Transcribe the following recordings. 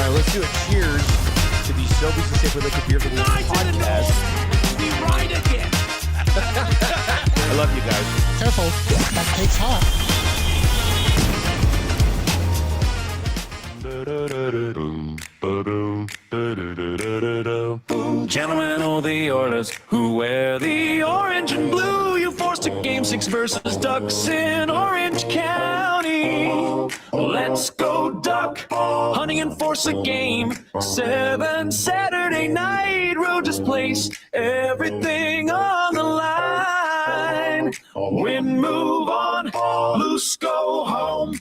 Let's do a cheers to the Sobeys and Safely Liquid Beer for the podcast. We ride again. I love you guys. Careful, that cake's hot. Gentlemen of the Oilers who wear the orange and blue, you forced a game 6 versus Ducks in Orange County. Let's go Duck, hunting and force a game 7 Saturday night, Rogers Place, everything on the line. Win, move on, loose, go home.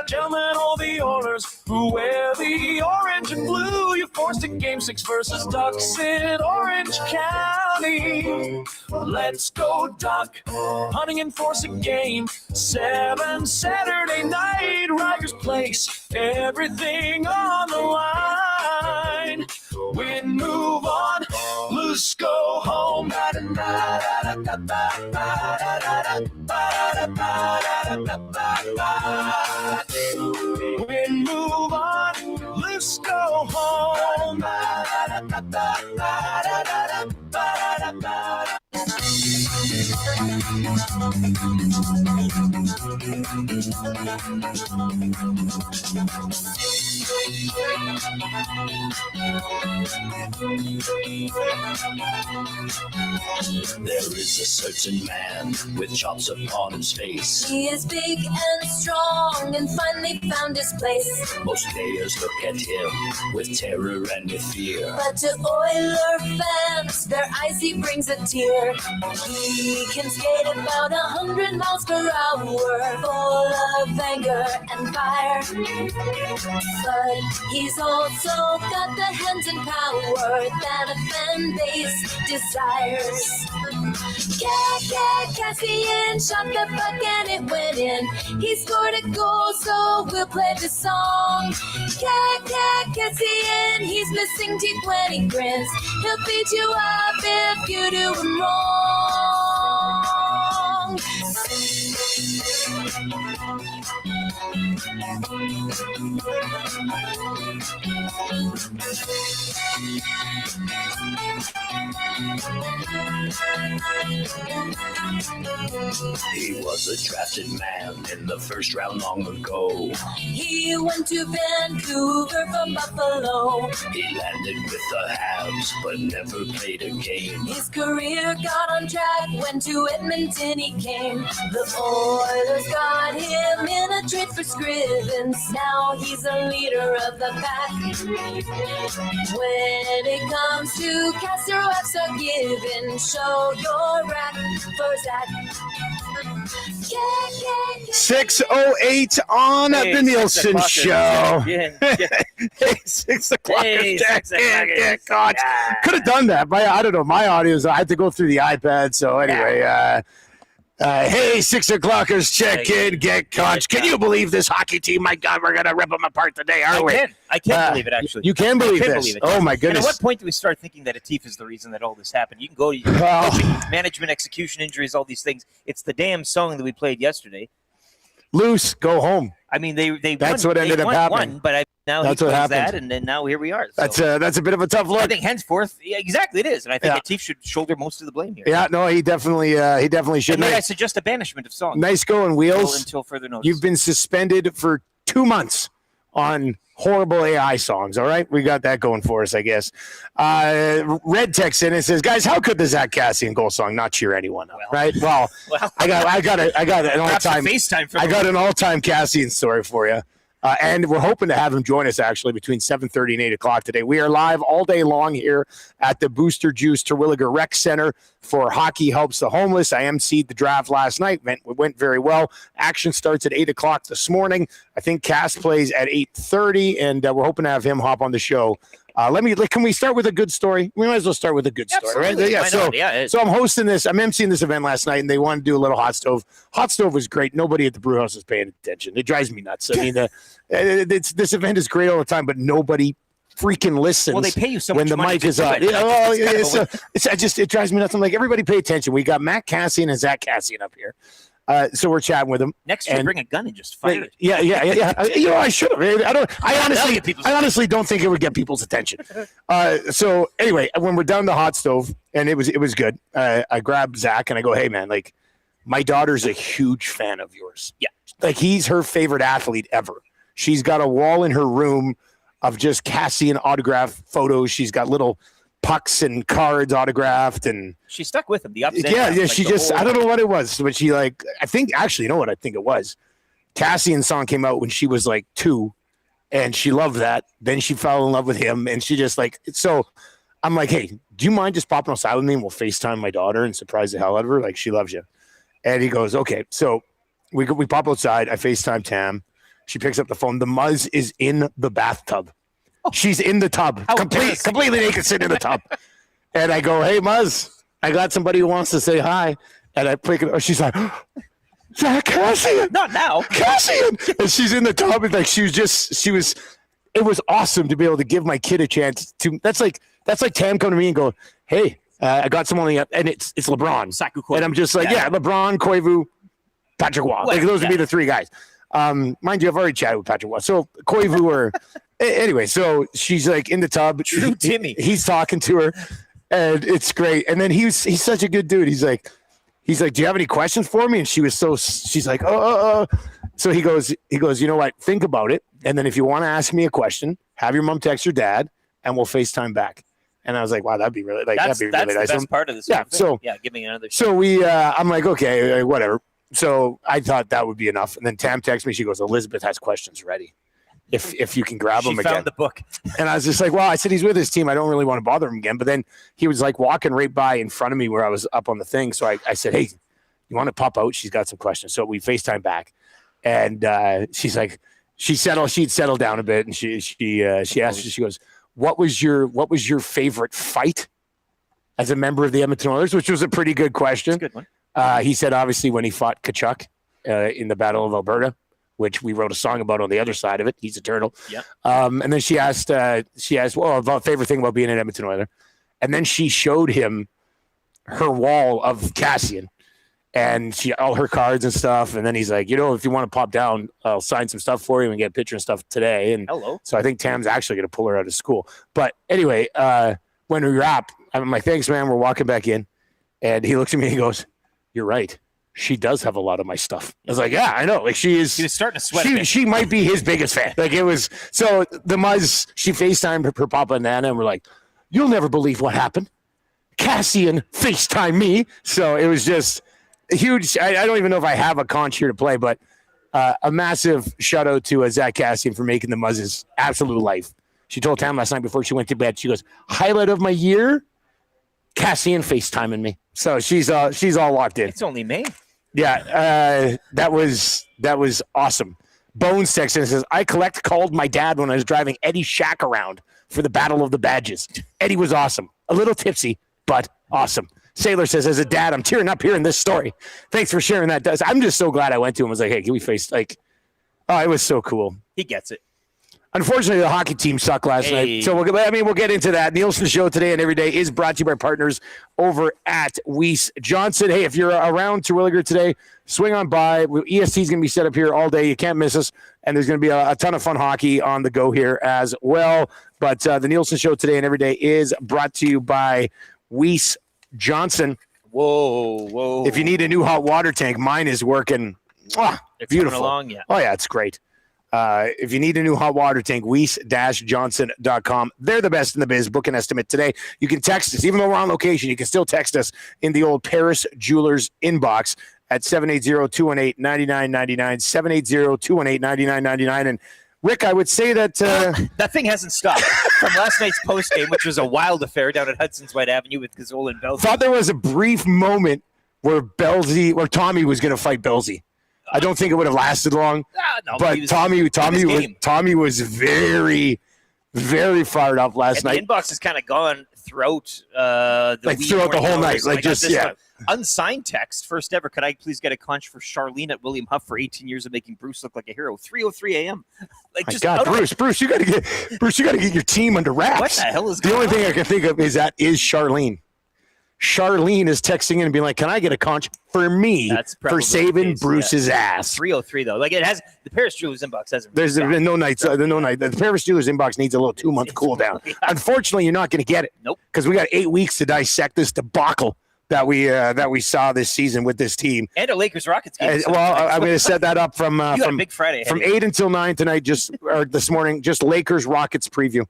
Gentlemen, all the Oilers who wear the orange and blue, you forced a game 6 versus Ducks in Orange County. Let's go Duck, hunting and force a game 7 Saturday night, Rogers Place, everything on the line. Win, move on, lose, go home. Win, move on, lose, go home. There is a certain man with chops upon his face. He is big and strong and finally found his place. Most players look at him with terror and with fear. But to Oiler fans, their eyes he brings a tear. He can skate about 100 miles per hour, full of anger and fire. But he's also got the hands and power that a fan base desires. Cassian shot the puck and it went in. He scored a goal, so we'll play the song. Cassian, he's missing teeth when he grins. He'll beat you up if you do him wrong. He was a drafted man in the first round long ago. He went to Vancouver from Buffalo. He landed with the Habs, but never played a game. His career got on track, went to Edmonton he came. The Oilers got him in a trade for Scrivens. Now he's a leader of the pack. When it comes to Casseroettes are given, show your rack for Zach. 6:08 on the Nielson show. Yeah. Hey, 6 o'clock. Hey, Jack. 6 o'clock. Yeah, God. Could have done that. I don't know. My audio's, I had to go through the iPad. So anyway, hey, 6 o'clockers, check in, get caught. Can you believe this hockey team? My God, we're going to rip them apart today, aren't we? I can't believe it, actually. You can believe I can this? believe it. Oh, my And goodness. at what point do we start thinking that Atif is the reason that all this happened? You can go to your management, execution, injuries, all these things. It's the damn song that we played yesterday. Loose, go home. I mean, they That's won, what ended they up won, happening. But now That's he what plays happened. that, and then now here we are. So That's a bit of a tough look. I think henceforth, yeah, exactly it is, and I think Atif should shoulder most of the blame here. Yeah, no, he definitely should. And I suggest a banishment of songs. Nice going, Wheels. Until further notice. You've been suspended for 2 months on horrible AI songs. All right, we got that going for us, I guess. Red texts in and says, "Guys, how could the Zach Cassian goal song not cheer anyone up?" Right? Well, I got an all-time FaceTime. I got an all-time Cassian story for you. And we're hoping to have him join us actually between 7:30 and 8 o'clock today. We are live all day long here at the Booster Juice Terwilliger Rec Center for Hockey Helps the Homeless. I emceed the draft last night. It went very well. Action starts at 8 o'clock this morning. I think Cass plays at 8:30, and we're hoping to have him hop on the show. Can we start with a good story? We might as well start with a good story, Absolutely. right? Yeah. So I'm hosting this. I'm emceeing this event last night, and they wanted to do a little hot stove. Hot stove was great. Nobody at the brew house is paying attention. It drives me nuts. I mean, this event is great all the time, but nobody freaking listens. Well, they pay you so when much the money mic to is do on. it. It drives me nuts. I'm like, everybody pay attention. We got Matt Cassian and Zach Cassian up here. So we're chatting with them. Next year, bring a gun and just fire it. Yeah. I should have. I honestly don't think it would get people's attention. So anyway, when we're down the hot stove, and it was good. I grabbed Zach and I go, hey man, like my daughter's a huge fan of yours. Yeah, like he's her favorite athlete ever. She's got a wall in her room of just Cassian autograph photos. She's got little pucks and cards autographed, and she stuck with him. The ups and yeah. downs, She just I don't know what it was, but she I think actually, you know what I think it was. Cassian's song came out when she was like 2, and she loved that. Then she fell in love with him, and she just so. I'm like, hey, do you mind just popping outside with me and we'll FaceTime my daughter and surprise the hell out of her? Like, she loves you. And he goes, okay. So we pop outside. I FaceTime Tam. She picks up the phone. The Muzz is in the bathtub. She's in the tub, completely naked, sitting in the tub. And I go, hey, Muzz, I got somebody who wants to say hi. And I pick it up. She's like, Zach Cassian. Not now. Cassian. And she's in the tub. And it was awesome to be able to give my kid a chance to, that's like Tam come to me and go, hey, I got someone on the, and it's LeBron. Saku Koivu. And I'm just like, LeBron, Koivu, Patrick Waugh. Like those would be the 3 guys. Mind you, I've already chatted with Patrick Waugh. So Koivu or anyway, so she's like in the tub. True Timmy. He's talking to her, and it's great. And then he's such a good dude. He's like, do you have any questions for me? And she's like, oh. So he goes, you know what? Think about it. And then if you want to ask me a question, have your mom text your dad, and we'll FaceTime back. And I was like, wow, that'd be really that's really the nice. best part of this. Yeah. So give me another. So I'm like, okay, whatever. So I thought that would be enough. And then Tam texts me. She goes, Elizabeth has questions ready. If you can grab them again. She found the book. And I was just like, well, I said, he's with his team. I don't really want to bother him again. But then he was like walking right by in front of me where I was up on the thing. So I said, hey, you want to pop out? She's got some questions. So we FaceTime back. And she's like, she'd settled down a bit. And she asked, she goes, what was your favorite fight as a member of the Edmonton Oilers? Which was a pretty good question. That's a good one. He said, obviously, when he fought Kachuk in the Battle of Alberta, which we wrote a song about on the other side of it. He's a turtle. Yeah. And then she asked, well, about favorite thing about being an Edmonton Oiler. And then she showed him her wall of Cassian and all her cards and stuff. And then he's like, if you want to pop down, I'll sign some stuff for you and get a picture and stuff today. And hello. So I think Tam's actually going to pull her out of school. But anyway, when we wrap, I'm like, thanks, man. We're walking back in. And he looks at me and he goes, you're right. She does have a lot of my stuff. I was like, yeah, I know. Like she was starting to sweat. She might be his biggest fan. Like it was. So the Muzz, she FaceTimed her papa and Nana, and we're like, you'll never believe what happened. Cassian FaceTime me. So it was just a huge. I don't even know if I have a conch here to play, but a massive shout out to Zach Cassian for making the Muzz's absolute life. She told Tam last night before she went to bed. She goes, highlight of my year, Cassian FaceTiming me. So she's all locked in. It's only May. Yeah, that was awesome. Bones texts and says, I called my dad when I was driving Eddie Shack around for the Battle of the Badges. Eddie was awesome. A little tipsy, but awesome. Sailor says, as a dad, I'm tearing up hearing this story. Thanks for sharing that. I'm just so glad I went to him. I was like, hey, can we face, it was so cool. He gets it. Unfortunately, the hockey team sucked last night. So we'll get into that. Nielson Show today and every day is brought to you by partners over at Weiss Johnson. Hey, if you're around Terwilliger today, swing on by. EST is going to be set up here all day. You can't miss us. And there's going to be a ton of fun hockey on the go here as well. But the Nielson Show today and every day is brought to you by Weiss Johnson. Whoa. If you need a new hot water tank, mine is working. It's beautiful. Along, yeah. Oh, yeah, it's great. If you need a new hot water tank, Weiss-Johnson.com. They're the best in the biz. Book an estimate today. You can text us. Even though we're on location, you can still text us in the old Paris Jewelers inbox at 780-218-9999, 780-218-9999. And Rick, I would say that that thing hasn't stopped from last night's postgame, which was a wild affair down at Hudson's White Avenue with Gazzola and Belzy. Thought there was a brief moment where Tommy was going to fight Belzy. I don't think it would have lasted long, but Tommy was very, very fired up last night. The inbox has kind of gone throughout the Like wee throughout the morning whole hours. night, like just, this yeah. one. Unsigned text, first ever. Could I please get a conch for Charlene at William Huff for 18 years of making Bruce look like a hero? 3:03 a.m. Like My just God, out of it. Bruce, you got to get your team under wraps. What the hell is the going only thing on? I can think of is Charlene. Charlene is texting in and being like, "Can I get a conch for me That's for probably saving the case, Bruce's ass?" 3:03 though. Like it has the Paris Jewelers inbox hasn't. There's stopped. been no nights. No night. The Paris Steelers inbox needs a little 2-month cool down. Yeah. Unfortunately, you're not going to get it. Nope. Because we got 8 weeks to dissect this debacle that we saw this season with this team. And a Lakers Rockets game. I'm going to set that up from you got a big Friday. from 8 until 9 tonight, or this morning, just Lakers Rockets preview.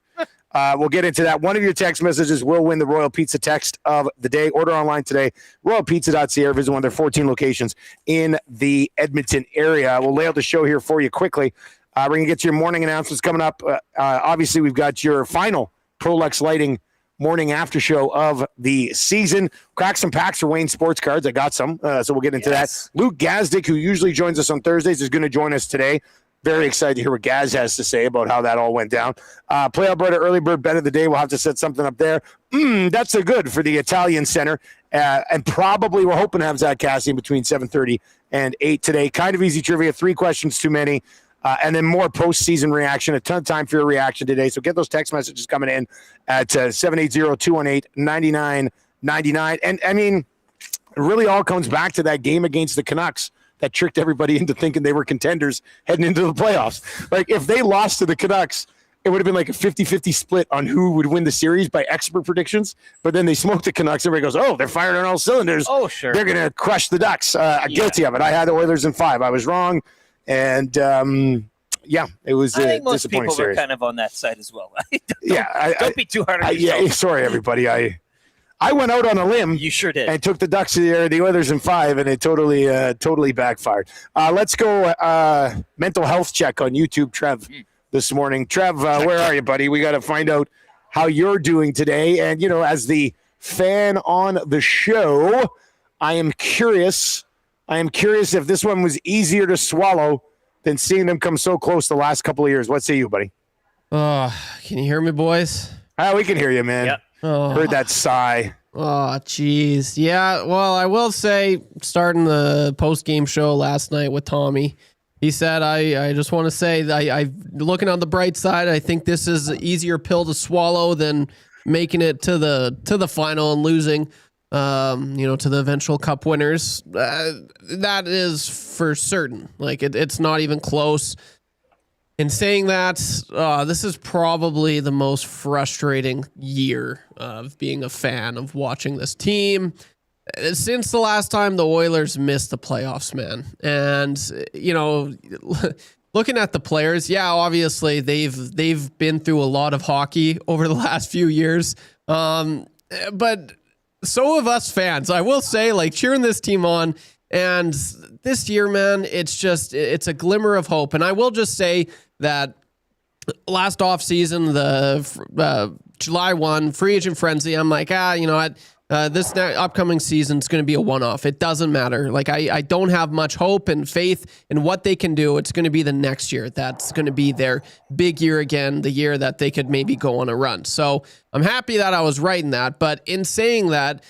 We'll get into that. One of your text messages will win the Royal Pizza text of the day. Order online today, royalpizza.ca, or visit one of their 14 locations in the Edmonton area. We'll lay out the show here for you quickly. We're going to get to your morning announcements coming up. Obviously, we've got your final Prolux Lighting morning after show of the season. Crack some packs for Wayne Sports Cards. I got some, so we'll get into that. Luke Gazdic, who usually joins us on Thursdays, is going to join us today. Very excited to hear what Gaz has to say about how that all went down. Play Alberta Early Bird Bet of the Day. We'll have to set something up there. That's a good for the Italian Center. And probably we're hoping to have Zach Cassian between 7:30 and 8 today. Kind of easy trivia. 3 questions too many. And then more postseason reaction. A ton of time for your reaction today. So get those text messages coming in at 780-218-9999. And, I mean, it really all comes back to that game against the Canucks that tricked everybody into thinking they were contenders heading into the playoffs. Like, if they lost to the Canucks, it would have been like a 50-50 split on who would win the series by expert predictions. But then they smoked the Canucks. Everybody goes, oh, they're firing on all cylinders. Oh, sure. They're going to crush the Ducks. Guilty of it. I had the Oilers in 5. I was wrong. And, it was I a think most disappointing people series. were kind of on that side as well. Don't be too hard on yourself. Yeah, sorry, everybody. I went out on a limb. You sure did. And took the Ducks the Oilers in 5, and it totally backfired. Let's go mental health check on YouTube, Trev, this morning. Trev, where are you, buddy? We got to find out how you're doing today. And, as the fan on the show, I am curious if this one was easier to swallow than seeing them come so close the last couple of years. What say you, buddy? Can you hear me, boys? We can hear you, man. Yep. Heard that sigh. Oh, jeez. Yeah, well, I will say, starting the post-game show last night with Tommy, he said, I just want to say, I looking on the bright side, I think this is an easier pill to swallow than making it to the final and losing, to the eventual cup winners. That is for certain. Like, it's not even close. In saying that, this is probably the most frustrating year of being a fan of watching this team since the last time the Oilers missed the playoffs, man. And, looking at the players, obviously they've been through a lot of hockey over the last few years. But so have us fans. I will say, like, cheering this team on. And this year, man, it's a glimmer of hope. And I will just say that last offseason, the July 1 free agent frenzy, I'm like, this upcoming season is going to be a one-off. It doesn't matter. Like, I don't have much hope and faith in what they can do. It's going to be the next year. That's going to be their big year again, the year that they could maybe go on a run. So I'm happy that I was right in that. But in saying that,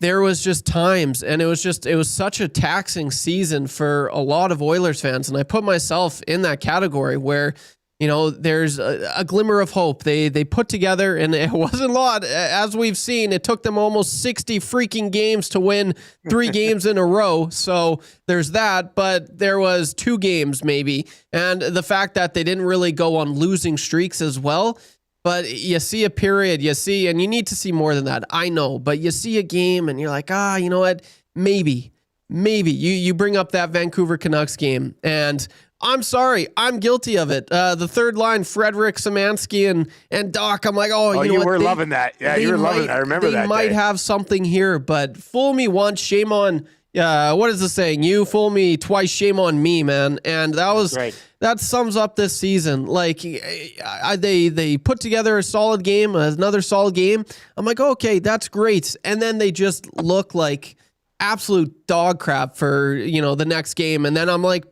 there was just times, and it was such a taxing season for a lot of Oilers fans. And I put myself in that category where, there's a glimmer of hope. They put together, and it wasn't a lot. As we've seen, it took them almost 60 freaking games to win 3 games in a row. So there's that, but there was 2 games maybe. And the fact that they didn't really go on losing streaks as well. But you see a period, and you need to see more than that. I know, but you see a game and you're like, you know what? Maybe you bring up that Vancouver Canucks game, and I'm sorry, I'm guilty of it. The third line, Frederick, Szymanski, and Doc. I'm like, you were loving that. Yeah, you were loving that. I remember that. They might have something here, but fool me once, shame on. What is the saying? You fool me twice, shame on me, man. And that sums up this season. Like, they put together a solid game, another solid game. I'm like, okay, that's great. And then they just look like absolute dog crap for, the next game. And then I'm like,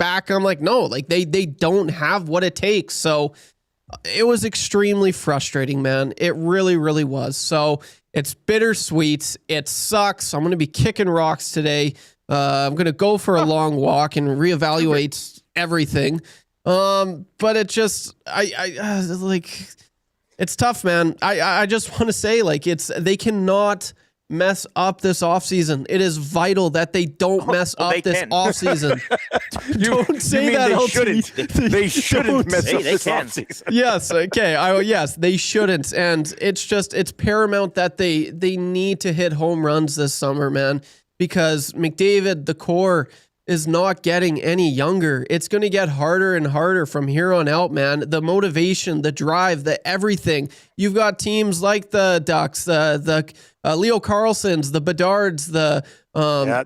no, like they don't have what it takes. So it was extremely frustrating, man. It really, really was. So it's bittersweet. It sucks. I'm going to be kicking rocks today. I'm going to go for a long walk and reevaluate everything. But it just, like, it's tough, man. I just want to say, like, they cannot mess up this offseason. It is vital that they don't mess up this offseason. Don't say that. They shouldn't. They shouldn't mess up this offseason. Yes. Okay. Yes, they shouldn't. And it's paramount that they need to hit home runs this summer, man, because McDavid, the core, is not getting any younger. It's going to get harder and harder from here on out, man. The motivation, the drive, the everything. You've got teams like the Ducks, the Leo Carlsons, the Bedards, the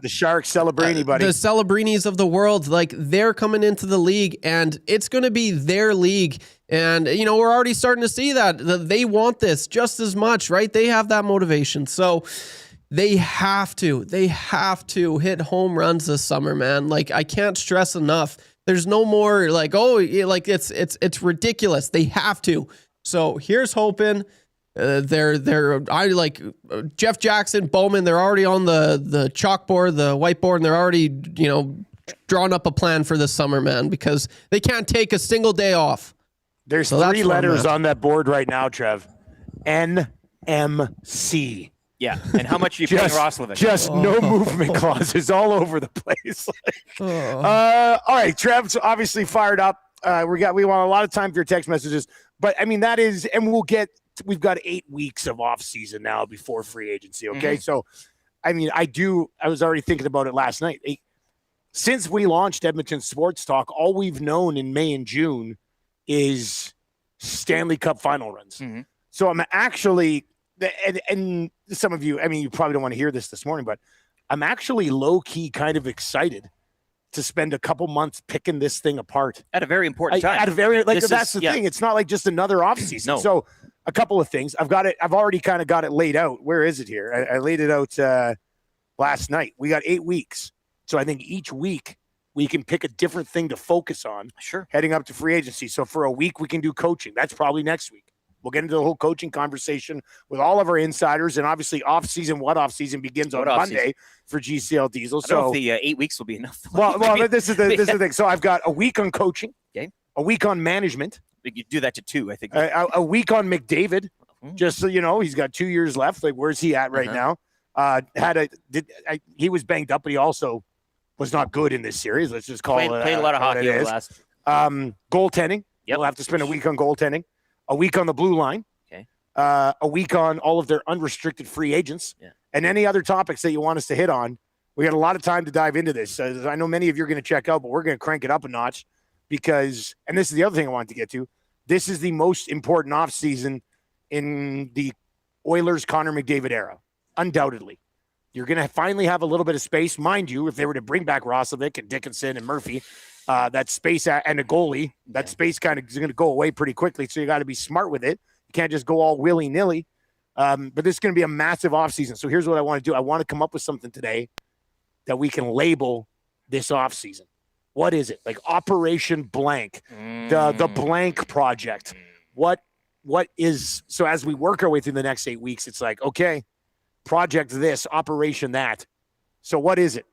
Sharks, Celebrini, buddy. The Celebrinis of the world. Like, they're coming into the league, and it's going to be their league. And, you know, we're already starting to see that they want this just as much, right? They have that motivation. So they have to hit home runs this summer, man. Like, I can't stress enough. There's no more like, it's ridiculous. They have to. So here's hoping. I like Jeff Jackson, Bowman. They're already on the chalkboard, the whiteboard, and they're already, you know, drawing up a plan for this summer, man, because they can't take a single day off. There's 3 letters on that board right now, Trev. NMC. Yeah, and how much are you paying Roslovic? Just no movement clauses all over the place. All right, Trev's obviously fired up. We want a lot of time for your text messages, but I mean that is, and we've got 8 weeks of off season now before free agency. Okay, so I mean I was already thinking about it last night. Since we launched Edmonton Sports Talk, all we've known in May and June is Stanley Cup final runs. So I'm actually. And some of you, I mean, you probably don't want to hear this morning, but I'm actually low-key kind of excited to spend a couple months picking this thing apart. At a very important time. That's the thing. It's not like just another offseason. No. So a couple of things. I've already kind of got it laid out. Where is it here? I laid it out last night. We got 8 weeks. So I think each week we can pick a different thing to focus on. Sure. Heading up to free agency. So for a week, we can do coaching. That's probably next week. We'll get into the whole coaching conversation with all of our insiders, and obviously off-season begins on Monday for GCL Diesel. I don't know if the 8 weeks will be enough. Well, this is the thing. So I've got a week on coaching, a week on management. You do that to 2, I think. A week on McDavid, just so you know, he's got 2 years left. Like, where's he at right now? He was banged up, but he also was not good in this series. Let's just call it. Played a lot of hockey over the last. Goaltending. We'll have to spend a week on goaltending. A week on the blue line, a week on all of their unrestricted free agents, and any other topics that you want us to hit on. We got a lot of time to dive into this. I know many of you are going to check out, but we're going to crank it up a notch because, and this is the other thing I wanted to get to, this is the most important offseason in the Oilers Connor McDavid era, undoubtedly. You're going to finally have a little bit of space. Mind you, if they were to bring back Roslovic and Dickinson and Murphy, that space and a goalie, that space kind of is going to go away pretty quickly. So you got to be smart with it. You can't just go all willy-nilly. But this is going to be a massive offseason. So here's what I want to do. I want to come up with something today that we can label this offseason. What is it? Like Operation Blank, the Blank Project. What is, so as we work our way through the next 8 weeks, it's like, okay, project this, operation that. So what is it?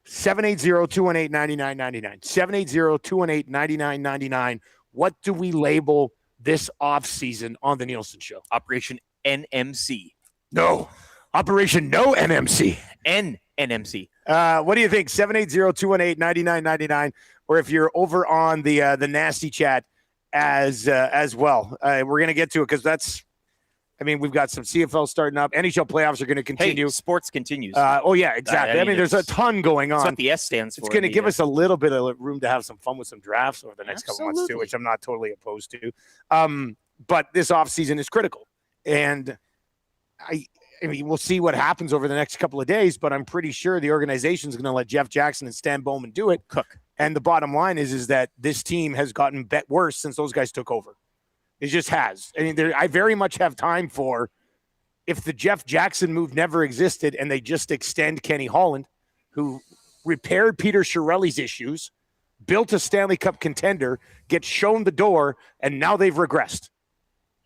780-218-9999. 780-218-9999. What do we label this offseason on the Nielson Show? Operation NMC. No. Operation No NMC. NMC. What do you think? 780-218-9999. Or if you're over on the nasty chat as well. We're going to get to it because that's, I mean, we've got some CFL starting up. NHL playoffs are going to continue. Hey, sports continues. Oh, yeah, exactly. I mean, there's a ton going on. That's what the S stands for. It's going to give us a little bit of room to have some fun with some drafts over the next couple months, too, which I'm not totally opposed to. But this offseason is critical. And I mean, we'll see what happens over the next couple of days, but I'm pretty sure the organization is going to let Jeff Jackson and Stan Bowman do it. Cook. And the bottom line is that this team has gotten worse since those guys took over. It just has. I mean, I very much have time for if the Jeff Jackson move never existed and they just extend Kenny Holland, who repaired Peter Chiarelli's issues, built a Stanley Cup contender, get shown the door, and now they've regressed.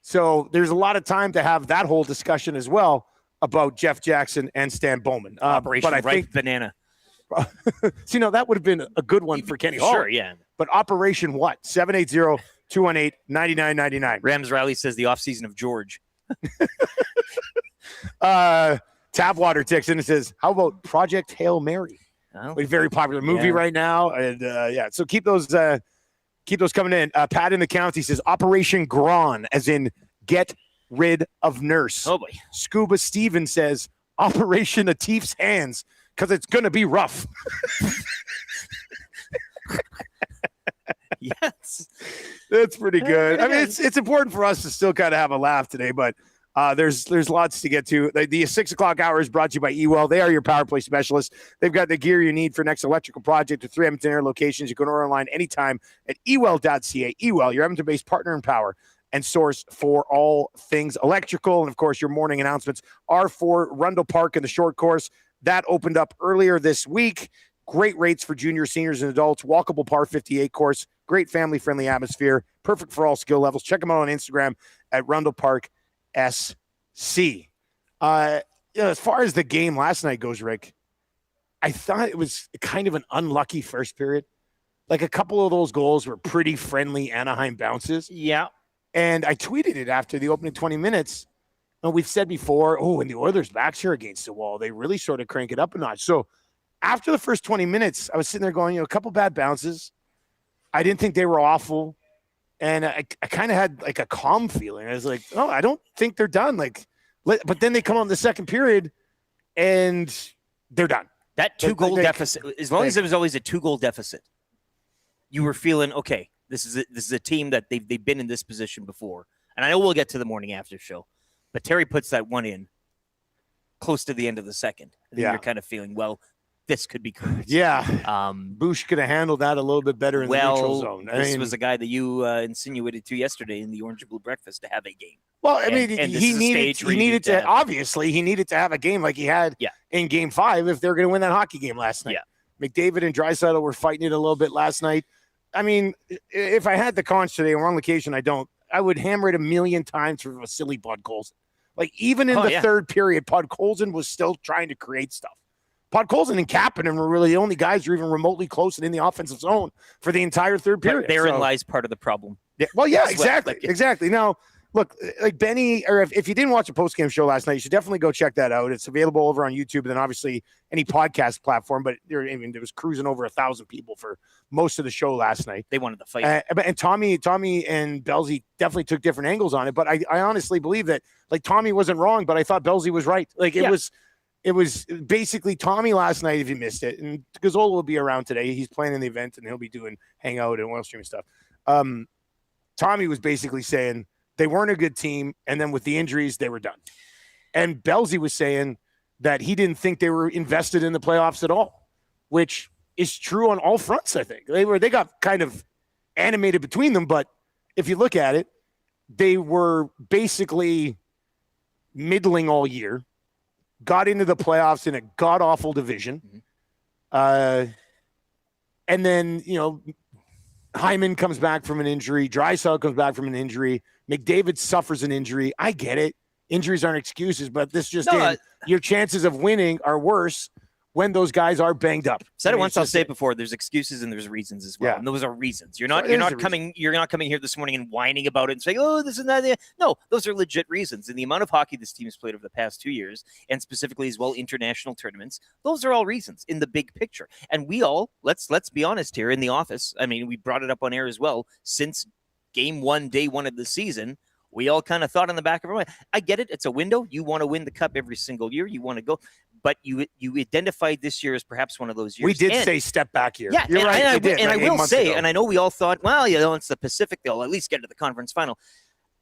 So there's a lot of time to have that whole discussion as well about Jeff Jackson and Stan Bowman. Operation but I Ripe think, Banana. see, no, that would have been a good one for Kenny Hall. Sure, yeah. But Operation what? 780-218-9999. Rams Riley says the offseason of George. Tapwater texts in and says, how about Project Hail Mary? Oh. A very popular movie right now. And so keep those coming in. Pat in the county says Operation Gron, as in get rid of nurse. Oh boy. Scuba Steven says Operation Atif's hands, because it's gonna be rough. Yes. That's pretty good. I mean, it's important for us to still kind of have a laugh today, but there's lots to get to. The 6 o'clock hour is brought to you by Ewell. They are your power play specialists. They've got the gear you need for next electrical project at 3 Edmonton area locations. You can order online anytime at ewell.ca. Ewell, your Edmonton-based partner in power and source for all things electrical. And, of course, your morning announcements are for Rundle Park and the short course. That opened up earlier this week. Great rates for juniors, seniors, and adults. Walkable par 58 course. Great family-friendly atmosphere. Perfect for all skill levels. Check them out on Instagram at Rundle Park SC. As far as the game last night goes, Rick, I thought it was kind of an unlucky first period. Like a couple of those goals were pretty friendly Anaheim bounces. Yeah. And I tweeted it after the opening 20 minutes. And we've said before, when the Oilers' backs are against the wall, they really sort of crank it up a notch. So after the first 20 minutes, I was sitting there going, a couple bad bounces. I didn't think they were awful. And I kind of had like a calm feeling. I was like, I don't think they're done. But then they come on the second period and they're done. That 2-goal deficit, as long as it was always a 2-goal deficit, you were feeling, okay, this is a team that they've been in this position before. And I know we'll get to the morning after show, but Terry puts that one in close to the end of the second. And you're kind of feeling, well, this could be good. Yeah. Bush could have handled that a little bit better in the neutral zone. This was a guy that you insinuated to yesterday in the Orange and Blue Breakfast to have a game. Well, I mean, he needed to have a game like he had in Game 5 if they're going to win that hockey game last night. Yeah. McDavid and Draisaitl were fighting it a little bit last night. I mean, if I had the conch today, we're on location, I would hammer it a million times for Vasily Podkolzin. Like, even in the third period, Podkolzin was still trying to create stuff. Podkolzin and Kapanen were really the only guys who were even remotely close and in the offensive zone for the entire third period. But therein lies part of the problem. Yeah, well, yeah, exactly. Now, look, like Benny, or if you didn't watch a post-game show last night, you should definitely go check that out. It's available over on YouTube and then obviously any podcast platform. But there was cruising over 1,000 people for most of the show last night. They wanted to fight. And Tommy and Belzy definitely took different angles on it. But I honestly believe that, like, Tommy wasn't wrong, but I thought Belzy was right. Like, it was basically Tommy last night, if you missed it. And Gazzola will be around today. He's playing in the event, and he'll be doing hangout and oil stream stuff. Tommy was basically saying they weren't a good team, and then with the injuries, they were done. And Belzy was saying that he didn't think they were invested in the playoffs at all, which is true on all fronts, I think. They got kind of animated between them, but if you look at it, they were basically middling all year. Got into the playoffs in a god-awful division. And then, Hyman comes back from an injury. Draisaitl comes back from an injury. McDavid suffers an injury. I get it. Injuries aren't excuses, but this just your chances of winning are worse when those guys are banged up. Said it once, I'll say it before. There's excuses and there's reasons as well. Yeah. And those are reasons. You're not coming here this morning and whining about it and saying, oh, this and that. No, those are legit reasons. And the amount of hockey this team has played over the past 2 years, and specifically as well international tournaments, those are all reasons in the big picture. And we all, let's be honest here, in the office, I mean, we brought it up on air as well, since Game 1, Day 1 of the season, we all kind of thought in the back of our mind, I get it. It's a window. You want to win the cup every single year. You want to go. But you identified this year as perhaps one of those years. We did say step back here. Yeah, you're right. And I will say, and I know we all thought, well, it's the Pacific. They'll at least get to the conference final.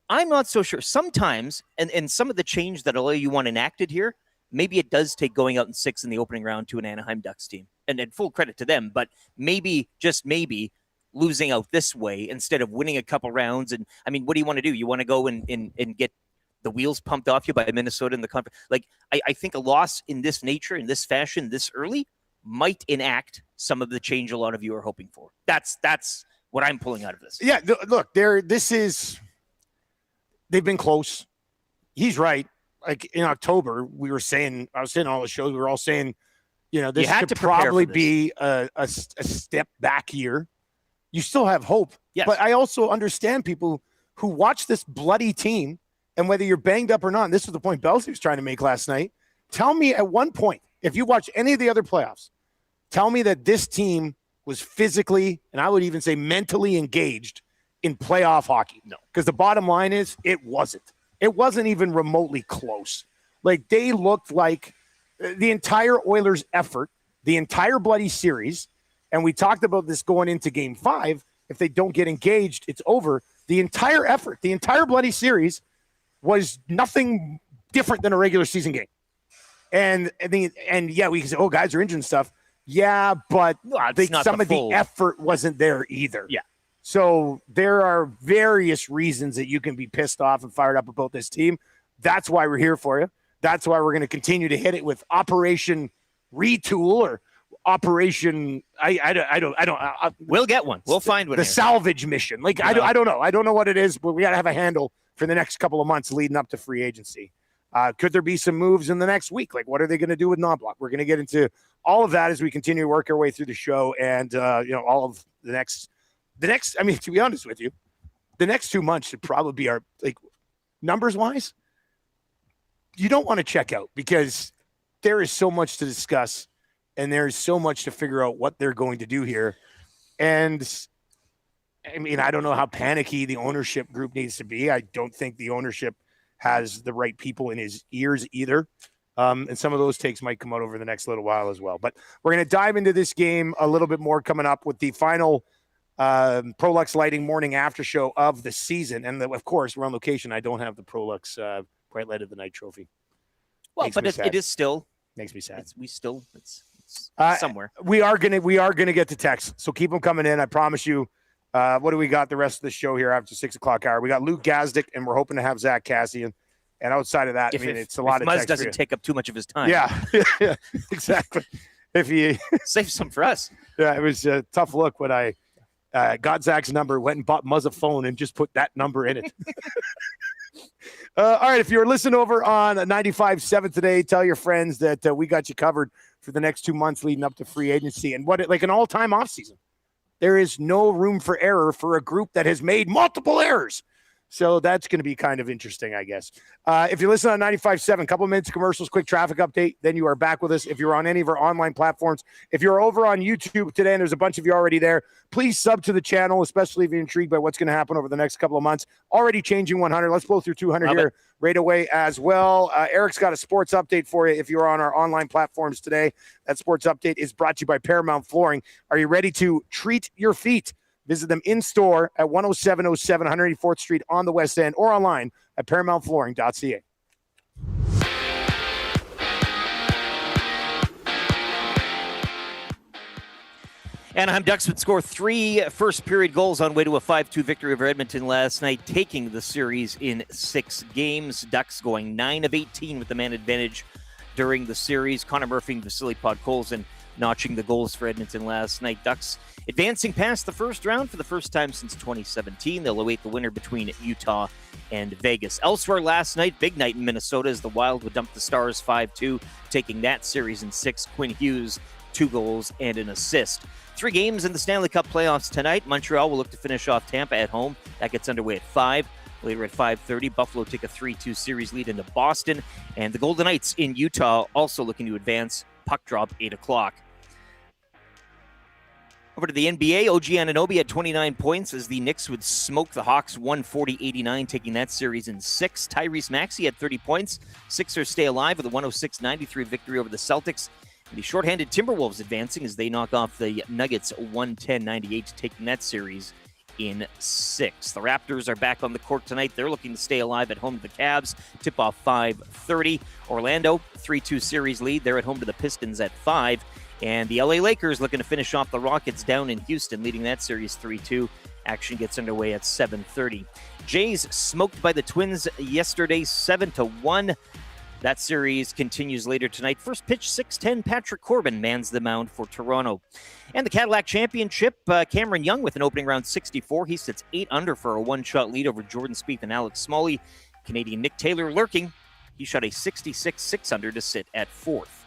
I'm not so sure. Sometimes, and some of the change that you want enacted here, maybe it does take going out in 6 in the opening round to an Anaheim Ducks team. And full credit to them. But maybe, just maybe, losing out this way instead of winning a couple rounds. And, I mean, what do you want to do? You want to go and get the wheels pumped off you by Minnesota in the conference? Like, I think a loss in this nature, in this fashion, this early, might enact some of the change a lot of you are hoping for. That's what I'm pulling out of this. Yeah, look, they've been close. He's right. Like in October, I was saying all the shows, we were all saying, this could probably be a step back year. You still have hope. Yes. But I also understand people who watch this bloody team, and whether you're banged up or not, and this was the point Belzy was trying to make last night, tell me at one point, if you watch any of the other playoffs, tell me that this team was physically, and I would even say mentally engaged in playoff hockey. No. Because the bottom line is, it wasn't. It wasn't even remotely close. Like, they looked like the entire Oilers effort, the entire bloody series, and we talked about this going into Game 5, if they don't get engaged, it's over. The entire effort, the entire bloody series was nothing different than a regular season game. And yeah, we can say, oh, guys are injured and stuff. Yeah, but I think some of the effort wasn't there either. Yeah. So there are various reasons that you can be pissed off and fired up about this team. That's why we're here for you. That's why we're going to continue to hit it with Operation Retool or Operation. I don't. We'll get one. We'll find one. The salvage mission. Like I don't know. I don't know what it is, but we got to have a handle for the next couple of months leading up to free agency. Could there be some moves in the next week? Like, what are they going to do with non-block? We're going to get into all of that as we continue to work our way through the show, and all of the next. I mean, to be honest with you, the next 2 months should probably be our, like, numbers-wise, you don't want to check out because there is so much to discuss and there is so much to figure out what they're going to do here. And, I mean, I don't know how panicky the ownership group needs to be. I don't think the ownership has the right people in his ears either. And some of those takes might come out over the next little while as well. But we're going to dive into this game a little bit more coming up with the final Prolux Lighting morning after show of the season. And of course, we're on location. I don't have the Prolux Bright Light of the Night trophy. Well, but it is still makes me sad. It's somewhere. We are gonna get to text, so keep them coming in. I promise you. What do we got the rest of the show here after 6 o'clock hour? We got Luke Gazdic, and we're hoping to have Zach Cassian. And outside of that, it's a lot of Muzz text. doesn't take up too much of his time. Yeah, exactly. If you save some for us. Yeah, it was a tough look when I got Zach's number, went and bought Muzz a phone, and just put that number in it. All right, if you're listening over on 95.7 today, tell your friends that we got you covered for the next 2 months leading up to free agency. And like an all-time offseason. There is no room for error for a group that has made multiple errors. So that's going to be kind of interesting, I guess. If you listen on 95.7, a couple of minutes of commercials, quick traffic update, then you are back with us. If you're on any of our online platforms, if you're over on YouTube today, and there's a bunch of you already there, please sub to the channel, especially if you're intrigued by what's going to happen over the next couple of months. Already changing 100. Let's blow through 200 here right away as well. Eric's got a sports update for you if you're on our online platforms today. That sports update is brought to you by Paramount Flooring. Are you ready to treat your feet? Visit them in-store at 10707 184th Street on the West End or online at ParamountFlooring.ca. Anaheim Ducks would score 3 first-period goals on way to a 5-2 victory over Edmonton last night, taking the series in 6 games. Ducks going 9 of 18 with the man advantage during the series. Connor Murphy and Vasily Podkolzin notching the goals for Edmonton last night. Ducks advancing past the first round for the first time since 2017. They'll await the winner between Utah and Vegas. Elsewhere last night, big night in Minnesota as the Wild would dump the Stars 5-2, taking that series in 6. Quinn Hughes, 2 goals and an assist. 3 games in the Stanley Cup playoffs tonight. Montreal will look to finish off Tampa at home. That gets underway at 5. Later at 5:30, Buffalo take a 3-2 series lead into Boston. And the Golden Knights in Utah also looking to advance. Puck drop 8 o'clock. Over to the NBA, OG Anunoby had 29 points as the Knicks would smoke the Hawks 140-89, taking that series in 6. Tyrese Maxey had 30 points. Sixers stay alive with a 106-93 victory over the Celtics. And the shorthanded Timberwolves advancing as they knock off the Nuggets 110-98, taking that series in 6. The Raptors are back on the court tonight. They're looking to stay alive at home to the Cavs. Tip-off 5:30. Orlando, 3-2 series lead. They're at home to the Pistons at 5. And the LA Lakers looking to finish off the Rockets down in Houston, leading that series 3-2. Action gets underway at 7:30. Jays smoked by the Twins yesterday, 7-1. That series continues later tonight. First pitch, 6:10. Patrick Corbin mans the mound for Toronto. And the Cadillac Championship, Cameron Young with an opening round 64. He sits 8 under for a one-shot lead over Jordan Spieth and Alex Smalley. Canadian Nick Taylor lurking. He shot a 66 6 under to sit at 4th.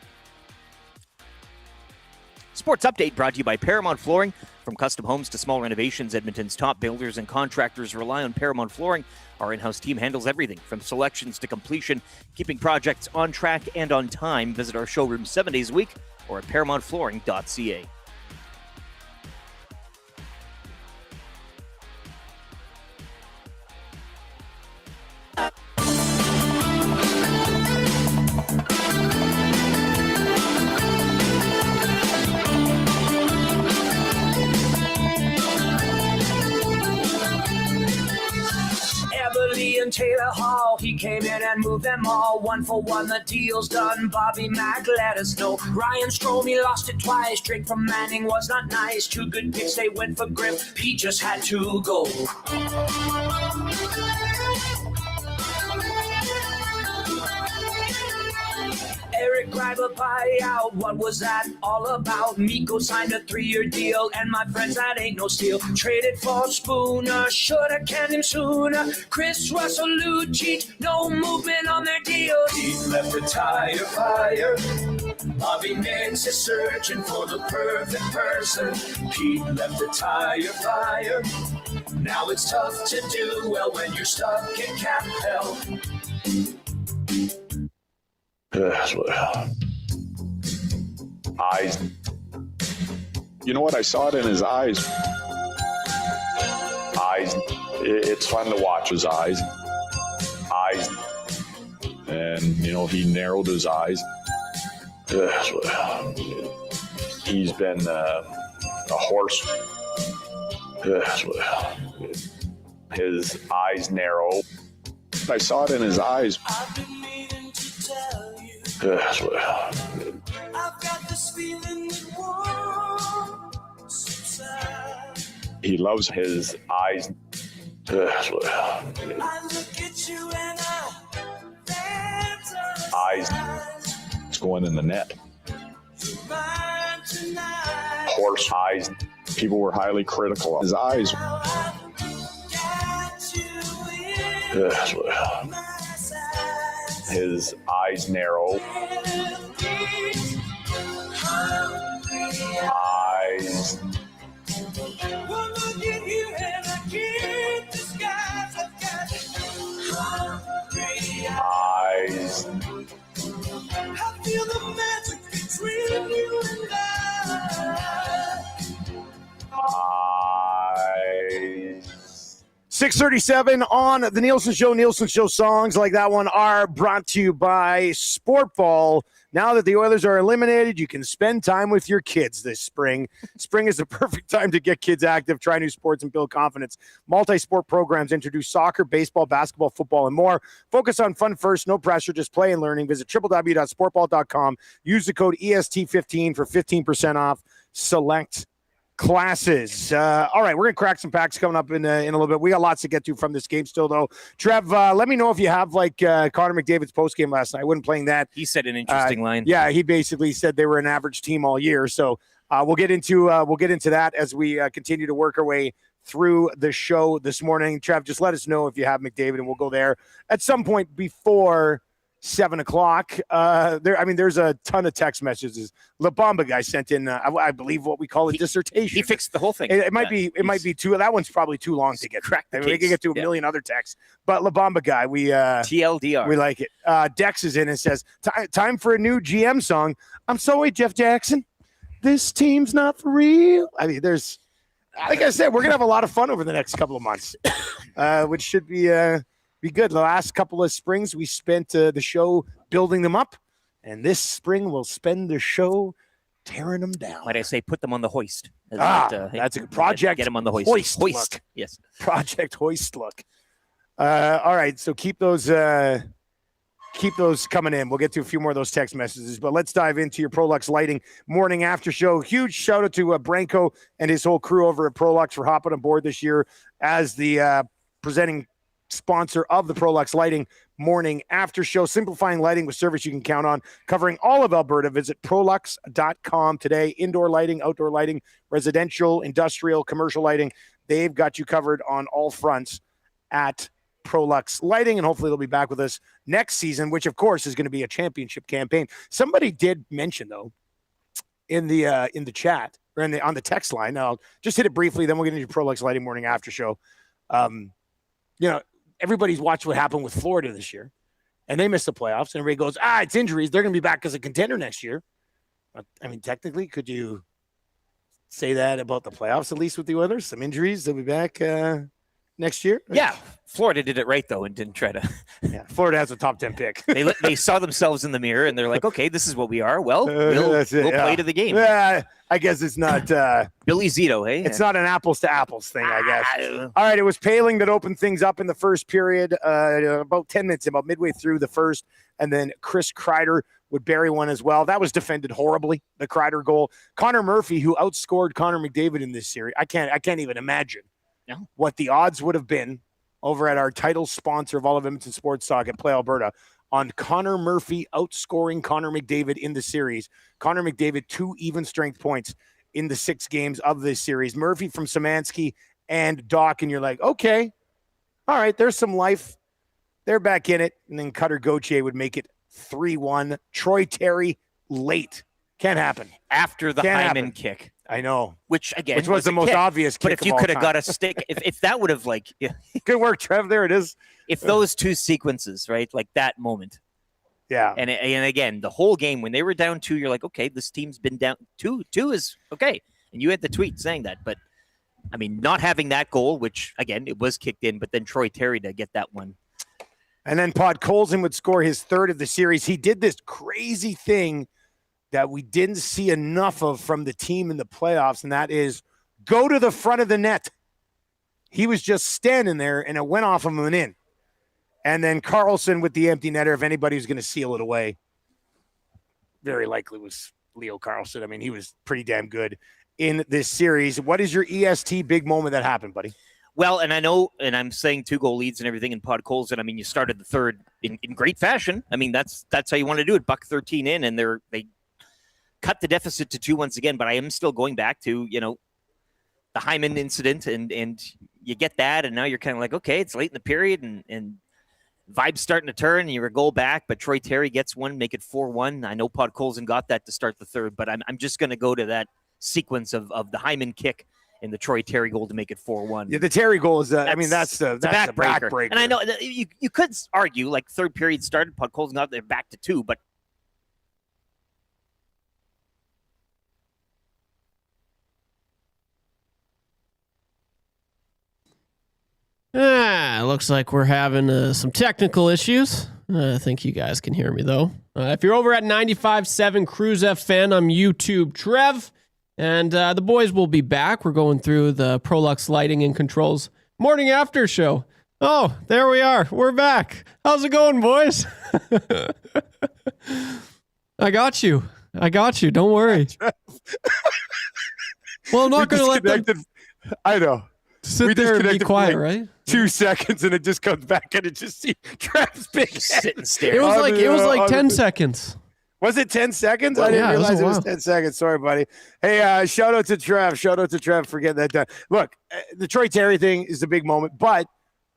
Sports Update brought to you by Paramount Flooring. From custom homes to small renovations, Edmonton's top builders and contractors rely on Paramount Flooring. Our in-house team handles everything from selections to completion, keeping projects on track and on time. Visit our showroom 7 days a week or at paramountflooring.ca. And Taylor Hall, he came in and moved them all. 1 for 1, the deal's done. Bobby Mack let us know. Ryan Strome, he lost it twice. Drake from Manning was not nice. 2 good picks, they went for Griff. He just had to go. Eric Greiber buyout, what was that all about? Miko signed a 3-year deal, and my friends, that ain't no steal. Traded for Spooner, shoulda canned him sooner. Chris Russell, Lucic, no movement on their deal. He left the tire fire. Bobby Nix is searching for the perfect person. Pete left the tire fire. Now it's tough to do well when you're stuck in cap hell. Eyes. You know what? I saw it in his eyes. Eyes. It's fun to watch his eyes. Eyes. And, he narrowed his eyes. He's been a horse. His eyes narrow. I saw it in his eyes. I've been meaning to tell you. I've got this feeling that won't subside. He loves his eyes. I look at you and I fantasize. Eyes. It's going in the net. You're mine tonight. Horse eyes. People were highly critical of his eyes. Now I've got you in my sights. His eyes narrow. Eyes. One look at you and I can't disguise. I've got hungry Eyes. I feel the magic between you and I. Eyes. 6:37 on the Nielson Show. Nielson Show songs like that one are brought to you by Sportball. Now that the Oilers are eliminated, you can spend time with your kids this spring. Spring is the perfect time to get kids active, try new sports, and build confidence. Multi-sport programs introduce soccer, baseball, basketball, football, and more. Focus on fun first, no pressure, just play and learning. Visit www.sportball.com. Use the code EST15 for 15% off select classes. All right, we're going to crack some packs coming up in a little bit. We got lots to get to from this game still, though. Trev, let me know if you have, Connor McDavid's postgame last night. I wasn't playing that. He said an interesting line. Yeah, he basically said they were an average team all year. So we'll get into that as we continue to work our way through the show this morning. Trev, just let us know if you have McDavid, and we'll go there at some point before 7 o'clock. There's a ton of text messages. La Bamba guy sent in, I believe, what we call a dissertation. He fixed the whole thing. It might be too. That one's probably too long to get cracked. We can get to a million other texts. But La Bamba guy, we TLDR. We like it. Dex is in and says, "Time for a new GM song." I'm sorry, Jeff Jackson. This team's not for real. I mean, like I said, we're gonna have a lot of fun over the next couple of months, which should be good. The last couple of springs, we spent the show building them up, and this spring we'll spend the show tearing them down. Might I say, put them on the hoist? That's a good project. Get them on the hoist. Hoist. Look. Yes. Project hoist look. All right, so keep those coming in. We'll get to a few more of those text messages, but let's dive into your Prolux Lighting morning after show. Huge shout out to Branko and his whole crew over at Prolux for hopping aboard this year as the presenting sponsor of the Prolux Lighting Morning After Show. Simplifying lighting with service you can count on, covering all of Alberta. Visit prolux.com today. Indoor lighting, outdoor lighting, residential, industrial, commercial lighting. They've got you covered on all fronts at Prolux Lighting, and hopefully they'll be back with us next season, which of course is going to be a championship campaign. Somebody did mention, though, in the chat or on the text line. I'll just hit it briefly, then we'll get into Prolux Lighting Morning After Show. Everybody's watched what happened with Florida this year, and they missed the playoffs, and everybody goes, it's injuries. They're going to be back as a contender next year. I mean, technically, could you say that about the playoffs, at least with the Oilers? Some injuries, they'll be back next year? Yeah. Florida did it right, though, and didn't try to. Yeah, Florida has a top 10 pick. They saw themselves in the mirror, and they're like, okay, this is what we are. Well, we'll play to the game. Yeah, I guess it's not. Billy Zito, hey? It's not an apples to apples thing, I guess. All right, it was Paling that opened things up in the first period, about 10 minutes, about midway through the first, and then Chris Kreider would bury one as well. That was defended horribly, the Kreider goal. Connor Murphy, who outscored Connor McDavid in this series, I can't even imagine what the odds would have been over at our title sponsor of all of Edmonton Sports Talk at Play Alberta on Connor Murphy outscoring Connor McDavid in the series. Connor McDavid, 2 even strength points in the 6 games of this series. Murphy from Szymanski and Doc, and you're like, okay, all right, there's some life. They're back in it. And then Cutter Gauthier would make it 3-1. Troy Terry late. Can't happen. After the Hyman kick. I know. Which was the most kick. obvious kick. But if you could have got a stick, if that would have good work, Trev. There it is. If those 2 sequences, right, like that moment. Yeah. And again, the whole game, when they were down 2, you're like, okay, this team's been down 2. 2 is okay. And you had the tweet saying that. But, I mean, not having that goal, which, again, it was kicked in, but then Troy Terry to get that one. And then Podkolzin would score his 3rd of the series. He did this crazy thing that we didn't see enough of from the team in the playoffs, and that is go to the front of the net. He was just standing there, and it went off of him and in. And then Carlson with the empty netter, if anybody was going to seal it away, very likely was Leo Carlson. I mean, he was pretty damn good in this series. What is your EST big moment that happened, buddy? Well, and I know, and I'm saying 2-goal leads and everything in Podkolzin. I mean, you started the 3rd in great fashion. I mean, that's how you want to do it. Buck 13 in, and they cut the deficit to 2 once again, but I am still going back to, the Hyman incident, and you get that, and now you're kind of like, okay, it's late in the period, and vibes starting to turn, and you're a goal back, but Troy Terry gets one, make it 4-1. I know Podkolzin got that to start the 3rd, but I'm just going to go to that sequence of the Hyman kick and the Troy Terry goal to make it 4-1. Yeah, the Terry goal is, that's the backbreaker. And I know you could argue, like, 3rd period started, Podkolzin got there back to 2, but looks like we're having some technical issues. I think you guys can hear me, though. If you're over at 95.7 Cruise FM on YouTube, Trev, and the boys will be back. We're going through the Prolux Lighting and Controls Morning After Show. Oh, there we are. We're back. How's it going, boys? I got you. Don't worry. Well, I'm not going to let them... I know. Sit there and be quiet, right? 2 seconds, and it just comes back, and it just see Trev's big sit and stare. It was like 10 seconds. Was it 10 seconds? I didn't realize it was 10 seconds. Sorry, buddy. Hey, shout out to Trev. For getting that done. Look, the Troy Terry thing is the big moment, but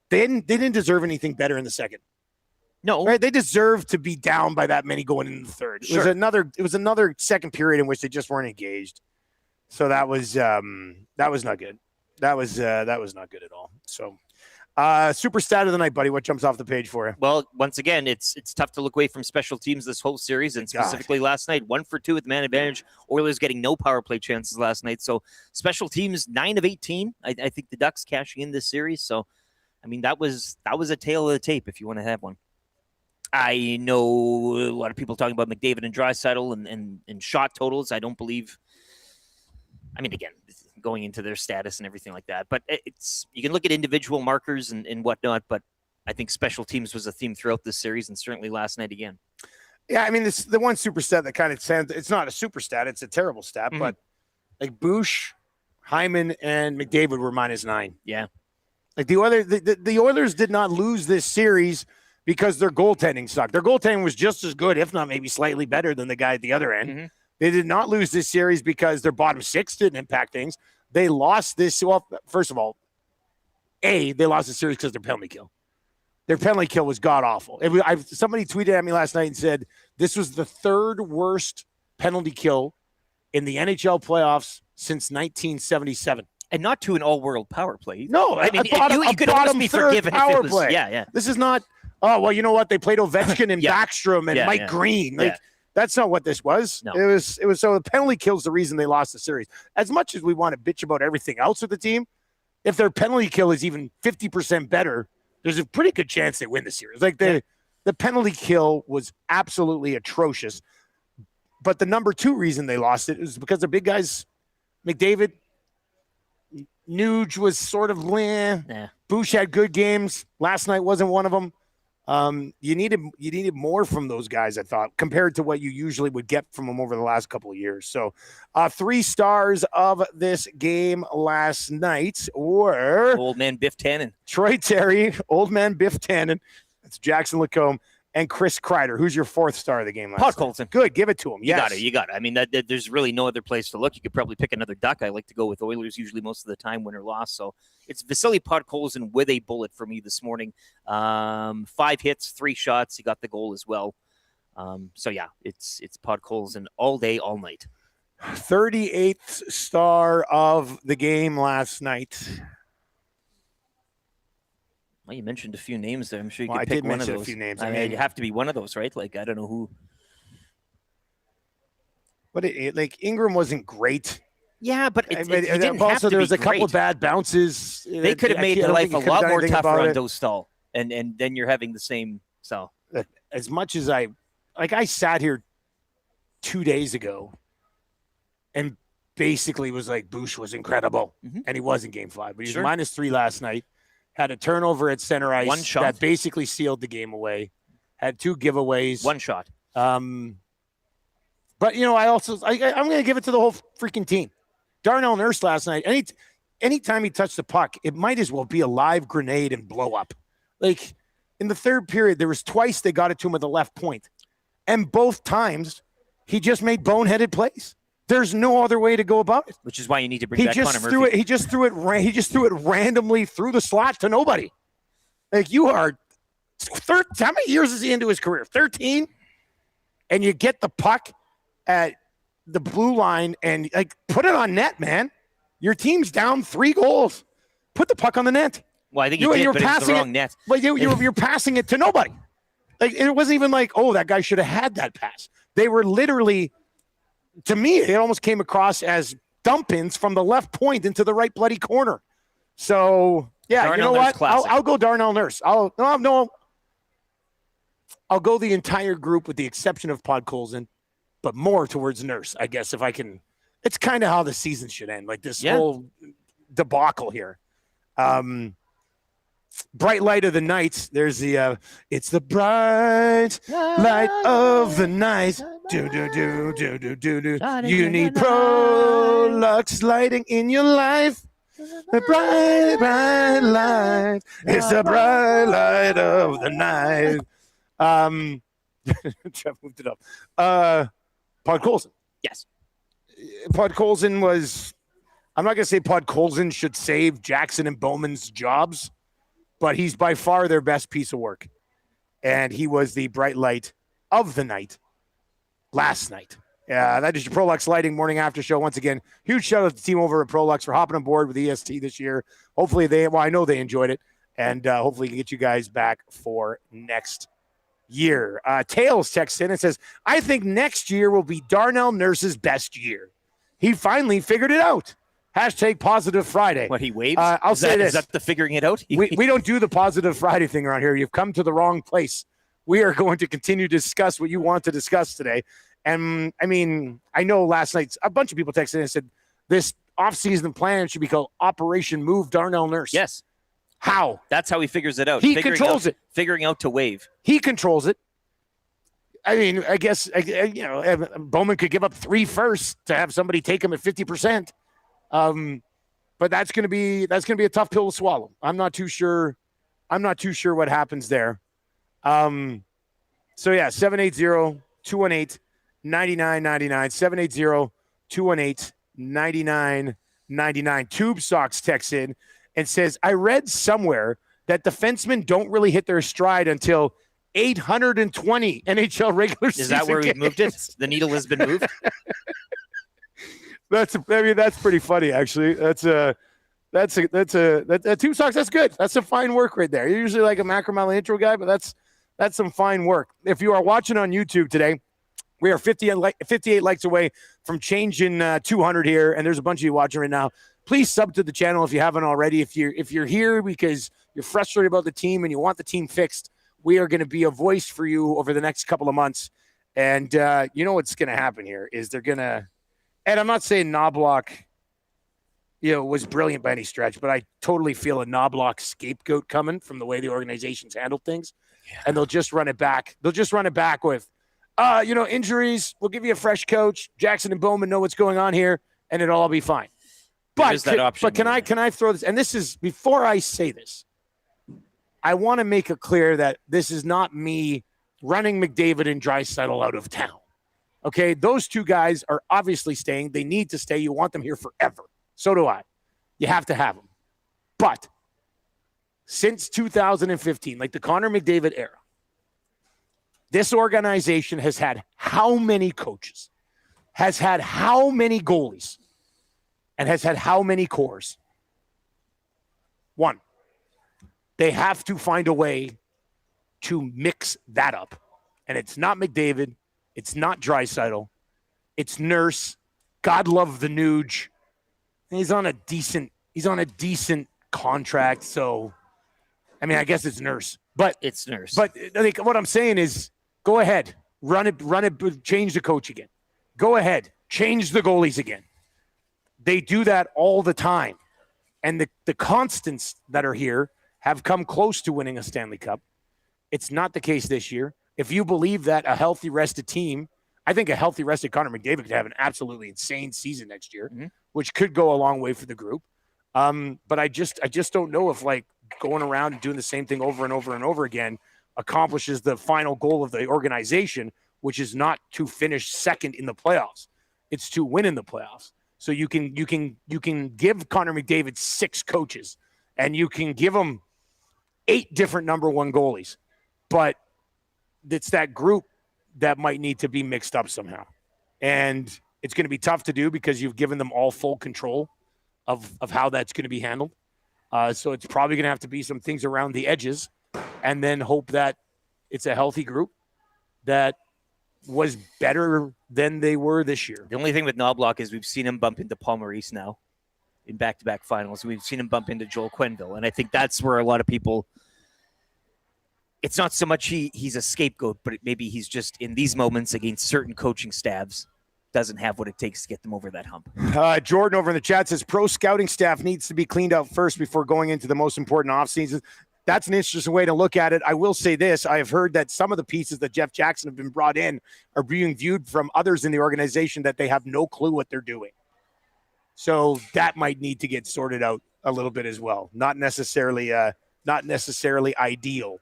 they didn't deserve anything better in the second. No, right? They deserved to be down by that many going into the 3rd. It was another second period in which they just weren't engaged. So that was not good. That was not good at all. So, super stat of the night, buddy. What jumps off the page for you? Well, once again, it's tough to look away from special teams this whole series, and specifically last night, 1 for 2 with man advantage. Oilers getting no power play chances last night. So, special teams 9 of 18. I think the Ducks cashing in this series. So, I mean, that was a tale of the tape if you want to have one. I know a lot of people talking about McDavid and Draisaitl and shot totals. I don't believe. I mean, again, going into their status and everything like that. But you can look at individual markers and whatnot, but I think special teams was a theme throughout this series and certainly last night again. Yeah, I mean, the one super stat that kind of sounds, it's not a super stat, it's a terrible stat, but like Bush, Hyman, and McDavid were -9. Yeah. Like the Oilers did not lose this series because their goaltending sucked. Their goaltending was just as good, if not maybe slightly better than the guy at the other end. Mm-hmm. They did not lose this series because their bottom six didn't impact things. They lost this. Well, first of all, they lost the series because their penalty kill. Their penalty kill was god-awful. Somebody tweeted at me last night and said this was the third worst penalty kill in the NHL playoffs since 1977. And not to an all-world power play. No, I mean, you could almost be forgiven power if it was, play. Yeah. This is not, oh, well, you know what? They played Ovechkin and Backstrom and Mike Green. Like, that's not what this was. No. It was so the penalty kill's the reason they lost the series. As much as we want to bitch about everything else with the team, if their penalty kill is even 50% better, there's a pretty good chance they win the series. Like the penalty kill was absolutely atrocious. But the number two reason they lost it is because the big guys, McDavid, Nuge was sort of Bush had good games. Last night wasn't one of them. You needed more from those guys, I thought, compared to what you usually would get from them over the last couple of years. So 3 stars of this game last night were old man Biff Tannen, Troy Terry, old man Biff Tannen, that's Jackson Lacombe, and Chris Kreider. Who's your 4th star of the game last night? Colson. Good, give it to him. You got it. I mean, there's really no other place to look. You could probably pick another Duck. I like to go with Oilers usually most of the time, win or loss. So it's Vasily Podkolzin with a bullet for me this morning. 5 hits, 3 shots. He got the goal as well. So yeah, it's Podkolzin all day, all night. 38th star of the game last night. Well, you mentioned a few names there. I'm sure you could I pick did one of mention those. a few names. I mean, it'd have to be one of those, right? Like, I don't know who. But Ingram wasn't great. Yeah, but there was a couple of bad bounces. They could have made their life a lot more tougher on Dostal, and then you're having the same. So as much as I sat here 2 days ago, and basically was like Bush was incredible, and he was in Game 5, but he was -3 last night. Had a turnover at center ice. 1 shot that basically sealed the game away. Had 2 giveaways. 1 shot. But I'm going to give it to the whole freaking team. Darnell Nurse last night. Anytime he touched the puck, it might as well be a live grenade and blow up. Like in the third period, there was twice they got it to him at the left point, and both times he just made boneheaded plays. There's no other way to go about it. Which is why you need to bring back Connor Murphy. He just threw it randomly through the slot to nobody. Like you are, how many years is he into his career? 13, and you get the puck at the blue line and put it on net, man. Your team's down 3 goals. Put the puck on the net. Well, I think you did, but it's the wrong net. But you're passing it to nobody. Like it wasn't even like, oh, that guy should have had that pass. They were literally. To me, it almost came across as dump-ins from the left point into the right bloody corner. So, yeah, Darnell you know Nurse what? I'll go Darnell Nurse. I'll go the entire group with the exception of Podkolzin, but more towards Nurse, I guess, if I can. It's kind of how the season should end, like this whole debacle here. Bright light of the night. There's the it's the bright light of the night. Do. You need Prolux lighting in your life. The bright light. It's the bright light of the night. Jeff moved it up. Podkolzin. Yes. Podkolzin was. I'm not going to say Podkolzin should save Jackson and Bowman's jobs, but he's by far their best piece of work. And he was the bright light of the night last night. That is your Prolux Lighting Morning After Show. Once again, huge shout out to the team over at Prolux for hopping on board with EST this year. Hopefully I know they enjoyed it, and hopefully we can get you guys back for next year. Tails texts in and says, I think next year will be Darnell Nurse's best year. He finally figured it out. Hashtag Positive Friday. What, he waves? I'll say this. Is that the figuring it out? We don't do the Positive Friday thing around here. You've come to the wrong place. We are going to continue to discuss what you want to discuss today. And, I mean, I know last night a bunch of people texted in and said this offseason plan should be called Operation Move Darnell Nurse. Yes. How? That's how he figures it out. He controls it. Figuring out to wave. He controls it. I mean, I guess, Bowman could give up 3 firsts to have somebody take him at 50%. But that's going to be a tough pill to swallow. I'm not too sure what happens there. So yeah, 780-218-9999, 780-218-9999. Tube Socks texts in and says, I read somewhere that defensemen don't really hit their stride until 820 NHL regular season. Is that where games. we've moved it? The needle has been moved? That's pretty funny, actually. That's Tube Socks. That's good. That's some fine work right there. You're usually like a Macromella intro guy, but that's some fine work. If you are watching on YouTube today, we are 58 likes away from changing 200 here, and there's a bunch of you watching right now. Please sub to the channel if you haven't already. If you're here because you're frustrated about the team and you want the team fixed, we are going to be a voice for you over the next couple of months. And you know what's going to happen here is they're going to – and I'm not saying Knobloch, was brilliant by any stretch, but I totally feel a Knobloch scapegoat coming from the way the organization's handled things. Yeah. And they'll just run it back. They'll just run it back with, injuries. We'll give you a fresh coach. Jackson and Bowman know what's going on here, and it'll all be fine. But can I throw this? And this is before I say this. I want to make it clear that this is not me running McDavid and Draisaitl out of town. Okay, those two guys are obviously staying. They need to stay. You want them here forever. So do I. You have to have them. But since 2015, like the Connor McDavid era, this organization has had how many coaches, has had how many goalies, and has had how many cores? One. They have to find a way to mix that up. And it's not McDavid. It's not Draisaitl. It's Nurse. God love the Nuge. He's on a decent contract. So, I mean, I guess it's Nurse. But it's Nurse. But what I'm saying is, go ahead, run it, change the coach again. Go ahead, change the goalies again. They do that all the time. And the constants that are here have come close to winning a Stanley Cup. It's not the case this year. If you believe that a healthy, rested team, I think a healthy, rested Connor McDavid could have an absolutely insane season next year, which could go a long way for the group. But I just don't know if like going around and doing the same thing over and over and over again accomplishes the final goal of the organization, which is not to finish second in the playoffs. It's to win in the playoffs. So you can give Connor McDavid 6 coaches, and you can give him 8 different number 1 goalies, but it's that group that might need to be mixed up somehow. And it's going to be tough to do because you've given them all full control of how that's going to be handled. So it's probably going to have to be some things around the edges, and then hope that it's a healthy group that was better than they were this year. The only thing with Knobloch is we've seen him bump into Paul Maurice now in back-to-back finals. We've seen him bump into Joel Quenneville. And I think that's where a lot of people, it's not so much he's a scapegoat, but maybe he's just in these moments against certain coaching staffs doesn't have what it takes to get them over that hump. Jordan over in the chat says pro scouting staff needs to be cleaned out first before going into the most important offseason. That's an interesting way to look at it. I will say this. I have heard that some of the pieces that Jeff Jackson have been brought in are being viewed from others in the organization that they have no clue what they're doing. So that might need to get sorted out a little bit as well. Not necessarily ideal.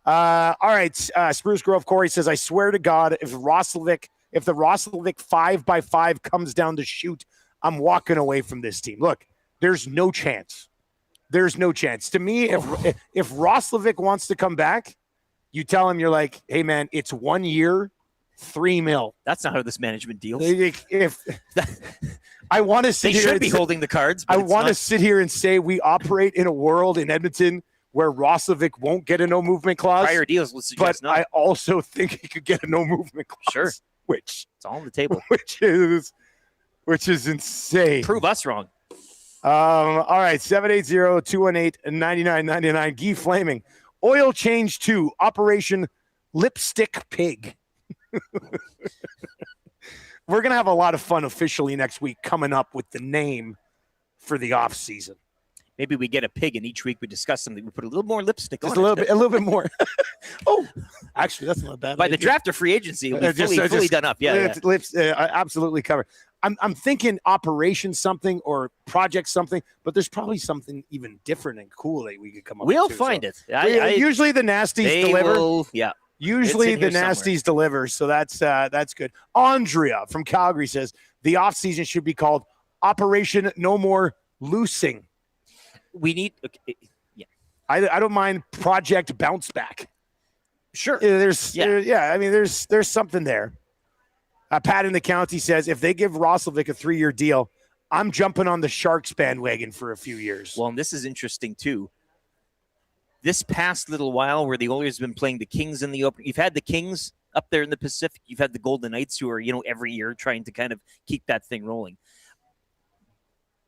All right. Spruce Grove Corey says, I swear to God, if the Roslovic 5x5 comes down to shoot, I'm walking away from this team. Look, there's no chance. There's no chance. To me, if Roslovic wants to come back, you tell him, you're like, hey, man, it's 1 year, $3 million. That's not how this management deals. I want to sit they here should be holding the cards. I want to sit here and say we operate in a world in Edmonton where Roslovic won't get a no movement clause. Prior deals would suggest but I also think he could get a no movement clause. Sure. Which it's all on the table. Which is insane. Prove us wrong. All right, 780-218-9999. Guy Flaming. Oil change 2, Operation Lipstick Pig. We're going to have a lot of fun officially next week coming up with the name for the off season. Maybe we get a pig, and each week we discuss something. We put a little more lipstick on it. A little bit more. Oh, actually, that's not bad. By the draft or free agency, it'll be fully done up. Yeah. Lips absolutely covered. I'm thinking operation something or project something, but there's probably something even different and cool that we could come up with. We'll too. find So, it. usually the nasties deliver. Usually It's the in here nasties deliver, so that's good. Andrea from Calgary says the off season should be called Operation No More Loosing. We need. Okay, yeah, I don't mind Project Bounce Back. sure. There's something there. Pat in the county says if they give Roslovic a 3-year deal, I'm jumping on the Sharks bandwagon for a few years. Well, and this is interesting too. This past little while where the Oilers have been playing the Kings in the open, you've had the Kings up there in the Pacific. You've had the Golden Knights who are, every year trying to kind of keep that thing rolling.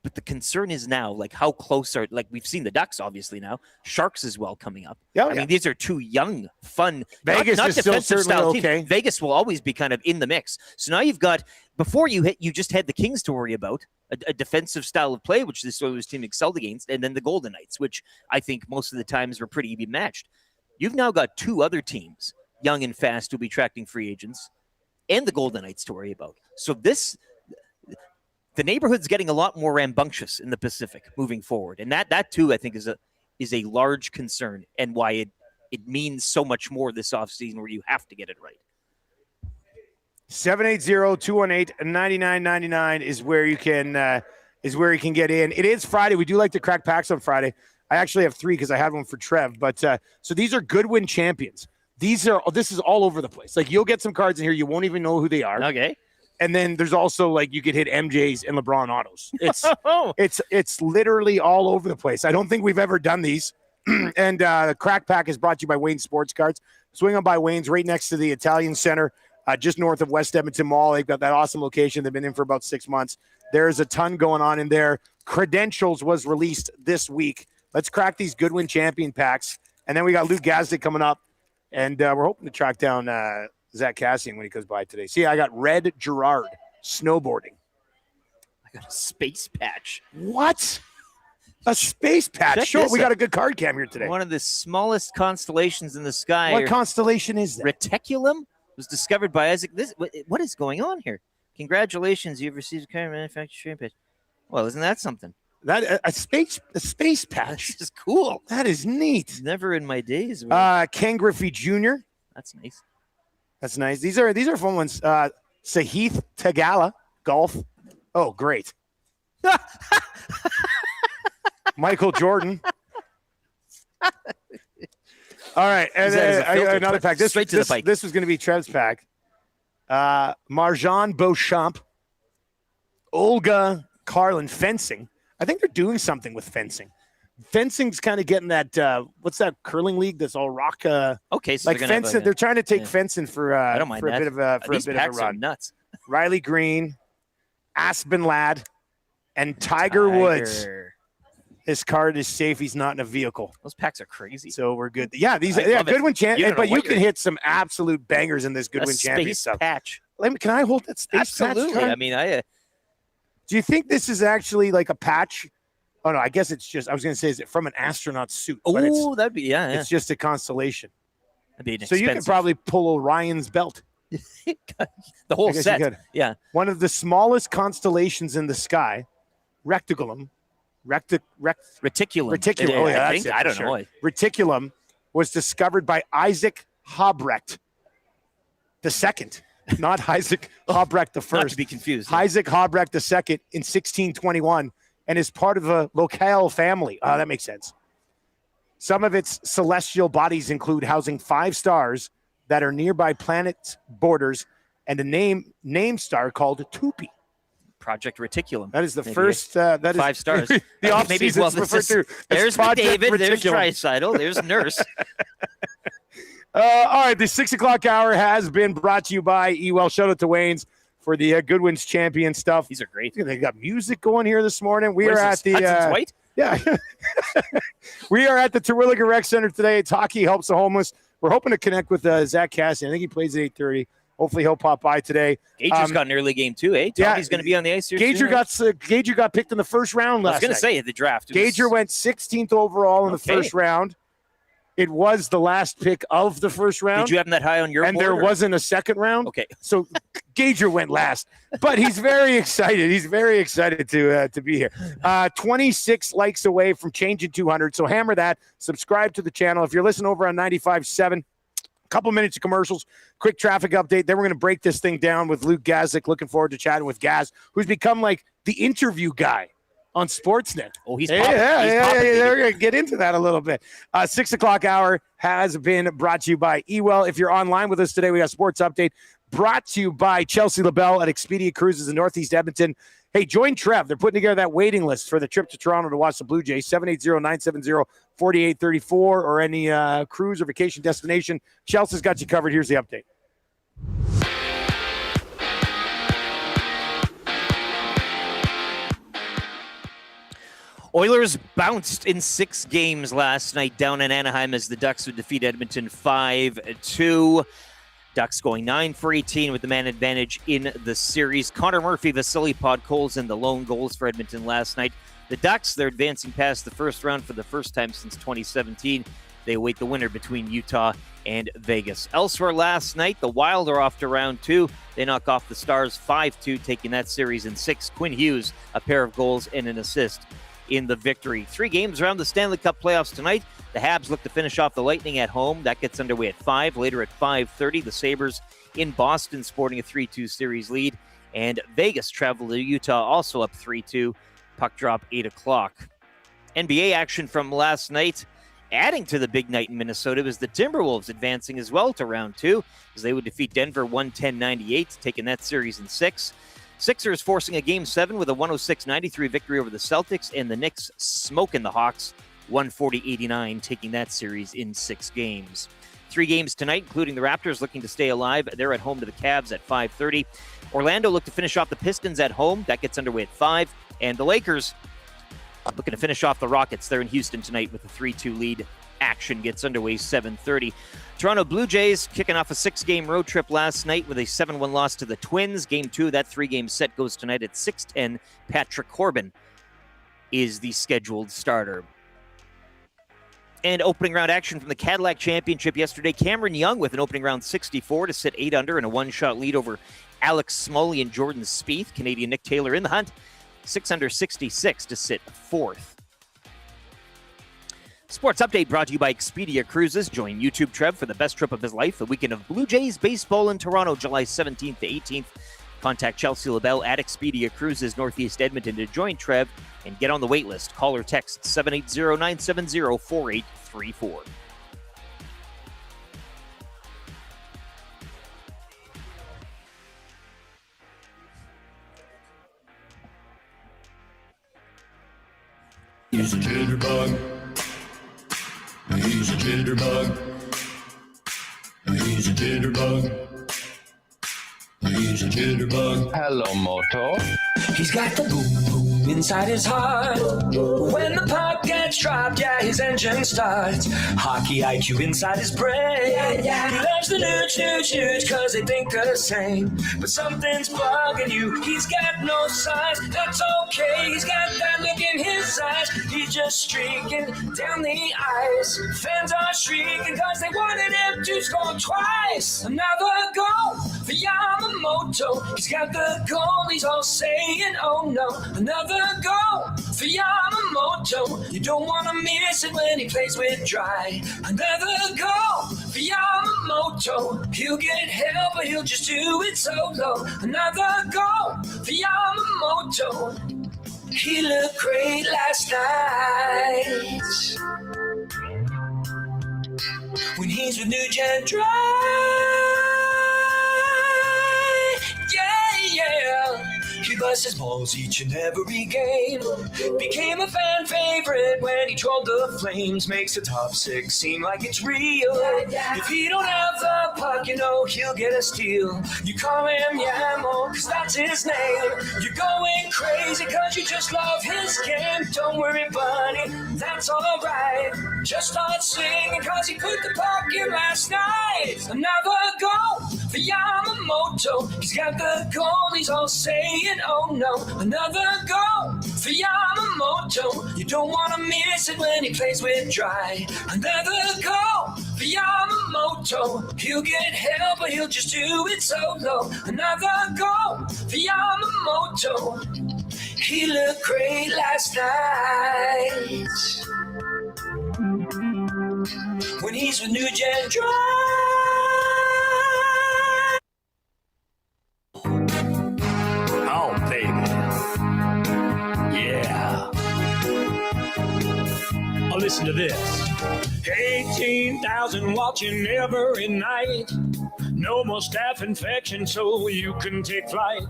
But the concern is now, like, how close are, like, we've seen the Ducks, obviously, now. Sharks as well coming up. Yeah, I mean, these are two young, fun, Vegas not is still defensive certainly style okay. teams. Vegas will always be kind of in the mix. So now you've got, before you just had the Kings to worry about, a defensive style of play, which this Oilers team excelled against, and then the Golden Knights, which I think most of the times were pretty even matched. You've now got two other teams, young and fast, who'll be attracting free agents, and the Golden Knights to worry about. So the neighborhood's getting a lot more rambunctious in the Pacific moving forward. And that too, I think, is a large concern, and why it means so much more this offseason where you have to get it right. 780-218-9999 is where you can get in. It is Friday. We do like to crack packs on Friday. I actually have 3 because I had one for Trev. But so these are Goodwin champions. This is all over the place. Like, you'll get some cards in here, you won't even know who they are. Okay. And then there's also, like, you could hit MJs and LeBron autos. It's literally all over the place. I don't think we've ever done these. And the Crack Pack is brought to you by Wayne's Sports Cards. Swing on by Wayne's, right next to the Italian Center, just north of West Edmonton Mall. They've got that awesome location. They've been in for about 6 months. There's a ton going on in there. Credentials was released this week. Let's crack these Goodwin champion packs. And then we got Luke Gazdic coming up. And we're hoping to track down Zach Cassian when he goes by today. See, I got Red Gerard snowboarding. I got a space patch. What? A space patch? Check Sure, this we got out. a good card cam here today. One of the smallest constellations in the sky. What constellation is that? Reticulum was discovered by Isaac. What is going on here? Congratulations, you've received a current manufacturing patch. Well, isn't that something? That a space patch. This is cool. That is neat. Never in my days. Ken Griffey Jr. That's nice. That's nice. These are fun ones. Sahith Tagala, golf. Oh, great. Michael Jordan. All right, and then I got another pack. This Straight to the bike. This was going to be Trev's pack. Marjan Beauchamp, Olga Carlin, fencing. I think they're doing something with fencing. Fencing's kind of getting that. What's that curling league? That's all rock. Okay, so like fencing. They're trying to take fencing for I don't mind for a that. bit of a These packs are run. nuts. Riley Green, Aspen Ladd, and Tiger Woods. His card is safe. He's not in a vehicle. Those packs are crazy. So we're good. Yeah, these I love it. Goodwin champion. But you what can you're- hit some absolute bangers in this Goodwin champion space stuff. patch. Can I hold that space Absolutely. patch card? I mean, Do you think this is actually like a patch? Oh no, I guess it's just. I was going to say, is it from an astronaut suit? But that'd be it's just a constellation. That'd be So you could probably pull Orion's belt. the whole I guess you set. could. Yeah. One of the smallest constellations in the sky, Reticulum. Reticulum. Oh, yeah, I that's think. it, I for don't sure. know. Reticulum was discovered by Isaac Hobrecht the second, not Isaac Hobrecht the Not first. to be confused. Isaac Hobrecht the second in 1621, and is part of a locale family. That makes sense. Some of its celestial bodies include housing 5 stars that are nearby planet borders, and a name star called Tupi. Project Reticulum. That is the Maybe first. That is 5 stars. the off Maybe season well, is referred to. as There's Project McDavid. There's Reticulum. Draisaitl. There's Nurse. All right, the 6 o'clock hour has been brought to you by Ewell. Shout out to Wayne's for the Goodwin's champion stuff. These are great. They got music going here this morning. We What are is at this, the Hudson's White? yeah. We are at the Terwilliger Rec Center today. It's Hockey Helps the Homeless. We're hoping to connect with Zach Cassian. I think he plays at 8:30. Hopefully he'll pop by today. Gager's got an early game too, eh? Tommy's going to be on the ice here Gager got picked in the first round I last was going night. to say at the draft. Gager went 16th overall in the first round. it was the last pick of the first round. Did you have him that high on your and board? there or? wasn't a second round. Okay. So Gager went last, but he's very excited. He's very excited to be here. 26 likes away from changing 200. So hammer that. Subscribe to the channel. If you're listening over on 95.7, a couple minutes of commercials, quick traffic update. Then we're going to break this thing down with Luke Gazdic. Looking forward to chatting with Gaz, who's become like the interview guy on Sportsnet. Oh, he's popping. popping. We're going to get into that a little bit. 6 o'clock hour has been brought to you by eWell. If you're online with us today, we got Sports Update brought to you by Chelsea LaBelle at Expedia Cruises in Northeast Edmonton. Hey, join Trev. They're putting together that waiting list for the trip to Toronto to watch the Blue Jays, 780-970-4834, or any cruise or vacation destination. Chelsea's got you covered. Here's the update. Oilers bounced in 6 games last night down in Anaheim as the Ducks would defeat Edmonton 5-2. Ducks going 9 for 18 with the man advantage in the series. Connor Murphy, Vasily Podkolzin, the lone goals for Edmonton last night. The Ducks, they're advancing past the first round for the first time since 2017. They await the winner between Utah and Vegas. Elsewhere last night, the Wild are off to round 2. They knock off the Stars 5-2, taking that series in 6. Quinn Hughes, a pair of goals and an assist in the victory. 3 games around the Stanley Cup playoffs tonight. The Habs look to finish off the Lightning at home. That gets underway at 5. Later at 5:30, the Sabres in Boston sporting a 3-2 series lead. And Vegas travel to Utah, also up 3-2. Puck drop 8 o'clock. NBA action from last night. Adding to the big night in Minnesota was the Timberwolves advancing as well to round 2 as they would defeat Denver 110-98, taking that series in 6. Sixers forcing a Game 7 with a 106-93 victory over the Celtics, and the Knicks smoking the Hawks 140-89, taking that series in 6 games. 3 games tonight, including the Raptors looking to stay alive. They're at home to the Cavs at 5:30. Orlando look to finish off the Pistons at home. That gets underway at 5. And the Lakers looking to finish off the Rockets. They're in Houston tonight with a 3-2 lead. Action gets underway 7:30. Toronto Blue Jays kicking off a 6-game road trip last night with a 7-1 loss to the Twins. Game 2 of that 3-game set goes tonight at 6:10. Patrick Corbin is the scheduled starter. And opening round action from the Cadillac Championship yesterday. Cameron Young with an opening round 64 to sit 8 under and a 1-shot lead over Alex Smalley and Jordan Spieth. Canadian Nick Taylor in the hunt, 6 under 66 to sit 4th. Sports Update brought to you by Expedia Cruises. Join YouTube Trev for the best trip of his life, the weekend of Blue Jays baseball in Toronto, July 17th to 18th. Contact Chelsea LaBelle at Expedia Cruises, Northeast Edmonton to join Trev and get on the wait list. Call or text 780-970-4834. He's a jitterbug. He's a jitterbug. He's a jitterbug. He's a jitterbug. Hello, Moto. He's got the boom boom inside his heart. When the puck gets dropped, yeah, his engine starts. Hockey IQ inside his brain. He loves the nudes, cause they think the same. But something's bugging you. He's got no size, that's okay. He's got that look in his eyes. He's just streaking down the ice. Fans are shrieking cause they wanted him to score twice. Another goal for Yamamoto. He's got the goal, he's all saying, oh no. Another goal for Yamamoto. You don't want to miss it when he plays with Dry. Another goal for Yamamoto. He'll get help, but he'll just do it solo. Another goal for Yamamoto. He looked great last night when he's with New Gen Dry. Yeah. He busts his balls each and every game. Became a fan favorite when he trolled the Flames. Makes the top 6 seem like it's real. If he don't have the puck, you know he'll get a steal. You call him Yamo, cause that's his name. You're going crazy cause you just love his game. Don't worry, buddy, that's alright. Just start singing cause he put the puck in last night. Another goal for Yamamoto. He's got the goalies all saying, oh no. Another goal for Yamamoto. You don't want to miss it when he plays with Dry. Another goal for Yamamoto. He'll get help, but he'll just do it solo. Another goal for Yamamoto. He looked great last night when he's with New Gen Drive. Oh, baby. Yeah. Oh, listen to this. 18,000 watching every night. No more staph infection, so you can take flight.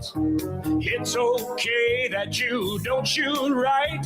It's okay that you don't shoot right.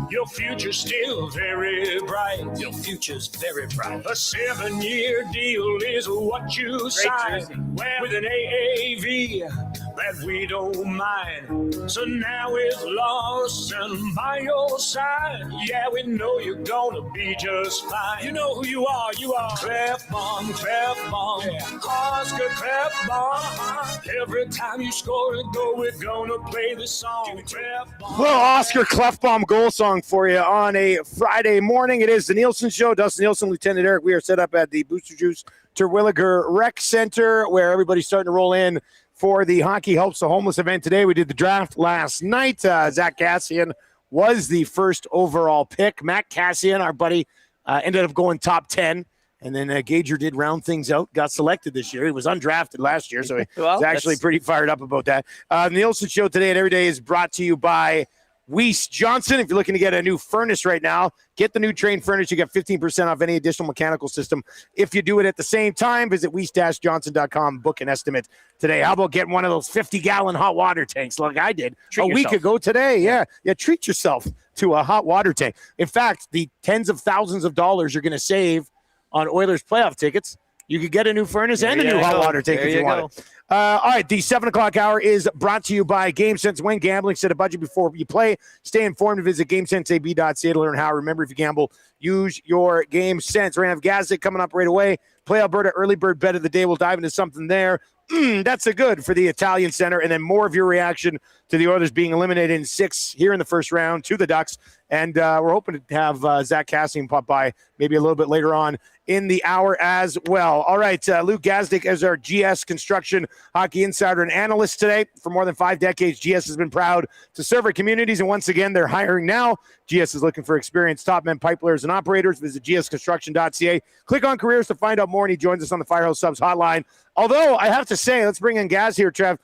Your future's still very bright. Your future's very bright. A 7-year deal is what you sign with an AAV that we don't mind. So now it's lost and by your side. Yeah, we know you're gonna be just fine. You know who you are. You are Clef Bomb. Yeah. Oscar Clef Bomb. Every time you score a goal, we're gonna play the song. Clef Bomb. Well, Oscar Clefbaum goal song for you on a Friday morning. It is the Nielson Show. Dustin Nielson, Lieutenant Eric. We are set up at the Booster Juice Terwilliger Rec Center, where everybody's starting to roll in for the Hockey Helps the Homeless event today. We did the draft last night. Zach Cassian was the first overall pick. Matt Cassian, our buddy, ended up going top 10. And then Gager did round things out, got selected this year. He was undrafted last year, so he was actually pretty fired up about that. The Nielsen Show today and every day is brought to you by Weiss Johnson. If you're looking to get a new furnace right now, get the new Train furnace. You get 15% off any additional mechanical system. If you do it at the same time, visit weiss-johnson.com, book an estimate today. How about getting one of those 50-gallon hot water tanks like I did week ago today? Yeah, treat yourself to a hot water tank. In fact, the tens of thousands of dollars you're going to save on Oilers playoff tickets, you could get a new furnace and a new hot water tank if you want it. All right, the 7 o'clock hour is brought to you by GameSense. When gambling, set a budget before you play. Stay informed and visit GameSenseAB.ca to learn how. Remember, if you gamble, use your GameSense. We're going to have Gazdic coming up right away. Play Alberta early bird bet of the day. We'll dive into something there. That's a good for the Italian Center. And then more of your reaction to the Oilers being eliminated in 6 here in the first round to the Ducks. And we're hoping to have Zach Cassian pop by maybe a little bit later on in the hour as well. All right, Luke Gazdic is our GS Construction Hockey Insider and Analyst today. For more than 5 decades, GS has been proud to serve our communities, and once again, they're hiring now. GS is looking for experienced top men, pipe layers, and operators. Visit gsconstruction.ca. Click on careers to find out more, and he joins us on the Firehouse Subs hotline. Although, I have to say, let's bring in Gaz here, Trev.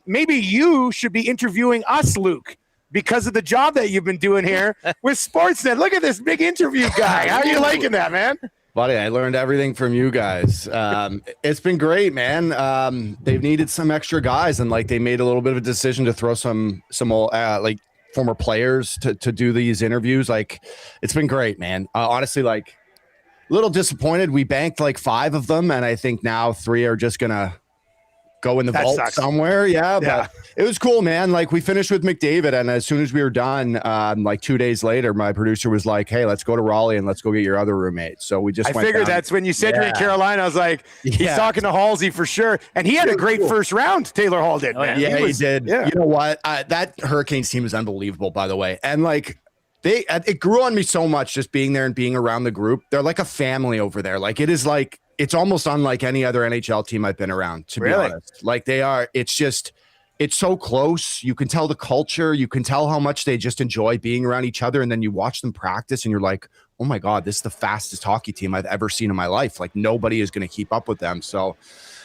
Maybe you should be interviewing us, Luke, because of the job that you've been doing here with Sportsnet. Look at this big interview guy. How are you liking that, man? Buddy, I learned everything from you guys. It's been great, man. They've needed some extra guys, and they made a little bit of a decision to throw some old, former players to do these interviews. It's been great, man. Honestly, a little disappointed. We banked 5 of them, and I think now 3 are just gonna go in the vault somewhere. Yeah, but it was cool, man. We finished with McDavid, and as soon as we were done, 2 days later, my producer was like, "Hey, let's go to Raleigh and let's go get your other roommate." So we just. I figured that's when you said you're in Carolina. I was like, he's talking to Halsey for sure, and he had a great first round. Taylor Hall did. Man. Yeah, he did. Yeah. You know what? That Hurricanes team is unbelievable, by the way, and it grew on me so much just being there and being around the group. They're like a family over there. It's almost unlike any other NHL team I've been around, to be honest. They are, it's so close. You can tell the culture. You can tell how much they just enjoy being around each other. And then you watch them practice and you're like, oh my God, this is the fastest hockey team I've ever seen in my life. Nobody is going to keep up with them. So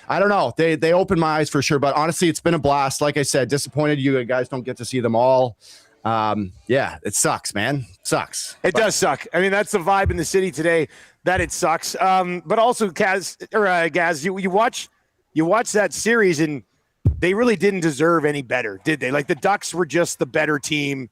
I don't know. They opened my eyes for sure. But honestly, it's been a blast. Like I said, disappointed you guys don't get to see them all. It sucks, man. Sucks. It does suck. I mean, that's the vibe in the city today, that it sucks. But also, Gaz, you watch that series, and they really didn't deserve any better, did they? The Ducks were just the better team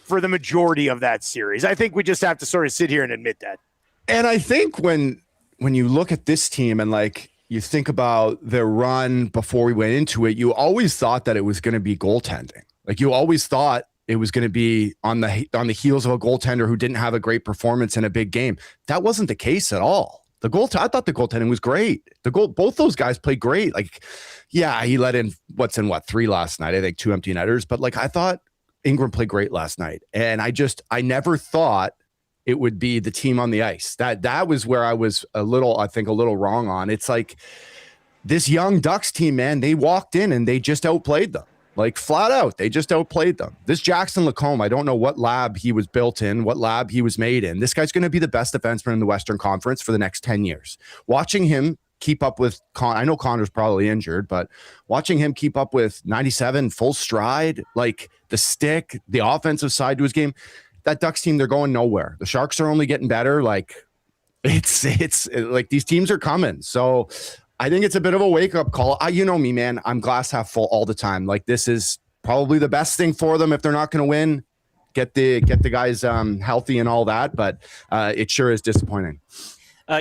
for the majority of that series. I think we just have to sort of sit here and admit that. And I think when you look at this team and you think about their run before we went into it, you always thought that it was going to be goaltending. You always thought it was going to be on the heels of a goaltender who didn't have a great performance in a big game. That wasn't the case at all. I thought the goaltending was great. Both those guys played great. Like, yeah, he let in 3 last night. I think 2 empty netters, but like I thought Ingram played great last night, and I never thought it would be the team on the ice. That was where I was a little wrong on. It's like this young Ducks team, man. They walked in and they just outplayed them. Like flat out, they just outplayed them. This Jackson Lacombe, I don't know what lab he was built in, what lab he was made in. This guy's going to be the best defenseman in the Western Conference for the next 10 years. Watching him keep up with I know Connor's probably injured, but watching him keep up with 97 full stride, like the stick, the offensive side to his game, that Ducks team, they're going nowhere. The Sharks are only getting better. Like it's like these teams are coming. So I think it's a bit of a wake-up call. You know me, man. I'm glass half full all the time. Like, this is probably the best thing for them if they're not going to win. Get the guys healthy and all that, but it sure is disappointing.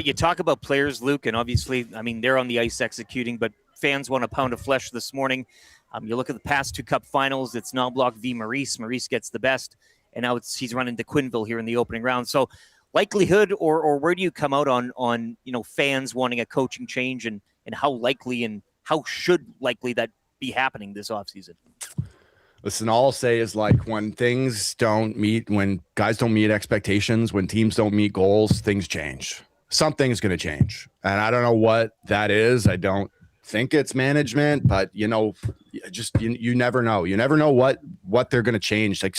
You talk about players, Luke, and obviously, I mean, they're on the ice executing, but fans want a pound of flesh this morning. You look at the past 2 Cup finals. It's Knobloch v. Maurice. Maurice gets the best, and now he's running to Quinville here in the opening round. So likelihood, or where do you come out on fans wanting a coaching change, and how likely and how should likely that be happening this offseason? Listen, all I'll say is, like, when guys don't meet expectations, when teams don't meet goals, things change. Something's going to change, and I don't know what that is. I don't think it's management, but you never know. You never know what they're going to change. Like,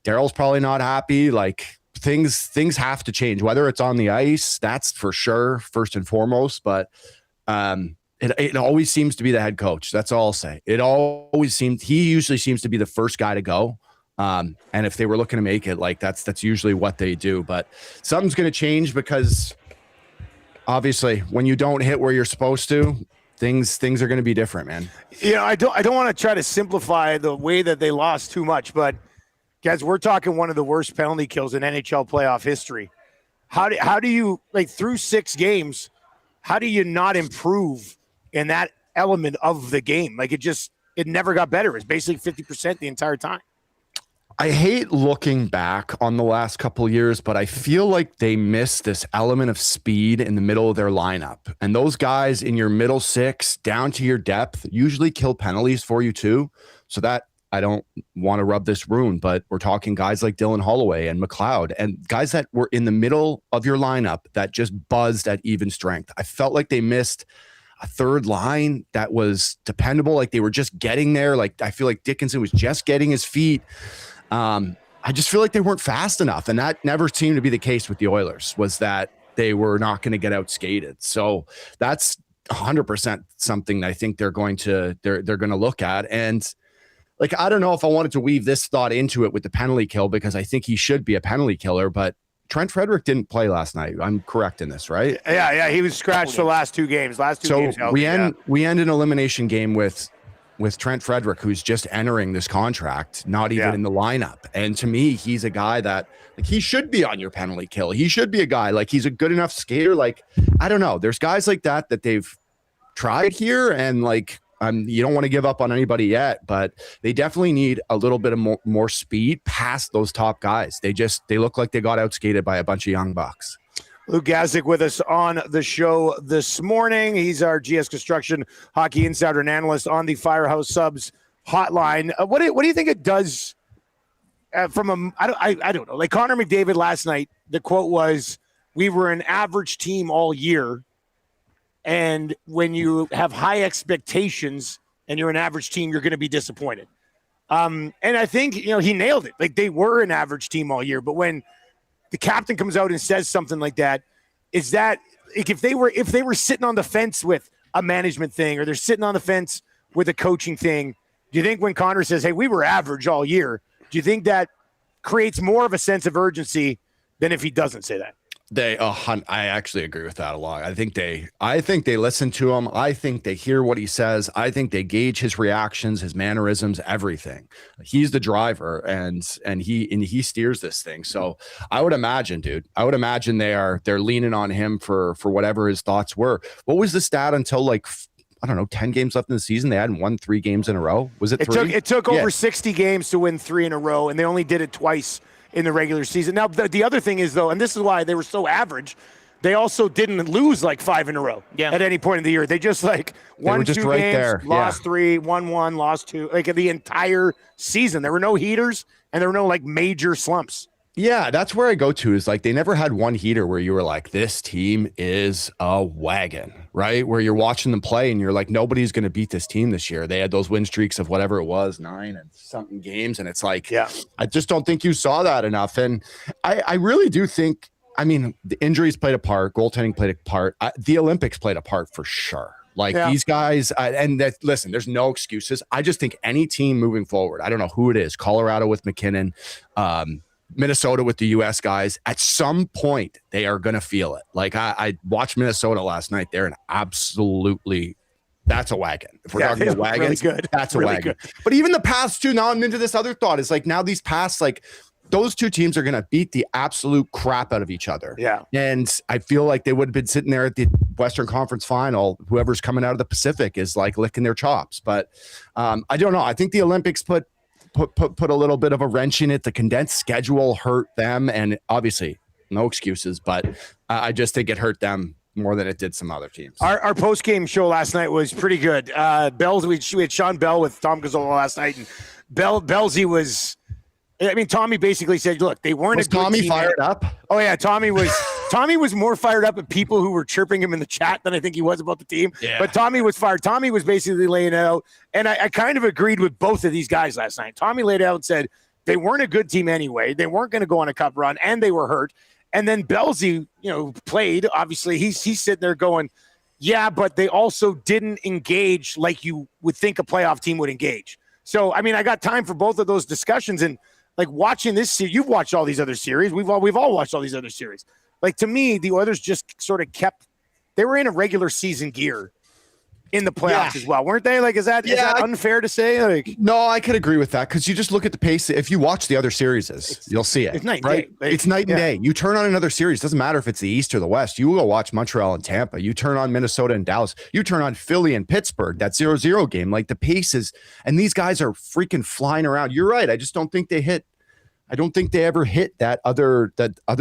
Daryl's probably not happy. Like, things have to change, whether it's on the ice, that's for sure, first and foremost. But it always seems to be the head coach. That's all I'll say. He usually seems to be the first guy to go. And if they were looking to make it, like, that's usually what they do. But something's going to change, because obviously when you don't hit where you're supposed to, things are going to be different, man. I don't want to try to simplify the way that they lost too much, but guys, we're talking one of the worst penalty kills in NHL playoff history. How do you, like, through 6 games, how do you not improve in that element of the game? Like, it never got better. It's basically 50% the entire time. I hate looking back on the last couple of years, but I feel like they missed this element of speed in the middle of their lineup. And those guys in your middle 6 down to your depth usually kill penalties for you too. So that, I don't want to rub this rune, but we're talking guys like Dylan Holloway and McLeod, and guys that were in the middle of your lineup that just buzzed at even strength. I felt like they missed a third line that was dependable. Like, they were just getting there. Like, I feel like Dickinson was just getting his feet. I just feel like they weren't fast enough. And that never seemed to be the case with the Oilers, was that they were not going to get outskated. So that's 100% something that I think they're going to look at. And, like, I don't know if I wanted to weave this thought into it with the penalty kill, because I think he should be a penalty killer, but Trent Frederick didn't play last night. I'm correct in this, right? Yeah. He was scratched the last 2 games. So we end an elimination game with Trent Frederick, who's just entering this contract, not even in the lineup. And to me, he's a guy that, like, he should be on your penalty kill. He should be a guy, like, he's a good enough skater. Like, I don't know. There's guys like that they've tried here, and, like, you don't want to give up on anybody yet, but they definitely need a little bit of more speed past those top guys. They look like they got outskated by a bunch of young bucks. Luke Gazdic with us on the show this morning. He's our GS Construction hockey insider and analyst on the Firehouse Subs hotline. What do you think it does I don't know. Like Connor McDavid last night, the quote was, "We were an average team all year." And when you have high expectations and you're an average team, you're going to be disappointed. And I think, he nailed it. Like, they were an average team all year. But when the captain comes out and says something like that, is that, like, if they were sitting on the fence with a management thing, or they're sitting on the fence with a coaching thing, do you think when Connor says, "Hey, we were average all year," do you think that creates more of a sense of urgency than if he doesn't say that? I actually agree with that a lot. I think they listen to him. I think they hear what he says. I think they gauge his reactions, his mannerisms, everything. He's the driver, and he steers this thing. So I would imagine, dude. They're leaning on him for whatever his thoughts were. What was the stat until, like, I don't know, 10 games left in the season? They hadn't won 3 games in a row. Was it 3? It took over 60 games to win 3 in a row, and they only did it twice in the regular season. Now, the other thing is, though, and this is why they were so average, they also didn't lose like 5 in a row at any point in the year. They just like won 2 right games, there. lost 3, won 1, lost 2. Like the entire season, there were no heaters and there were no like major slumps. Yeah, that's where I go to is like they never had one heater where you were like, this team is a wagon, right? Where you're watching them play and you're like, nobody's going to beat this team this year. They had those win streaks of whatever it was, 9 and something games. And it's like, I just don't think you saw that enough. And I really do think, I mean, the injuries played a part, goaltending played a part. The Olympics played a part for sure. Like these guys, listen, there's no excuses. I just think any team moving forward, I don't know who it is, Colorado with McKinnon, Minnesota with the U.S. guys, at some point they are going to feel it. Like I watched Minnesota last night. They're an absolutely, that's a wagon. If we're talking about wagons, really good. That's a really wagon. Good. But even the past two, now I'm into this other thought, is like now these past, like those two teams are going to beat the absolute crap out of each other. Yeah. And I feel like they would have been sitting there at the Western Conference final. Whoever's coming out of the Pacific is like licking their chops. But I don't know. I think the Olympics put a little bit of a wrench in it. The condensed schedule hurt them, and obviously no excuses, but I just think it hurt them more than it did some other teams. Our post-game show last night was pretty good. Bells, we had Sean Bell with Tom Gazzola last night, and Bellsy was, I mean, Tommy basically said, look, they weren't Was a good Tommy team. fired up? Oh yeah, Tommy was more fired up at people who were chirping him in the chat than I think he was about the team. Yeah. But Tommy was fired. Tommy was basically laying it out, and I kind of agreed with both of these guys last night. Tommy laid out and said they weren't a good team anyway. They weren't going to go on a cup run, and they were hurt. And then Bellsy, played. Obviously, he's sitting there going, yeah, but they also didn't engage like you would think a playoff team would engage. So I mean, I got time for both of those discussions, and like watching this series, you've watched all these other series. We've all watched all these other series. Like to me, the Oilers just sort of they were in a regular season gear in the playoffs as well, weren't they? Like, is that unfair to say? Like, no, I could agree with that because you just look at the pace. If you watch the other series, you'll see it. It's night and right? day. Like, it's night and day. You turn on another series, doesn't matter if it's the East or the West. You go watch Montreal and Tampa. You turn on Minnesota and Dallas. You turn on Philly and Pittsburgh, that 0-0 game. Like the pace is, and these guys are freaking flying around. You're right. I just don't think they hit. I don't think they ever hit that other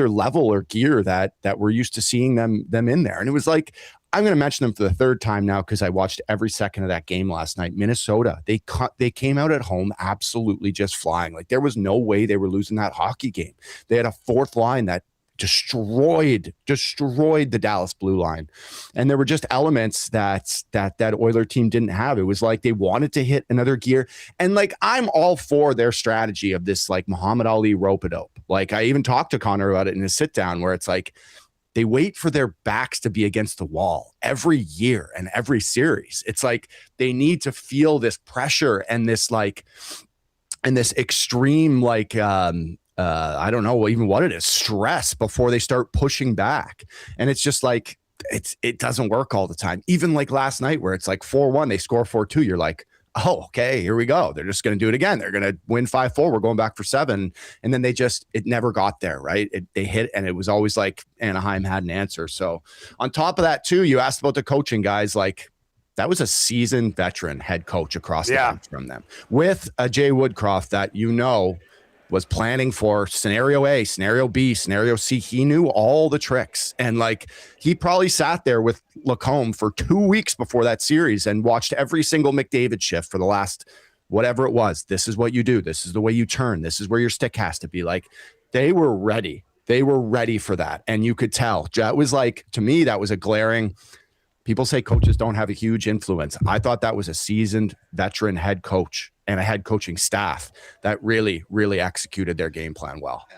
level or gear that we're used to seeing them in there. And it was like, I'm going to mention them for the third time now because I watched every second of that game last night. Minnesota, they came out at home absolutely just flying. Like there was no way they were losing that hockey game. They had a fourth line that destroyed the Dallas blue line. And there were just elements that Oiler team didn't have. It was like they wanted to hit another gear. And like, I'm all for their strategy of this, like Muhammad Ali rope-a-dope. Like I even talked to Connor about it in a sit down where it's like, they wait for their backs to be against the wall every year and every series. It's like, they need to feel this pressure and this extreme, like, I don't know even what it is, stress before they start pushing back. And it's just like, it doesn't work all the time. Even like last night where it's like 4-1, they score 4-2. You're like, oh, okay, here we go. They're just going to do it again. They're going to win 5-4. We're going back for 7. And then it never got there, right? They hit, and it was always like Anaheim had an answer. So on top of that too, you asked about the coaching guys, like, that was a seasoned veteran head coach across the bench from them with a Jay Woodcroft that, was planning for scenario A, scenario B, scenario C. He knew all the tricks. And like, he probably sat there with Lacombe for 2 weeks before that series and watched every single McDavid shift for the last, whatever it was. This is what you do. This is the way you turn. This is where your stick has to be. Like, they were ready. They were ready for that. And you could tell. That was like, to me, that was a glaring, people say coaches don't have a huge influence. I thought that was a seasoned veteran head coach and a head coaching staff that really, really executed their game plan well.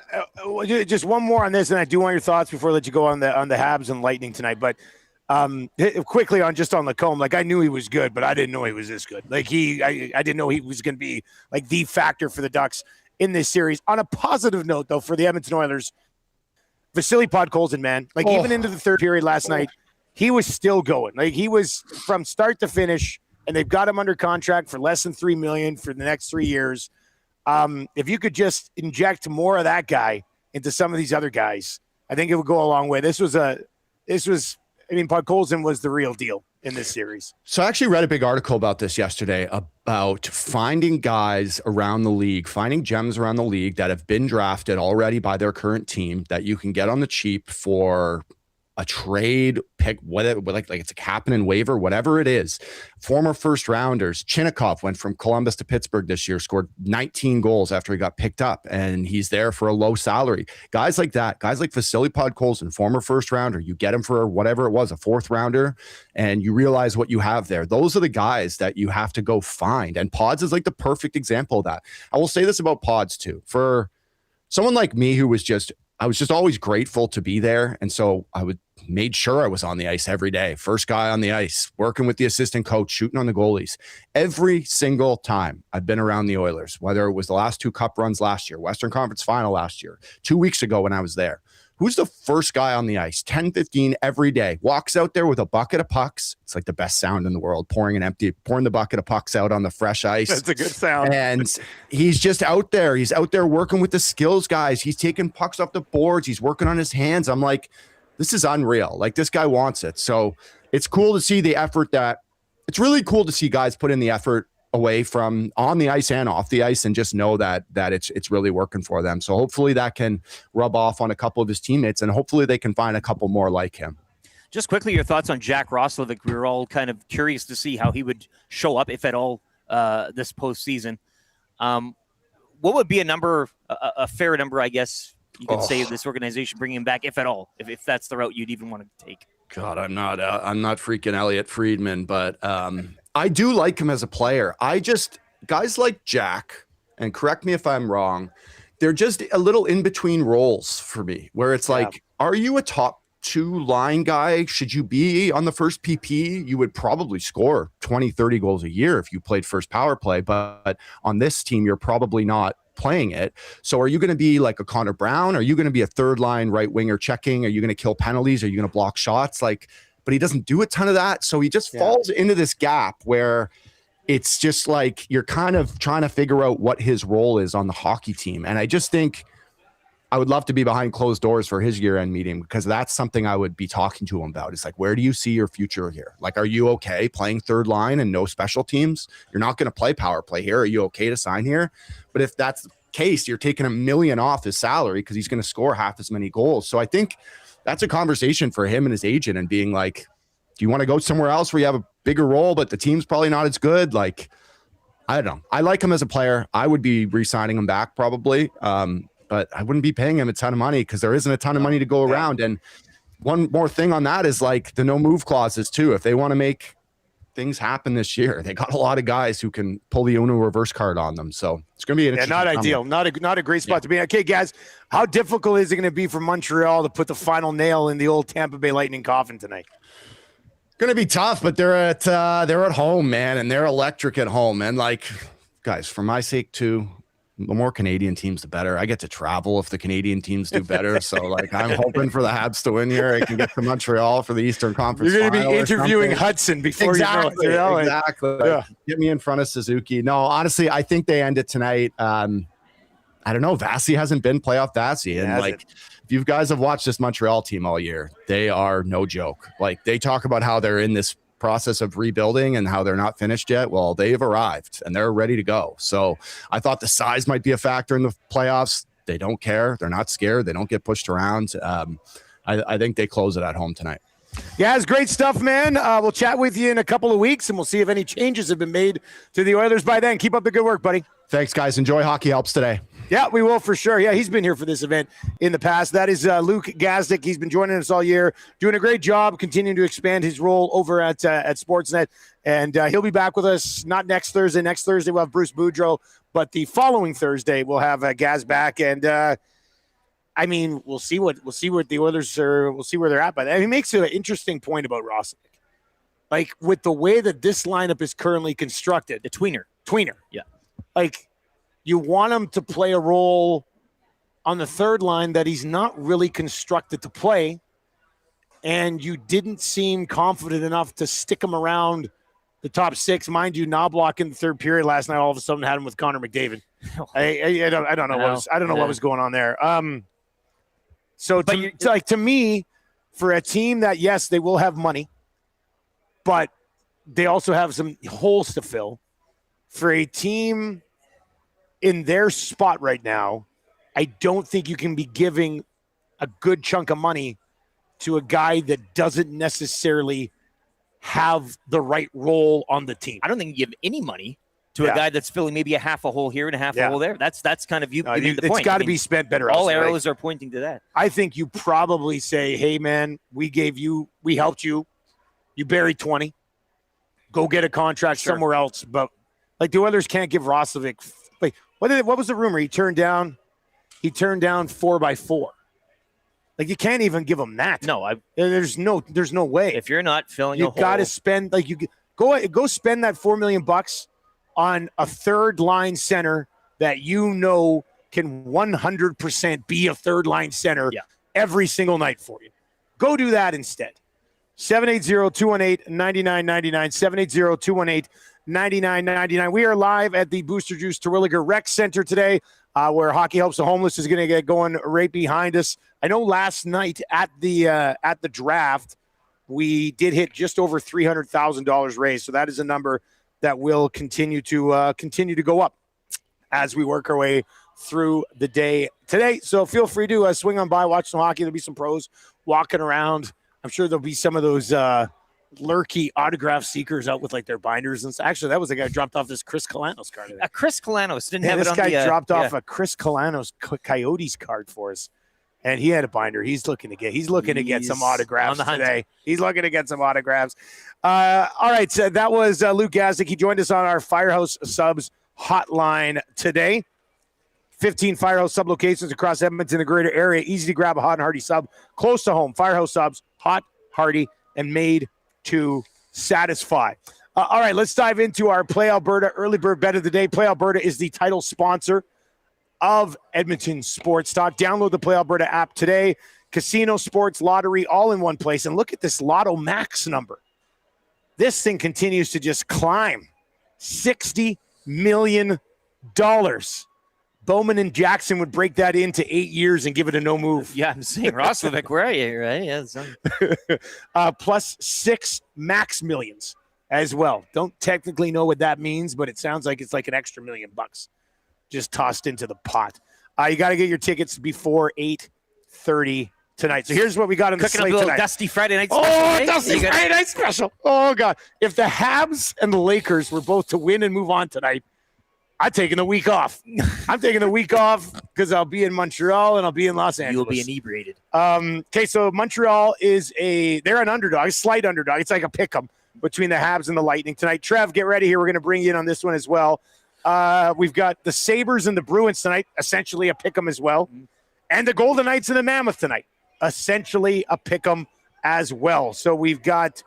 Just one more on this, and I do want your thoughts before I let you go on the Habs and Lightning tonight. But quickly on Lacombe, like I knew he was good, but I didn't know he was this good. Like I didn't know he was going to be like the factor for the Ducks in this series. On a positive note, though, for the Edmonton Oilers, Vasily Podkolzin, man, like even into the third period last night, he was still going. Like he was from start to finish. And they've got him under contract for less than $3 million for the next 3 years. If you could just inject more of that guy into some of these other guys, I think it would go a long way. Podkolzin was the real deal in this series. So I actually read a big article about this yesterday about finding guys around the league, finding gems around the league that have been drafted already by their current team that you can get on the cheap for a trade pick, whatever, like it's a Kapanen waiver, whatever it is. Former first rounders. Chinnikov went from Columbus to Pittsburgh this year, scored 19 goals after he got picked up, and he's there for a low salary. Guys like that, guys like Vasily Podkolzin, former first rounder, you get him for whatever it was, a fourth rounder, and you realize what you have there. Those are the guys that you have to go find. And Pods is like the perfect example of that. I will say this about Pods too. For someone like me who was I was just always grateful to be there. And so I made sure I was on the ice every day. First guy on the ice, working with the assistant coach, shooting on the goalies. Every single time I've been around the Oilers, whether it was the last 2 cup runs last year, Western Conference final last year, 2 weeks ago when I was there, who's the first guy on the ice? 10, 15 every day. Walks out there with a bucket of pucks. It's like the best sound in the world, pouring the bucket of pucks out on the fresh ice. That's a good sound. And he's just out there. He's out there working with the skills guys. He's taking pucks off the boards. He's working on his hands. I'm like, this is unreal. Like, this guy wants it. So it's cool to see the effort it's really cool to see guys put in the effort away from on the ice and off the ice and just know that it's really working for them. So hopefully that can rub off on a couple of his teammates, and hopefully they can find a couple more like him. Just quickly, your thoughts on Jack Roslovic. We were all kind of curious to see how he would show up, if at all, this postseason. What would be a fair number, I guess you could say, of this organization bringing him back, if at all, if that's the route you'd even want to take? God, I'm not freaking Elliot Friedman, but I do like him as a player. Guys like Jack, and correct me if I'm wrong, they're just a little in between roles for me, where it's like, are you a top 2 line guy? Should you be on the first PP? You would probably score 20, 30 goals a year if you played first power play, but on this team, you're probably not playing it. So are you going to be like a Connor Brown? Are you going to be a third line right winger checking? Are you going to kill penalties? Are you going to block shots? But he doesn't do a ton of that. So he just falls into this gap where it's just like you're kind of trying to figure out what his role is on the hockey team. And I just think I would love to be behind closed doors for his year-end meeting, because that's something I would be talking to him about. It's like, where do you see your future here? Like, are you okay playing third line and no special teams? You're not going to play power play here. Are you okay to sign here? But if that's the case, you're taking $1 million off his salary because he's going to score half as many goals. So I think that's a conversation for him and his agent, and being like, do you want to go somewhere else where you have a bigger role, but the team's probably not as good? Like, I don't know. I like him as a player. I would be re-signing him back probably. But I wouldn't be paying him a ton of money because there isn't a ton of money to go around. And one more thing on that is like the no move clauses too. If they want to make things happen this year, they got a lot of guys who can pull the Uno reverse card on them. So it's going to be an not ideal. Not a great spot to be in. Okay, guys, how difficult is it going to be for Montreal to put the final nail in the old Tampa Bay Lightning coffin tonight? Going to be tough, but they're at home, man, and they're electric at home. And like, guys, for my sake too, the more Canadian teams, the better. I get to travel if the Canadian teams do better. So, like, I'm hoping for the Habs to win here. I can get to Montreal for the Eastern Conference. You're going to be interviewing Hudson before you know it. Exactly. Yeah. Get me in front of Suzuki. No, honestly, I think they end it tonight. I don't know. Vasi hasn't been playoff Vasi. And, like, if you guys have watched this Montreal team all year, they are no joke. Like, they talk about how they're in this process of rebuilding and how they're not finished yet. Well, they've arrived and they're ready to go. So I thought the size might be a factor in the playoffs. They don't care. They're not scared. They don't get pushed around. I think they close it at home tonight. Yeah, it's great stuff, man. We'll chat with you in a couple of weeks, and we'll see if any changes have been made to the Oilers by then. Keep up the good work, buddy. Thanks, guys. Enjoy Hockey Helps today. Yeah, we will for sure. Yeah, he's been here for this event in the past. That is Luke Gazdic. He's been joining us all year, doing a great job, continuing to expand his role over at Sportsnet. And he'll be back with us not next Thursday. Next Thursday we'll have Bruce Boudreau, but the following Thursday we'll have Gaz back. And I mean, we'll see what the Oilers are. We'll see where they're at. But he makes an interesting point about Roslovic. Like, with the way that this lineup is currently constructed, the tweener. Yeah. Like, you want him to play a role on the third line that he's not really constructed to play, and you didn't seem confident enough to stick him around the top 6. Mind you, Knobloch in the third period last night all of a sudden had him with Connor McDavid. I don't know what was going on there. So to me, for a team that, yes, they will have money, but they also have some holes to fill. For a team in their spot right now, I don't think you can be giving a good chunk of money to a guy that doesn't necessarily have the right role on the team. I don't think you give any money to a guy that's filling maybe a half a hole here and a half a hole there. That's kind of you. No, the point. It's got to be spent better. All elsewhere, arrows are pointing to that. I think you probably say, hey, man, we helped you. You buried 20. Go get a contract somewhere else. But like the Oilers can't give Roslovic. Like what was the rumor? He turned down 4x4. Like you can't even give him that. No, there's no way. If you're not filling a hole, you got to spend like you go spend that $4 million on a third line center that you know can 100% be a third line center every single night for you. Go do that instead. 780-218-9999, 780-218-9999. We are live at the Booster Juice Terwilliger Rec Center today, where Hockey Helps the Homeless is going to get going right behind us. I know last night at the draft, we did hit just over $300,000 raised, so that is a number that will continue to go up as we work our way through the day today. So feel free to swing on by, watch some hockey. There'll be some pros walking around. I'm sure there'll be some of those lurky autograph seekers out with like their binders and stuff. Actually, that was the guy who dropped off this Chris Kalanos card. Chris Kalanos didn't have it on this guy the, dropped off a Chris Kalanos Coyotes card for us. And he had a binder. He's looking to get some autographs today. He's looking to get some autographs. All right. So that was Luke Gazdic. He joined us on our Firehouse Subs hotline today. 15 Firehouse Sub locations across Edmonton, the greater area. Easy to grab a hot and hearty sub. Close to home. Firehouse Subs, hot, hearty, and made to satisfy. All right. Let's dive into our Play Alberta Early Bird Bet of the Day. Play Alberta is the title sponsor of Edmonton Sports Talk. Download the Play Alberta app today. Casino, sports, lottery, all in one place. And look at this Lotto Max number. This thing continues to just climb. $60 million. Bowman and Jackson would break that into 8 years and give it a no move. Yeah, I'm saying Roslovic, where are you? Right? Yeah, plus 6 max millions as well. Don't technically know what that means, but it sounds like it's like an extra $1 million just tossed into the pot. You got to get your tickets before 8:30 tonight. So here's what we got on the slate tonight. Dusty Friday night special. Oh, Dusty Friday night special. Oh, God. If the Habs and the Lakers were both to win and move on tonight, I'm taking the week off. I'm taking the week off because I'll be in Montreal and I'll be in Los Angeles. You'll be inebriated. Okay, so Montreal they're an underdog, a slight underdog. It's like a pick-em between the Habs and the Lightning tonight. Trev, get ready here. We're going to bring you in on this one as well. We've got the Sabres and the Bruins tonight, essentially a pick 'em as well. And the Golden Knights and the Mammoth tonight, essentially a pick 'em as well. So we've got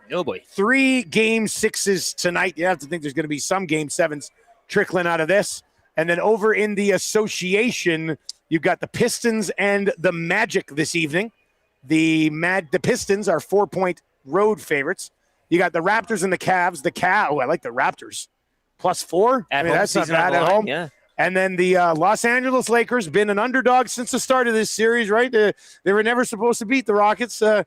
3 game 6s tonight. You have to think there's going to be some game 7s trickling out of this. And then over in the association, you've got the Pistons and the Magic this evening. The Pistons are 4-point road favorites. You got the Raptors and the Cavs. I like the Raptors. +4. That's not bad at home. Yeah. And then the Los Angeles Lakers, been an underdog since the start of this series, right? They were never supposed to beat the Rockets. They are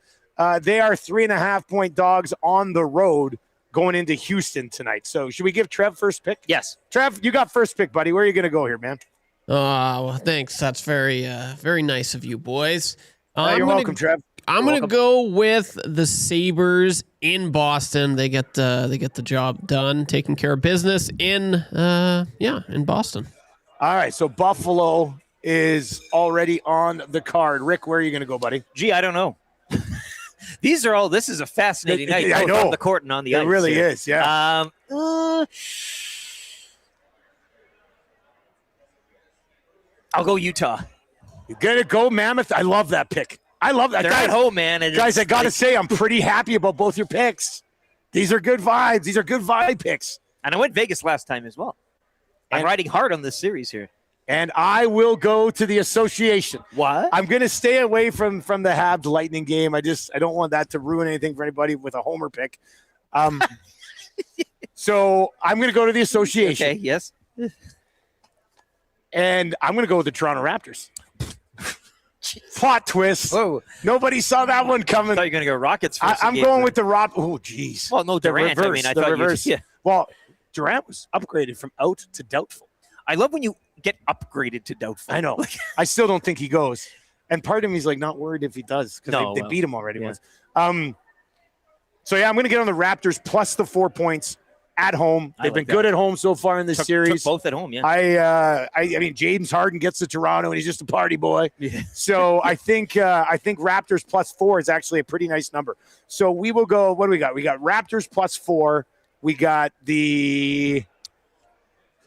3.5-point dogs on the road going into Houston tonight. So should we give Trev first pick? Yes. Trev, you got first pick, buddy. Where are you going to go here, man? Well, thanks. That's very nice of you, boys. You're welcome, Trev. I'm going to go with the Sabres in Boston. They get the job done, taking care of business in Boston. All right, so Buffalo is already on the card. Rick, where are you going to go, buddy? Gee, I don't know. This is a fascinating night. I know. On the court and on the ice. It really is, yeah. I'll go Utah. You're going to go Mammoth? I love that pick. I love that. They're at home, man. And guys, I got to say, I'm pretty happy about both your picks. These are good vibes. These are good vibe picks. And I went Vegas last time as well. I'm riding hard on this series here. And I will go to the association. What? I'm going to stay away from the Habs Lightning game. I don't want that to ruin anything for anybody with a homer pick. So I'm going to go to the association. Okay, yes. And I'm going to go with the Toronto Raptors. Plot twist. Whoa. Nobody saw that one coming. I thought you were going to go Rockets first. I'm going with the Rob. Oh, geez. Well, no, Durant. The reverse, I thought reverse. Yeah. Well, Durant was upgraded from out to doubtful. I love when you get upgraded to doubtful. I know. I still don't think he goes. And part of me is like not worried if he does because they beat him already once. So, I'm going to get on the Raptors plus the 4 points at home. They've been good at home so far in this series. Took both at home, yeah. I mean, James Harden gets to Toronto and he's just a party boy. Yeah. So I think Raptors plus 4 is actually a pretty nice number. So we will go. What do we got? We got Raptors plus 4. We got the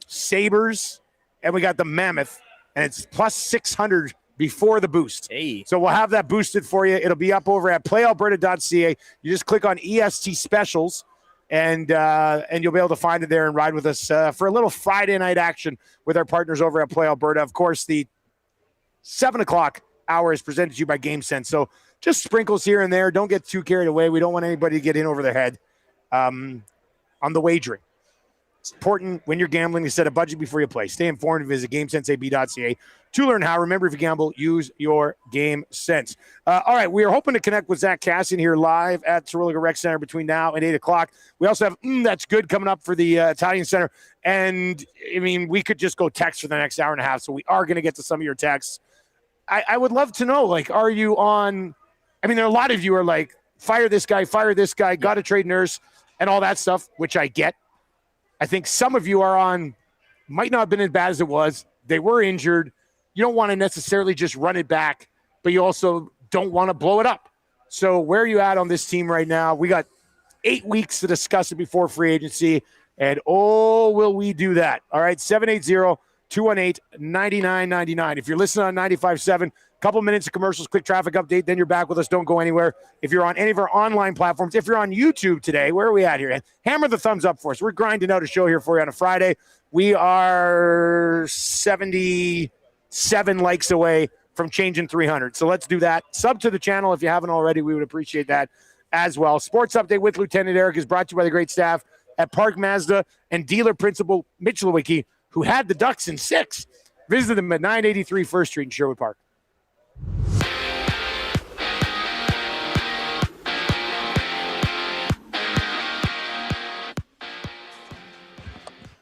Sabres and we got the Mammoth, and it's plus 600 before the boost. Hey. So we'll have that boosted for you. It'll be up over at playalberta.ca. You just click on EST specials, and you'll be able to find it there and ride with us for a little Friday night action with our partners over at Play Alberta. Of course, the 7 o'clock hour is presented to you by GameSense. So just sprinkles here and there. Don't get too carried away. We don't want anybody to get in over their head on the wagering. It's important when you're gambling to set a budget before you play. Stay informed and visit GameSenseAB.ca to learn how. Remember, if you gamble, use your game sense. All right, we are hoping to connect with Zach Cassian here live at Terwilliger Rec Center between now and 8 o'clock. We also have That's Good coming up for the Italian Center. And, I mean, we could just go text for the next hour and a half, so we are going to get to some of your texts. I would love to know, like, are you on – I mean, there are a lot of you are like, fire this guy, got to trade Nurse, and all that stuff, which I get. I think some of you are on, might not have been as bad as it was. They were injured. You don't want to necessarily just run it back, but you also don't want to blow it up. So where are you at on this team right now? We got 8 weeks to discuss it before free agency, and will we do that? All right, 780-218-9999. If you're listening on 95.7, couple minutes of commercials, quick traffic update, then you're back with us. Don't go anywhere. If you're on any of our online platforms, if you're on YouTube today, where are we at here? Hammer the thumbs up for us. We're grinding out a show here for you on a Friday. We are 77 likes away from changing 300. So let's do that. Sub to the channel if you haven't already. We would appreciate that as well. Sports Update with Lieutenant Eric is brought to you by the great staff at Park Mazda and dealer principal Mitch Lewicki, who had the Ducks in 6. Visit them at 983 First Street in Sherwood Park.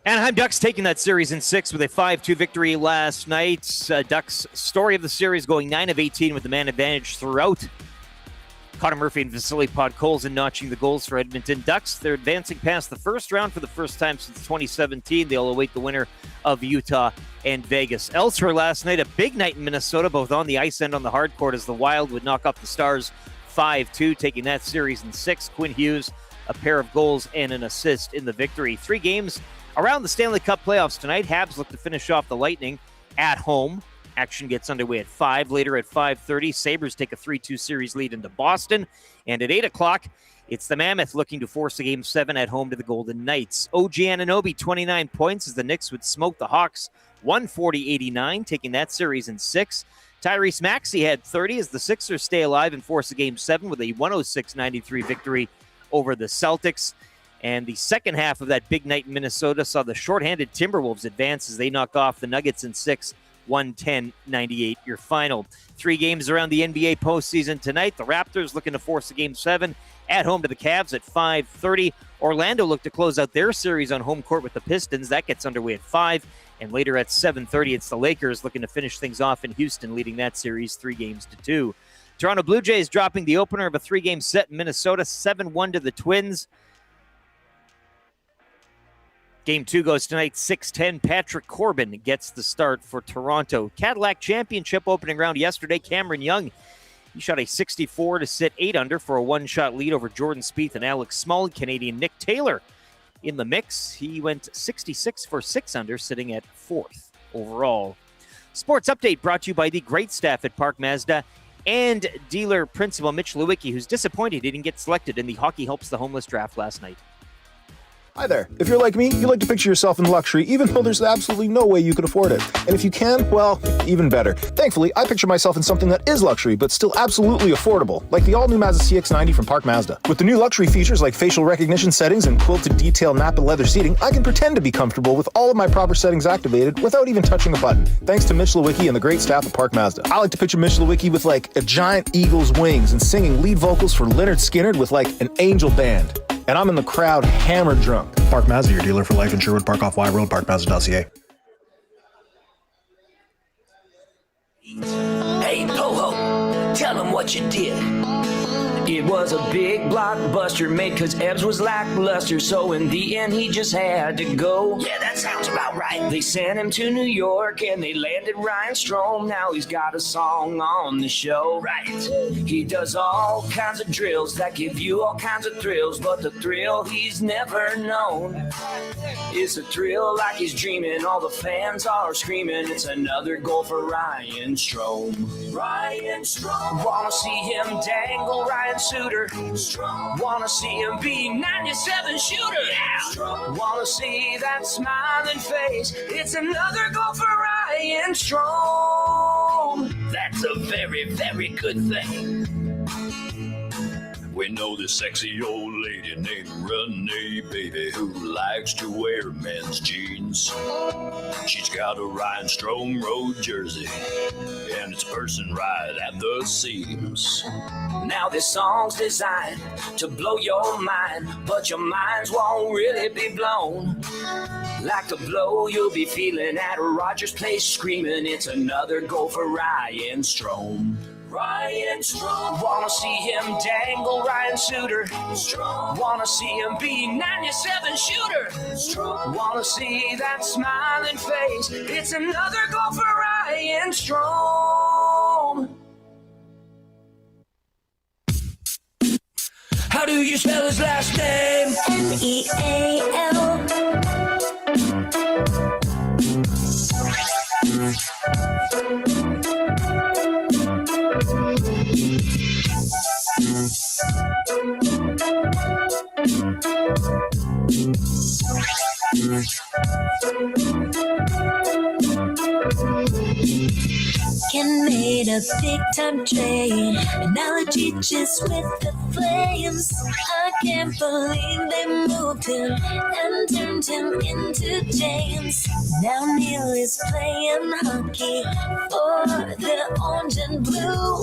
Anaheim Ducks taking that series in 6 with a 5-2 victory last night. Ducks story of the series going 9 of 18 with the man advantage throughout. Connor Murphy and Vasily Podkolzin notching the goals for Edmonton Ducks. They're advancing past the first round for the first time since 2017. They'll await the winner of Utah and Vegas. Elsewhere last night, a big night in Minnesota, both on the ice and on the hard court, as the Wild would knock off the Stars 5-2, taking that series in 6. Quinn Hughes, a pair of goals and an assist in the victory. 3 games around the Stanley Cup playoffs tonight. Habs look to finish off the Lightning at home. Action gets underway at 5. Later at 5:30, Sabres take a 3-2 series lead into Boston. And at 8 o'clock, it's the Mammoth looking to force a Game 7 at home to the Golden Knights. OG Anunoby, 29 points as the Knicks would smoke the Hawks 140-89, taking that series in 6. Tyrese Maxey had 30 as the Sixers stay alive and force a Game 7 with a 106-93 victory over the Celtics. And the second half of that big night in Minnesota saw the shorthanded Timberwolves advance as they knock off the Nuggets in 6, 110-98 your final. 3 games around the NBA postseason tonight. The Raptors looking to force a Game 7 at home to the Cavs at 5:30. Orlando look to close out their series on home court with the Pistons. That gets underway at 5. And later at 7:30, it's the Lakers looking to finish things off in Houston, leading that series 3-2. Toronto Blue Jays dropping the opener of a 3-game set in Minnesota, 7-1 to the Twins. Game 2 goes tonight, 6:10. Patrick Corbin gets the start for Toronto. Cadillac Championship opening round yesterday. Cameron Young, he shot a 64 to sit 8 under for a 1-shot lead over Jordan Spieth and Alex Smalley. Canadian Nick Taylor in the mix. He went 66 for 6 under, sitting at 4th overall. Sports Update brought to you by the great staff at Park Mazda and dealer principal Mitch Lewicki, who's disappointed he didn't get selected in the Hockey Helps the Homeless draft last night. Hi there. If you're like me, you like to picture yourself in luxury, even though there's absolutely no way you could afford it. And if you can, well, even better. Thankfully, I picture myself in something that is luxury, but still absolutely affordable, like the all-new Mazda CX-90 from Park Mazda. With the new luxury features like facial recognition settings and quilted detail Napa leather seating, I can pretend to be comfortable with all of my proper settings activated without even touching a button. Thanks to Mitch Lewicki and the great staff at Park Mazda. I like to picture Mitch Lewicki with like a giant eagle's wings and singing lead vocals for Leonard Skinner with like an angel band. And I'm in the crowd hammered drunk. Park Mazda, your dealer for life in Sherwood Park off Y Road, parkmazda.ca. Hey, Poho, tell him what you did. It was a big blockbuster made cause Ebbs was lackluster, so in the end he just had to go. Yeah, that sounds about right. They sent him to New York and they landed Ryan Strome. Now he's got a song on the show. Right. He does all kinds of drills that give you all kinds of thrills, but the thrill he's never known is a thrill like he's dreaming. All the fans are screaming, it's another goal for Ryan Strome. Ryan Strome. Wanna see him dangle Ryan Suter. Strome. Wanna see him be 97 shooter. Yeah. Wanna see that smiling face. It's another goal for Ryan Strome. That's a very, very good thing. We know this sexy old lady named Renee, baby, who likes to wear men's jeans. She's got a Ryan Strome road jersey, and it's bursting right at the seams. Now this song's designed to blow your mind, but your minds won't really be blown. Like the blow you'll be feeling at Rogers Place, screaming, it's another goal for Ryan Strome. Ryan Strome. Wanna see him dangle Ryan Suter. Strome. Wanna see him be 97 shooter. Strome. Wanna see that smiling face. It's another goal for Ryan Strome. How do you spell his last name? Meal. Ken made a big time trade, analogy just with the flames. I can't believe they moved him and turned him into James. Now Neil is playing hockey for the orange and blue.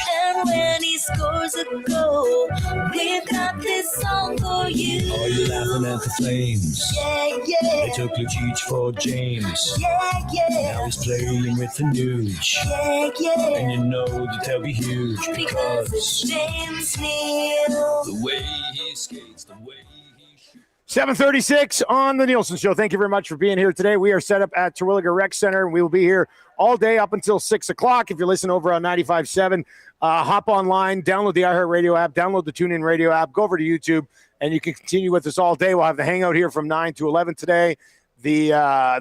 And when he scores a goal, we've got this song for you. Are you laughing at the Flames? Yeah, yeah. They took Lucic for James. Yeah, yeah. Now he's playing with the Nuge. Yeah, yeah. And you know that they'll be huge Because it's James Neal. the way he skates, the way he shoots. 7:36 on the Nielson Show. Thank you very much for being here today. We are set up at Terwilliger Rec Center, and we will be here all day up until 6 o'clock. If you're listening over on 95.7, hop online, download the iHeartRadio app, download the TuneIn Radio app, go over to YouTube, and you can continue with us all day. We'll have the hangout here from 9 to 11 today, the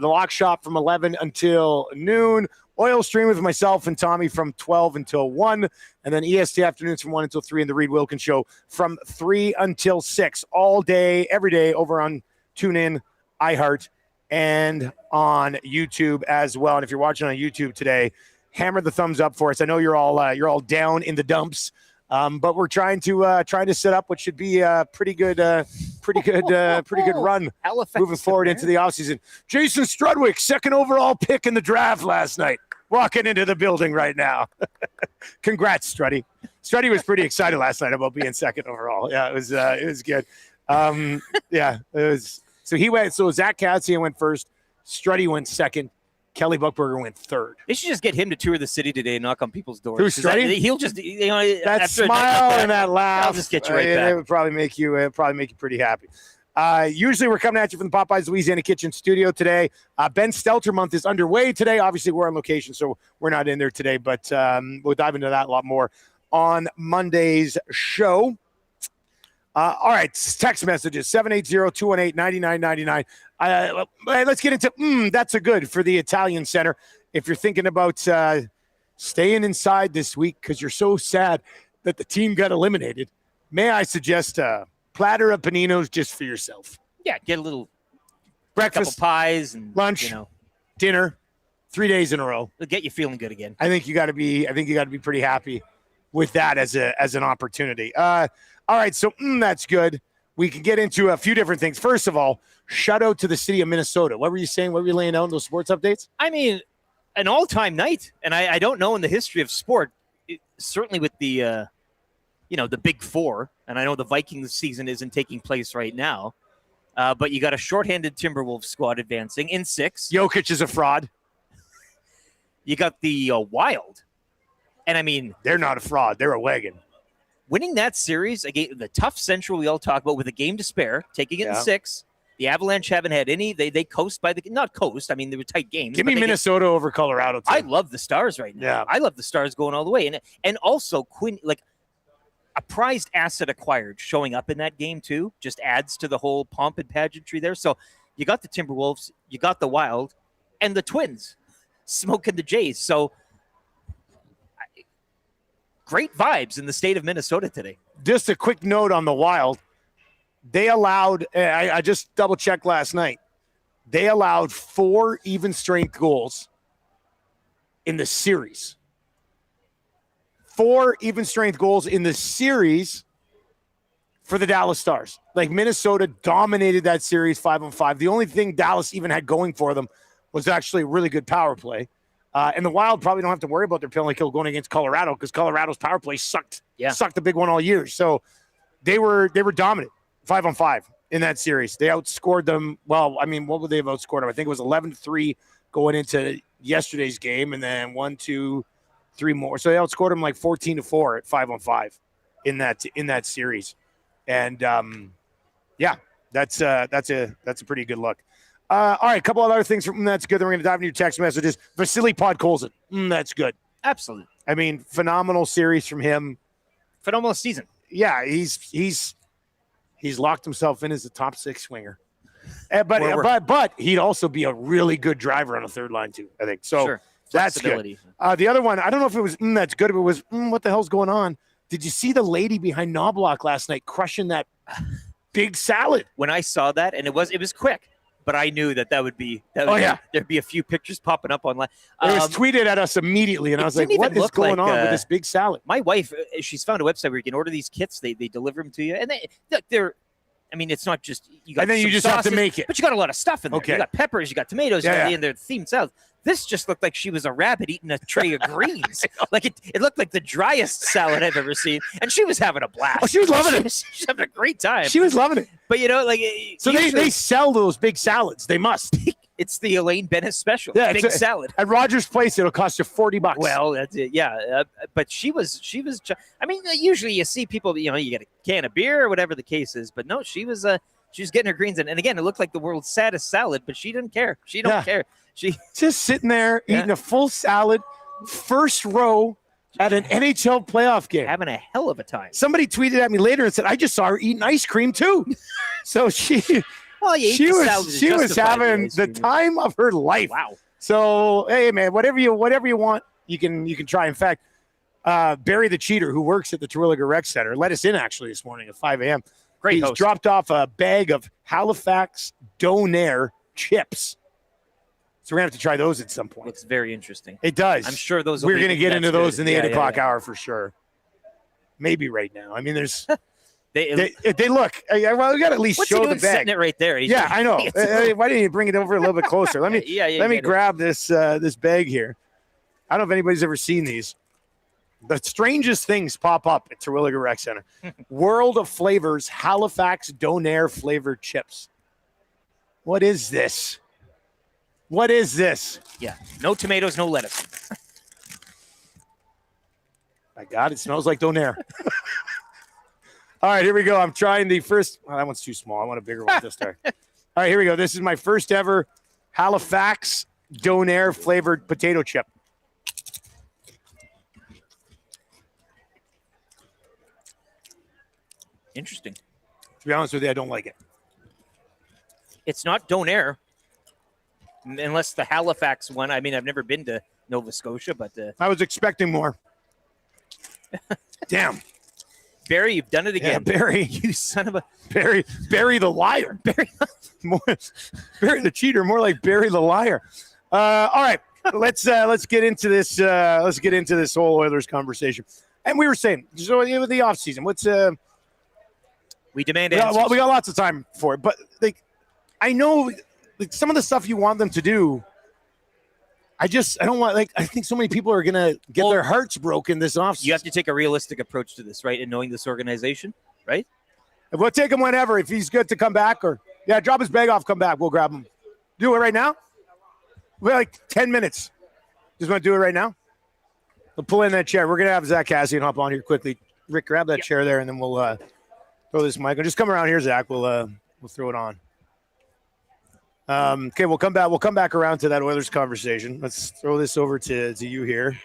lock shop from 11 until noon, oil stream with myself and Tommy from 12 until 1, and then EST afternoons from 1 until 3, and the Reed Wilkins Show from 3 until 6, all day, every day over on TuneIn, iHeart, and on YouTube as well. And if you're watching on YouTube today, hammer the thumbs up for us. I know you're all down in the dumps, but we're trying to set up what should be a pretty good run moving forward into the offseason. Jason Strudwick, second overall pick in the draft last night, walking into the building right now. Congrats, Struddy. Struddy was pretty excited last night about being second overall. Yeah, it was good. Yeah, it was. So Zach Cassian went first, Struddy went second, Kelly Buchberger went third. They should just get him to tour the city today and knock on people's doors. Who's Struddy? He'll just, that smile and that laugh. I'll just get you right back. It would probably make you pretty happy. Usually we're coming at you from the Popeyes Louisiana Kitchen studio today. Ben Stelter month is underway today. Obviously we're on location, so we're not in there today, but we'll dive into that a lot more on Monday's show. All right, text messages, 780-218-9999. Let's get into, that's a good for the Italian Center. If you're thinking about staying inside this week because you're so sad that the team got eliminated, may I suggest a platter of paninos just for yourself? Yeah, get a little breakfast, couple pies, and lunch, dinner, 3 days in a row. It'll get you feeling good again. I think you got to be pretty happy with that as an opportunity. All right, so that's good. We can get into a few different things. First of all, shout out to the city of Minnesota. What were you saying? What were you laying out in those sports updates? I mean, an all-time night, and I don't know in the history of sport, certainly with the the Big Four, and I know the Vikings season isn't taking place right now, but you got a shorthanded Timberwolves squad advancing in 6. Jokic is a fraud. You got the Wild And I mean, they're not a fraud. They're a wagon. Winning that series, again, the tough Central we all talk about with a game to spare, taking it in 6. The Avalanche haven't had any. They coast by not coast. I mean, they were tight games. Give me Minnesota over Colorado. Too. I love the Stars right now. Yeah. I love the Stars going all the way. And also Quinn, like a prized asset acquired showing up in that game too, just adds to the whole pomp and pageantry there. So you got the Timberwolves, you got the Wild, and the Twins smoking the Jays. So great vibes in the state of Minnesota today. Just a quick note on the Wild. They allowed, I just double-checked last night, they allowed 4 even-strength goals in the series. 4 even-strength goals in the series for the Dallas Stars. Like, Minnesota dominated that series 5-on-5. The only thing Dallas even had going for them was actually a really good power play. And the Wild probably don't have to worry about their penalty kill going against Colorado because Colorado's power play sucked a big one all year. So they were dominant 5-on-5 in that series. They outscored them. Well, I mean, what would they have outscored them? I think it was 11-3 going into yesterday's game, and then 1, 2, 3 more. So they outscored them like 14-4 at 5-on-5 in that series. And that's a pretty good look. All right, a couple of other things from that's good. Then we're going to dive into your text messages. Vasily Podkolzin, that's good. Absolutely. I mean, phenomenal series from him. Phenomenal season. Yeah, he's locked himself in as a top 6 swinger. But he'd also be a really good driver on a third line too, I think. So sure. That's good. The other one, I don't know if it was that's good, but it was what the hell's going on? Did you see the lady behind Knobloch last night crushing that big salad? When I saw that, and it was quick. But I knew that would be there'd be a few pictures popping up online. It was tweeted at us immediately, and I was like, what is going on with this big salad? My wife, she's found a website where you can order these kits. They deliver them to you. And they're I mean, it's not just you got and then you just sauces, have to make it. But you got a lot of stuff in there. Okay. You got peppers, you got tomatoes, and they're themed salads. This just looked like she was a rabbit eating a tray of greens. Like it looked like the driest salad I've ever seen. And she was having a blast. Oh, she was loving it. She's having a great time. She was loving it. But, like... So they sell those big salads. They must. It's the Elaine Bennett special. Yeah, big salad. At Rogers Place, it'll cost you $40. Well, that's it. Yeah. But she was... I mean, usually you see people, you get a can of beer or whatever the case is. But no, she was getting her greens in. And again, it looked like the world's saddest salad, but she didn't care. She don't care. She just sitting there eating a full salad, first row at an NHL playoff game. Having a hell of a time. Somebody tweeted at me later and said, I just saw her eating ice cream too. So she was having the time of her life. Wow. So, hey, man, whatever you want, you can try. In fact, Barry the Cheater, who works at the Terwilliger Rec Center, let us in actually this morning at 5 a.m. He's host. Dropped off a bag of Halifax Donair chips. So we're going to have to try those at some point. Looks very interesting. It does. I'm sure those we're going to get into those good. in the 8 o'clock hour for sure. Maybe right now. I mean, there's they look. Well, we got to at least show the bag. Sitting it right there. Yeah, I know. Why didn't you bring it over a little bit closer? Let me let me grab this bag here. I don't know if anybody's ever seen these. The strangest things pop up at Terwilliger Rec Center. World of Flavors Halifax Donair flavored chips. What is this? What is this? Yeah. No tomatoes, no lettuce. My God, it smells like Donair. All right, here we go. I'm trying the first. Oh, that one's too small. I want a bigger one this time. All right, here we go. This is my first ever Halifax Donair flavored potato chip. Interesting. To be honest with you, I don't like it. It's not Donair. Unless the Halifax one. I mean, I've never been to Nova Scotia, but I was expecting more. Damn. Barry, you've done it again. Yeah, Barry. You son of a... Barry the liar. Barry the cheater, more like Barry the liar. All right, let's get into this. Let's get into this whole Oilers conversation. And we were saying, so with the offseason, what's we demand answers. Well, we got lots of time for it, but I know some of the stuff you want them to do. I don't want, I think so many people are going to get their hearts broken this offseason. You have to take a realistic approach to this, right? And knowing this organization, right? We'll take him whenever. If he's good to come back drop his bag off, come back. We'll grab him. Do it right now? We have 10 minutes. Just want to do it right now? We'll pull in that chair. We're gonna have Zach Cassian hop on here quickly. Rick, grab that chair there, and then we'll throw this mic. Just come around here, Zach. We'll throw it on. Okay, we'll come back. We'll come back around to that Oilers conversation. Let's throw this over to you here.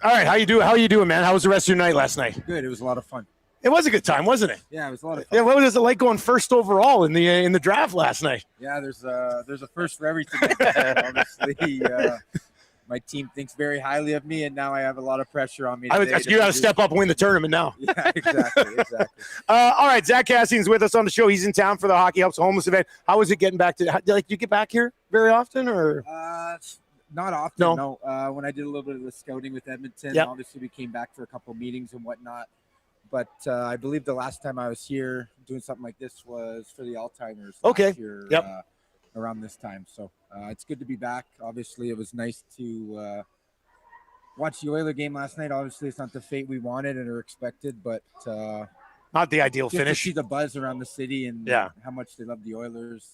All right, how you doing, man? How was the rest of your night last night? Good. It was a lot of fun. It was a good time, wasn't it? Yeah, it was a lot of fun. Yeah, what was it like going first overall in the draft last night? Yeah, there's a first for everything. Obviously, my team thinks very highly of me, and now I have a lot of pressure on me. You got to step up and win the tournament now. Yeah, exactly. All right, Zach Cassian's with us on the show. He's in town for the Hockey Helps Homeless event. How was it getting back to? Do you get back here very often, or? Not often. No. When I did a little bit of the scouting with Edmonton, obviously we came back for a couple of meetings and whatnot. But I believe the last time I was here doing something like this was for the Alzheimer's last year, around this time. So it's good to be back. Obviously, it was nice to watch the Oilers game last night. Obviously, it's not the fate we wanted and or expected, but not the ideal finish. To see the buzz around the city and how much they love the Oilers,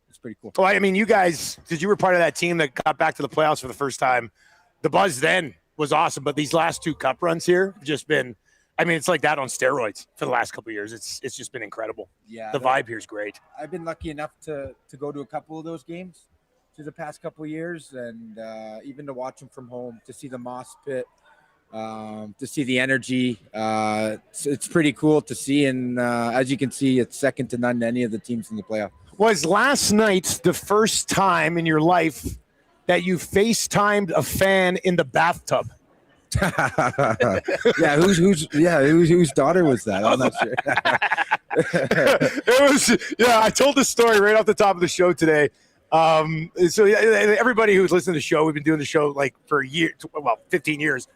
it's pretty cool. Well, I mean, you guys, because you were part of that team that got back to the playoffs for the first time, the buzz then was awesome. But these last two cup runs here have just been – I mean, it's like that on steroids for the last couple of years. It's just been incredible. Yeah, the vibe here is great. I've been lucky enough to go to a couple of those games through the past couple of years, and even to watch them from home, to see the moss pit, to see the energy. It's pretty cool to see, and as you can see, it's second to none to any of the teams in the playoff. Was last night the first time in your life that you FaceTimed a fan in the bathtub? Whose daughter was that? I'm not sure. It was, I told the story right off the top of the show today. So everybody who's listening to the show, we've been doing the show like for 15 years.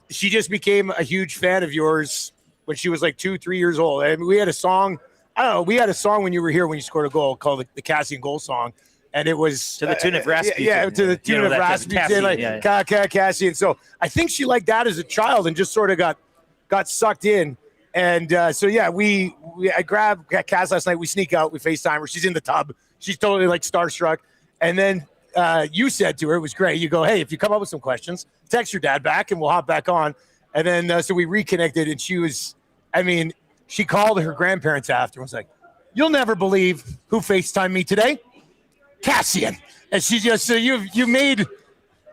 She just became a huge fan of yours when she was like 2-3 years old. And we had a song. I don't know. We had a song when you were here when you scored a goal called the Cassian goal song. And it was to the tune of Rasputin. To the tune of Rasputin. Cassian. So I think she liked that as a child and just sort of got sucked in. And I grabbed Cass last night. We sneak out. We FaceTime her. She's in the tub. She's totally like starstruck. And then you said to her, it was great. You go, hey, if you come up with some questions, text your dad back and we'll hop back on. And then so we reconnected and she called her grandparents after and was like, you'll never believe who FaceTimed me today. Cassian. And she just you made,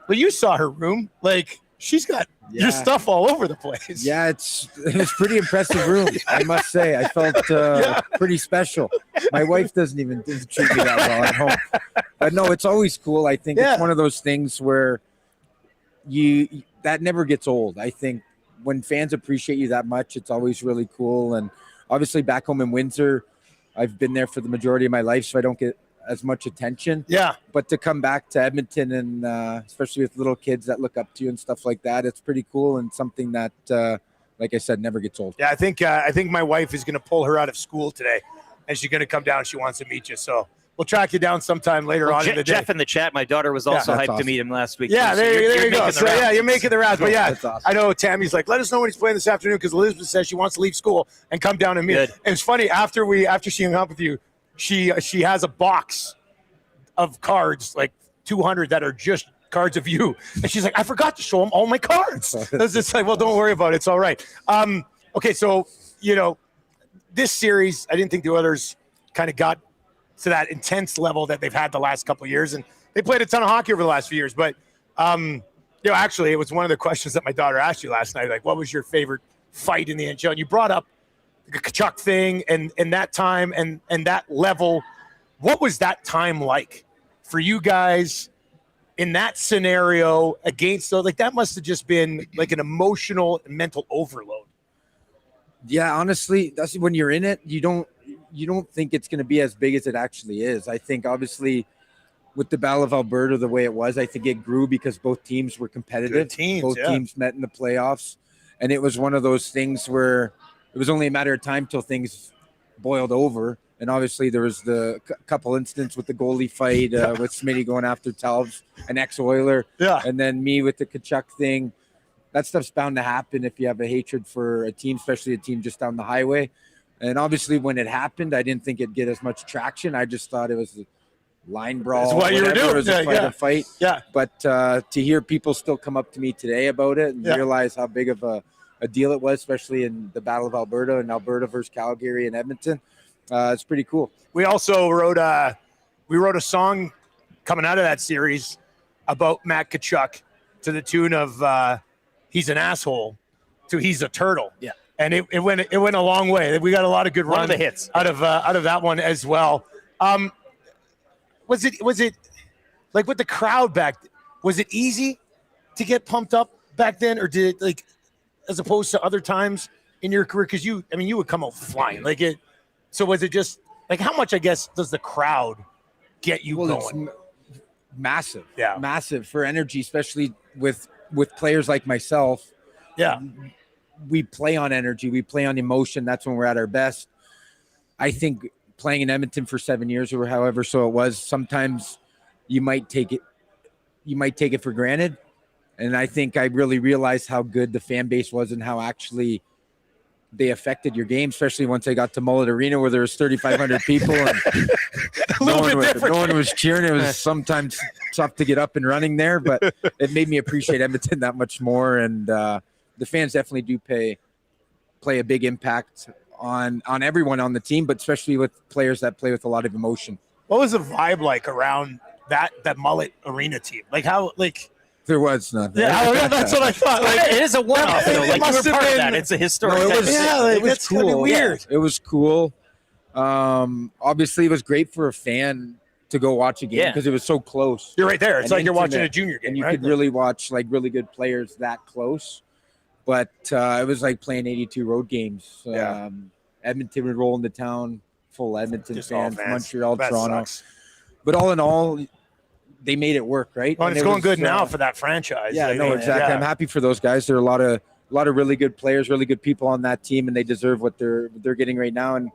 well, you saw her room, like she's got your stuff all over the place. Yeah, it was pretty impressive room, I must say. I felt pretty special. My wife doesn't treat me that well at home, but no, it's always cool. I think it's one of those things where that never gets old. I think when fans appreciate you that much, it's always really cool. And obviously back home in Windsor, I've been there for the majority of my life, so I don't get as much attention. Yeah. But to come back to Edmonton and especially with little kids that look up to you and stuff like that, it's pretty cool and something that, like I said, never gets old. Yeah, I think my wife is going to pull her out of school today, and she's going to come down. She wants to meet you, so we'll track you down sometime later on in the day. Jeff in the chat, my daughter was also hyped to meet him last week. Yeah, there you go. So you're making the rounds. But awesome. I know Tammy's like, let us know when he's playing this afternoon because Elizabeth says she wants to leave school and come down and meet. And it's funny after she hung up with you, she has a box of cards, like 200 that are just cards of you. And she's like, I forgot to show them all my cards. It's just like, well, don't worry about it. It's all right. Okay, so, this series, I didn't think the Oilers kind of got to that intense level that they've had the last couple of years. And they played a ton of hockey over the last few years. But, actually, it was one of the questions that my daughter asked you last night. Like, what was your favorite fight in the NHL? And you brought up the Kachuk thing and that time and that level. What was that time like for you guys in that scenario against those? Like, that must have just been like an emotional and mental overload. Yeah, honestly, that's when you're in it, you don't think it's going to be as big as it actually is. I think obviously with the Battle of Alberta, the way it was, I think it grew because both teams were competitive. Both teams met in the playoffs. And it was one of those things where it was only a matter of time till things boiled over. And obviously there was the couple incidents with the goalie fight with Smitty going after Talbs, an ex-Oiler. Yeah. And then me with the Kachuk thing. That stuff's bound to happen if you have a hatred for a team, especially a team just down the highway. And obviously when it happened, I didn't think it'd get as much traction. I just thought it was line brawl. That's what you were whatever, doing. it was a fight, a fight. Yeah. But to hear people still come up to me today about it and realize how big of a deal it was, especially in the Battle of Alberta and Alberta versus Calgary and Edmonton, it's pretty cool. We also wrote a song coming out of that series about Matt Tkachuk to the tune of he's an asshole to he's a turtle. Yeah. And it went a long way. We got a lot of good One runs of the hits out of that one as well. Was it like with the crowd back? Was it easy to get pumped up back then, or did it, like, as opposed to other times in your career? Because you would come out flying like it. So was it just like, how much, I guess, does the crowd get you going? It's massive, massive for energy, especially with players like myself. Yeah, we play on energy, we play on emotion. That's when we're at our best. I think playing in Edmonton for 7 years or however so it was, sometimes you might take it for granted. And I think I really realized how good the fan base was and how actually they affected your game, especially once I got to Mullet Arena where there was 3,500 people and no one was cheering. It was sometimes tough to get up and running there, but it made me appreciate Edmonton that much more. And the fans definitely do play a big impact on everyone on the team, but especially with players that play with a lot of emotion. What was the vibe like around that Mullet Arena team? Like how, like, there was nothing. Yeah, that's what I thought. Like, it is a one-off, though. Like, you were part of that. It's a historic. No, it was that's cool. Kind of weird. Yeah, it was cool. Obviously, it was great for a fan to go watch a game because it was so close. You're right there. It's and like you're watching intimate, a junior game, and you right? could really watch like really good players that close. But it was like playing 82 road games. Edmonton would roll into town, full Edmonton Just fans, all fans. Montreal, That Toronto. sucks. But all in all, they made it work, right? Well, And it's it going was, good now for that franchise. Yeah, Like, no, exactly. yeah. I'm happy for those guys. There are a lot of really good players, really good people on that team, and they deserve what they're getting right now. And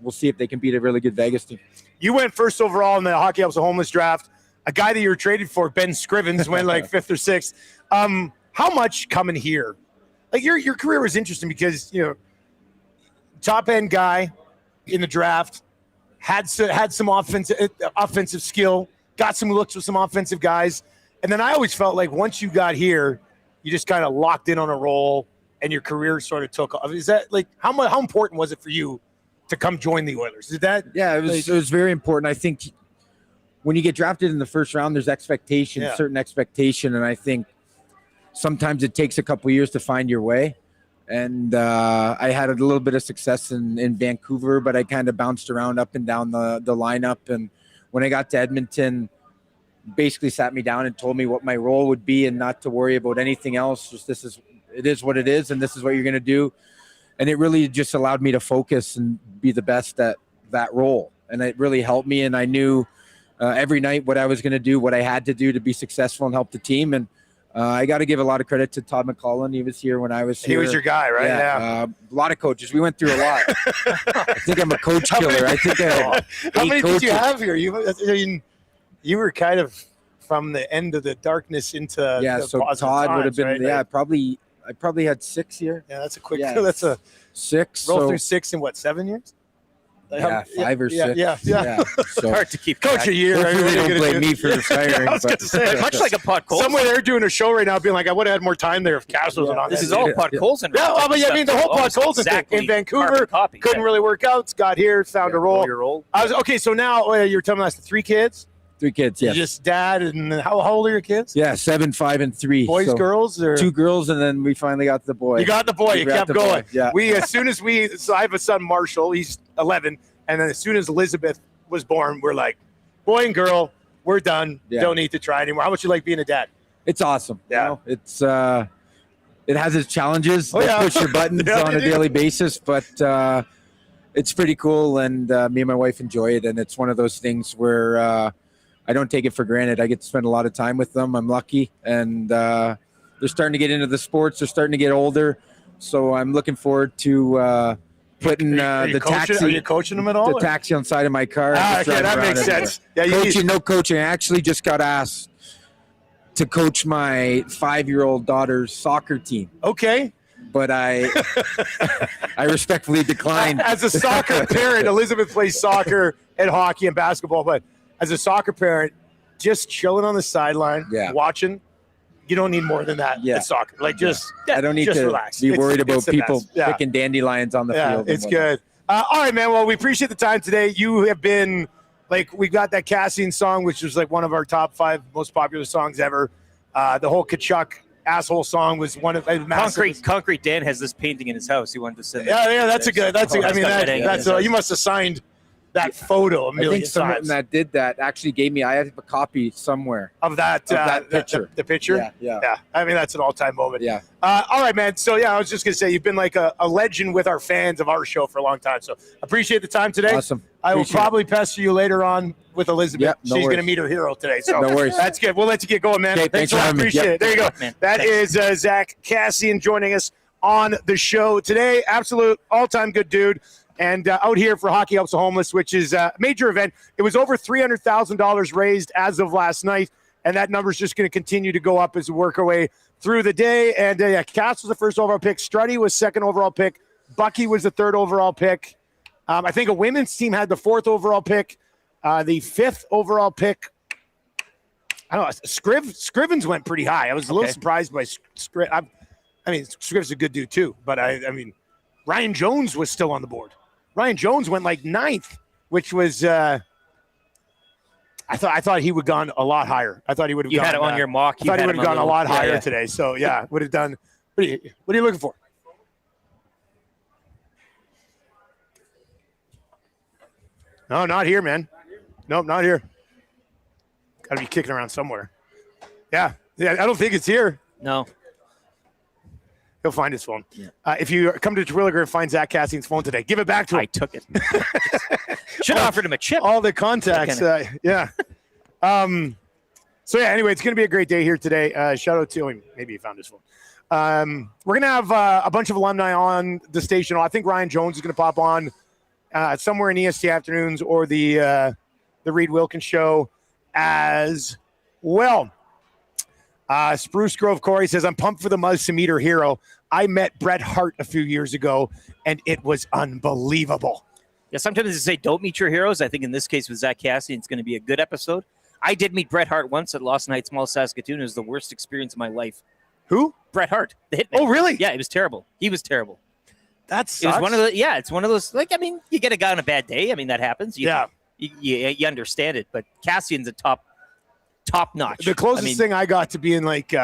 we'll see if they can beat a really good Vegas team. You went first overall in the Hockey Helps the Homeless draft. A guy that you were traded for, Ben Scrivens, went like 5th or 6th. How much coming here? Like your career was interesting because, you know, top end guy in the draft, had some offensive skill, got some looks with some offensive guys. And then I always felt like once you got here, you just kind of locked in on a role and your career sort of took off. Is that like, how important was it for you to come join the Oilers? Did that? Yeah, it was very important. I think when you get drafted in the first round, there's expectation, certain expectation. And I think sometimes it takes a couple years to find your way. And I had a little bit of success in Vancouver, but I kind of bounced around up and down the lineup. And when I got to Edmonton, basically sat me down and told me what my role would be and not to worry about anything else. Just it is what it is, and this is what you're going to do. And it really just allowed me to focus and be the best at that role. And it really helped me. And I knew every night what I was going to do, what I had to do to be successul and help the team. And I got to give a lot of credit to Todd McCullough. He was here when I was here. He was your guy, right? Yeah. A lot of coaches. We went through a lot. I think I'm a coach killer. I think how many did you have here? You were kind of from the end of the darkness into the so positive Todd times, would have been right? I probably had 6 here. Yeah, that's a quick. Yeah, That's a 6. roll so, through 6 in what, 7 years? Yeah, 5 or 6. Yeah. So Hard to keep Coach track. a year. hopefully right? they What are don't you gonna blame do? me for retiring. I was going but- to say, Much like a Pod Colson. somewhere they're doing a show right now, being like, I would have had more time there if Cass wasn't on. This that is all team. Pod Colson. Yeah, well, but yeah, I mean, the whole Pod Colson thing in Vancouver couldn't really work out. Got here, found a role. Okay, so now you were telling us 3 kids. 3 kids, yes. Just dad, and how old are your kids? Yeah, 7, 5, and 3. Boys, So, girls, or 2 girls, and then we finally got the boy. You got the boy. We You got kept the going. boy, yeah. We so I have a son, Marshall. He's 11, and then as soon as Elizabeth was born, we're like, boy and girl, we're done. Yeah. Don't need to try anymore. How much you like being a dad? It's awesome. Yeah. You know? It's it has its challenges. Oh, that yeah. push your buttons Yeah, on they a do. daily basis, but it's pretty cool, and me and my wife enjoy it. And it's one of those things where I don't take it for granted. I get to spend a lot of time with them. I'm lucky, and they're starting to get into the sports. They're starting to get older, so I'm looking forward to putting the taxi. Are you coaching them at all? The taxi on the side of my car. Ah, Just okay, drive that around makes everywhere. sense. Yeah, you Coaching, no coaching. I actually just got asked to coach my 5-year-old daughter's soccer team, Okay. but I respectfully declined. As a soccer parent, Elizabeth plays soccer and hockey and basketball, but as a soccer parent, just chilling on the sideline, watching. You don't need more than that in soccer. Like, just I don't need just to relax. be worried It's about the people best. Yeah. picking dandelions on the field. It's good. All right, man. Well, we appreciate the time today. You have been, like, we got that Cassian song, which was like one of our top 5 most popular songs ever. The whole Kachuk asshole song was one of Concrete Dan has this painting in his house. He wanted to send. Yeah, that's a good. That's a, I mean, that's you must have signed that photo a I million think someone times that did that actually gave me. I have a copy somewhere of that picture. The picture. Yeah. I mean, that's an all-time moment. Yeah. All right, man. So I was just gonna say you've been like a legend with our fans of our show for a long time. So appreciate the time today. Awesome. I will Appreciate probably pester you later on with Elizabeth. Yep, no She's worries. gonna meet her hero today. So No worries. That's good. We'll let you get going, man. Okay, thanks a for lot. having me. Appreciate Yep. it. There you go. Man, That is Zach Cassian joining us on the show today. Absolute all-time good dude. And out here for Hockey Helps the Homeless, which is a major event. It was over $300,000 raised as of last night, and that number is just going to continue to go up as we work our way through the day. And Cass was the first overall pick. Struddy was second overall pick. Bucky was the third overall pick. I think a women's team had the fourth overall pick. The fifth overall pick, I don't know, Scrivens went pretty high. I was a little surprised by Scrivens. I mean, Scrivens is a good dude too, but I mean, Ryan Jones was still on the board. Ryan Jones went like 9th, which was I thought he would have gone a lot higher. I thought he would have. You gone, had it on your mock. I thought he would have gone a lot higher today. today. So would have done. What are you looking for? No, not here, man. Nope, not here. Got to be kicking around somewhere. Yeah, I don't think it's here. No. He'll find his phone. Yeah. If you come to Terwilliger and find Zach Cassian's phone today, give it back to him. I took it. Should have offered him a chip. All the contacts. Yeah. So anyway, it's going to be a great day here today. Shout out to him. Maybe he found his phone. We're going to have a bunch of alumni on the station. I think Ryan Jones is going to pop on somewhere in EST Afternoons or the Reed Wilkins show as well. Spruce Grove Corey says, I'm pumped for the Muzz to meet her hero. I met Bret Hart a few years ago, and it was unbelievable. Yeah, sometimes they say don't meet your heroes. I think in this case with Zach Cassian, it's going to be a good episode. I did meet Bret Hart once at Lost Night Small Saskatoon. It was the worst experience of my life. Who? Bret Hart, the Hitman. Oh, really? Yeah, it was terrible. He was terrible. That sucks. It was one of the, it's one of those, like, I mean, you get a guy on a bad day. I mean, that happens. You understand it, but Cassian's a top notch. The closest thing I got to being like,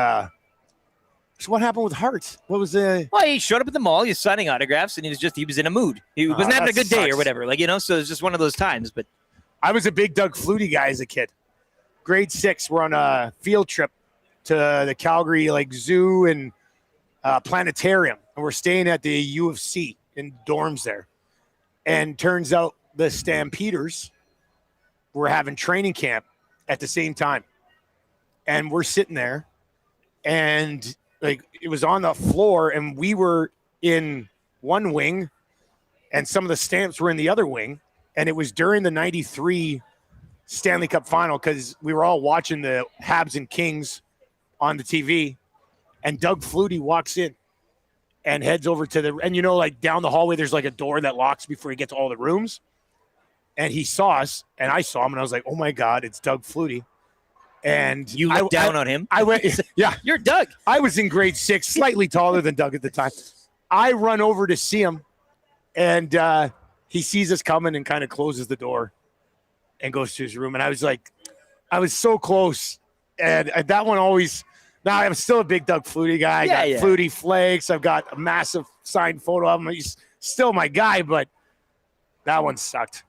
so what happened with Hart? What was the? Well, he showed up at the mall. He was signing autographs, and he was in a mood. He wasn't having a good day or whatever. Like, so it's just one of those times. But I was a big Doug Flutie guy as a kid. Grade 6, we're on a field trip to the Calgary zoo and planetarium, and we're staying at the U of C in dorms there. And turns out the Stampeders were having training camp at the same time. And we're sitting there, and like it was on the floor, and we were in one wing, and some of the Stamps were in the other wing. And it was during the 93 Stanley Cup final because we were all watching the Habs and Kings on the TV. And Doug Flutie walks in and heads over to and like down the hallway, there's like a door that locks before you get to all the rooms. And he saw us, and I saw him, and I was like, oh my God, it's Doug Flutie. And you looked down on him. I went, yeah. You're Doug. I was in grade 6, slightly taller than Doug at the time. I run over to see him, and he sees us coming and kind of closes the door and goes to his room. And I was like, I was so close. And that one always, now I'm still a big Doug Flutie guy. I got Flutie flakes. I've got a massive signed photo of him. He's still my guy, but that one sucked.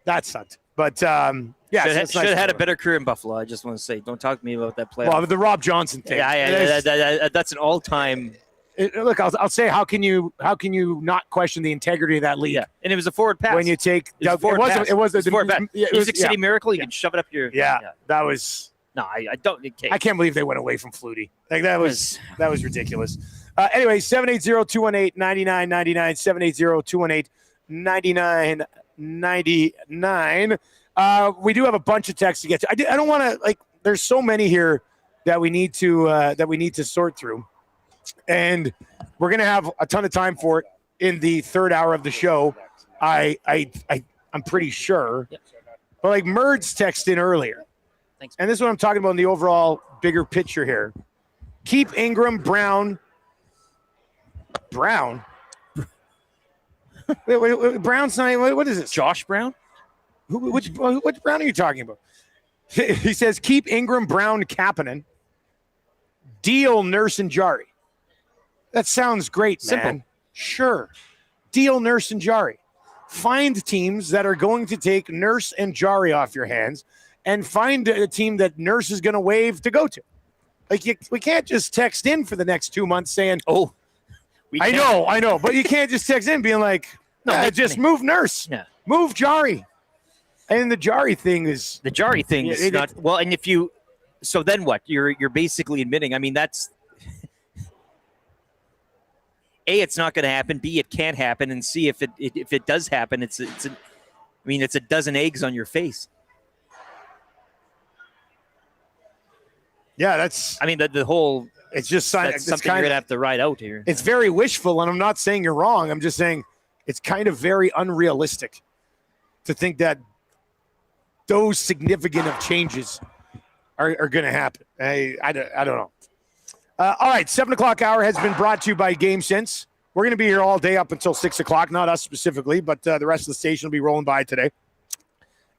That sucked. But should have had a better career in Buffalo. I just want to say, don't talk to me about that playoff. Well, the Rob Johnson thing. That's an all-time. Look, I'll say, how can you not question the integrity of that league? Yeah, and it was a forward pass. When you take Doug, it was a forward pass. Music City Miracle. You Yeah. can shove it up your. Yeah, that was. No, I don't. Okay. I can't believe they went away from Flutie. Like that was ridiculous. Anyway, 780-218-9999, 780-218-9999. We do have a bunch of texts to get to. I don't want to there's so many here that we need to sort through. And we're going to have a ton of time for it in the third hour of the show. I'm pretty sure. But like Merds texted in earlier. Thanks. And this is what I'm talking about in the overall bigger picture here. Keep Ingram, Brown. Wait, Brown's not. What is this? Josh Brown? Which Brown are you talking about? He says, keep Ingram, Brown, Kapanen. Deal Nurse and Jari. That sounds great, man. Simple. Sure. Deal Nurse and Jari. Find teams that are going to take Nurse and Jari off your hands and find a team that Nurse is going to waive to go to. Like, we can't just text in for the next 2 months saying, oh, I know, but you can't just text in being like, no, just move Nurse. Yeah. Move Jari. And the Jari thing is... The Jari thing is not... Well, and if you... So then what? You're basically admitting, I mean, that's... A, it's not going to happen. B, it can't happen. And C, if it does happen, it's a dozen eggs on your face. Yeah, that's... I mean, the whole... It's just that's something you're going to have to ride out here. It's very wishful, and I'm not saying you're wrong. I'm just saying it's kind of very unrealistic to think that those significant of changes are going to happen. I don't know. All right, 7 o'clock hour has been brought to you by GameSense. We're going to be here all day up until 6 o'clock, not us specifically, but the rest of the station will be rolling by today.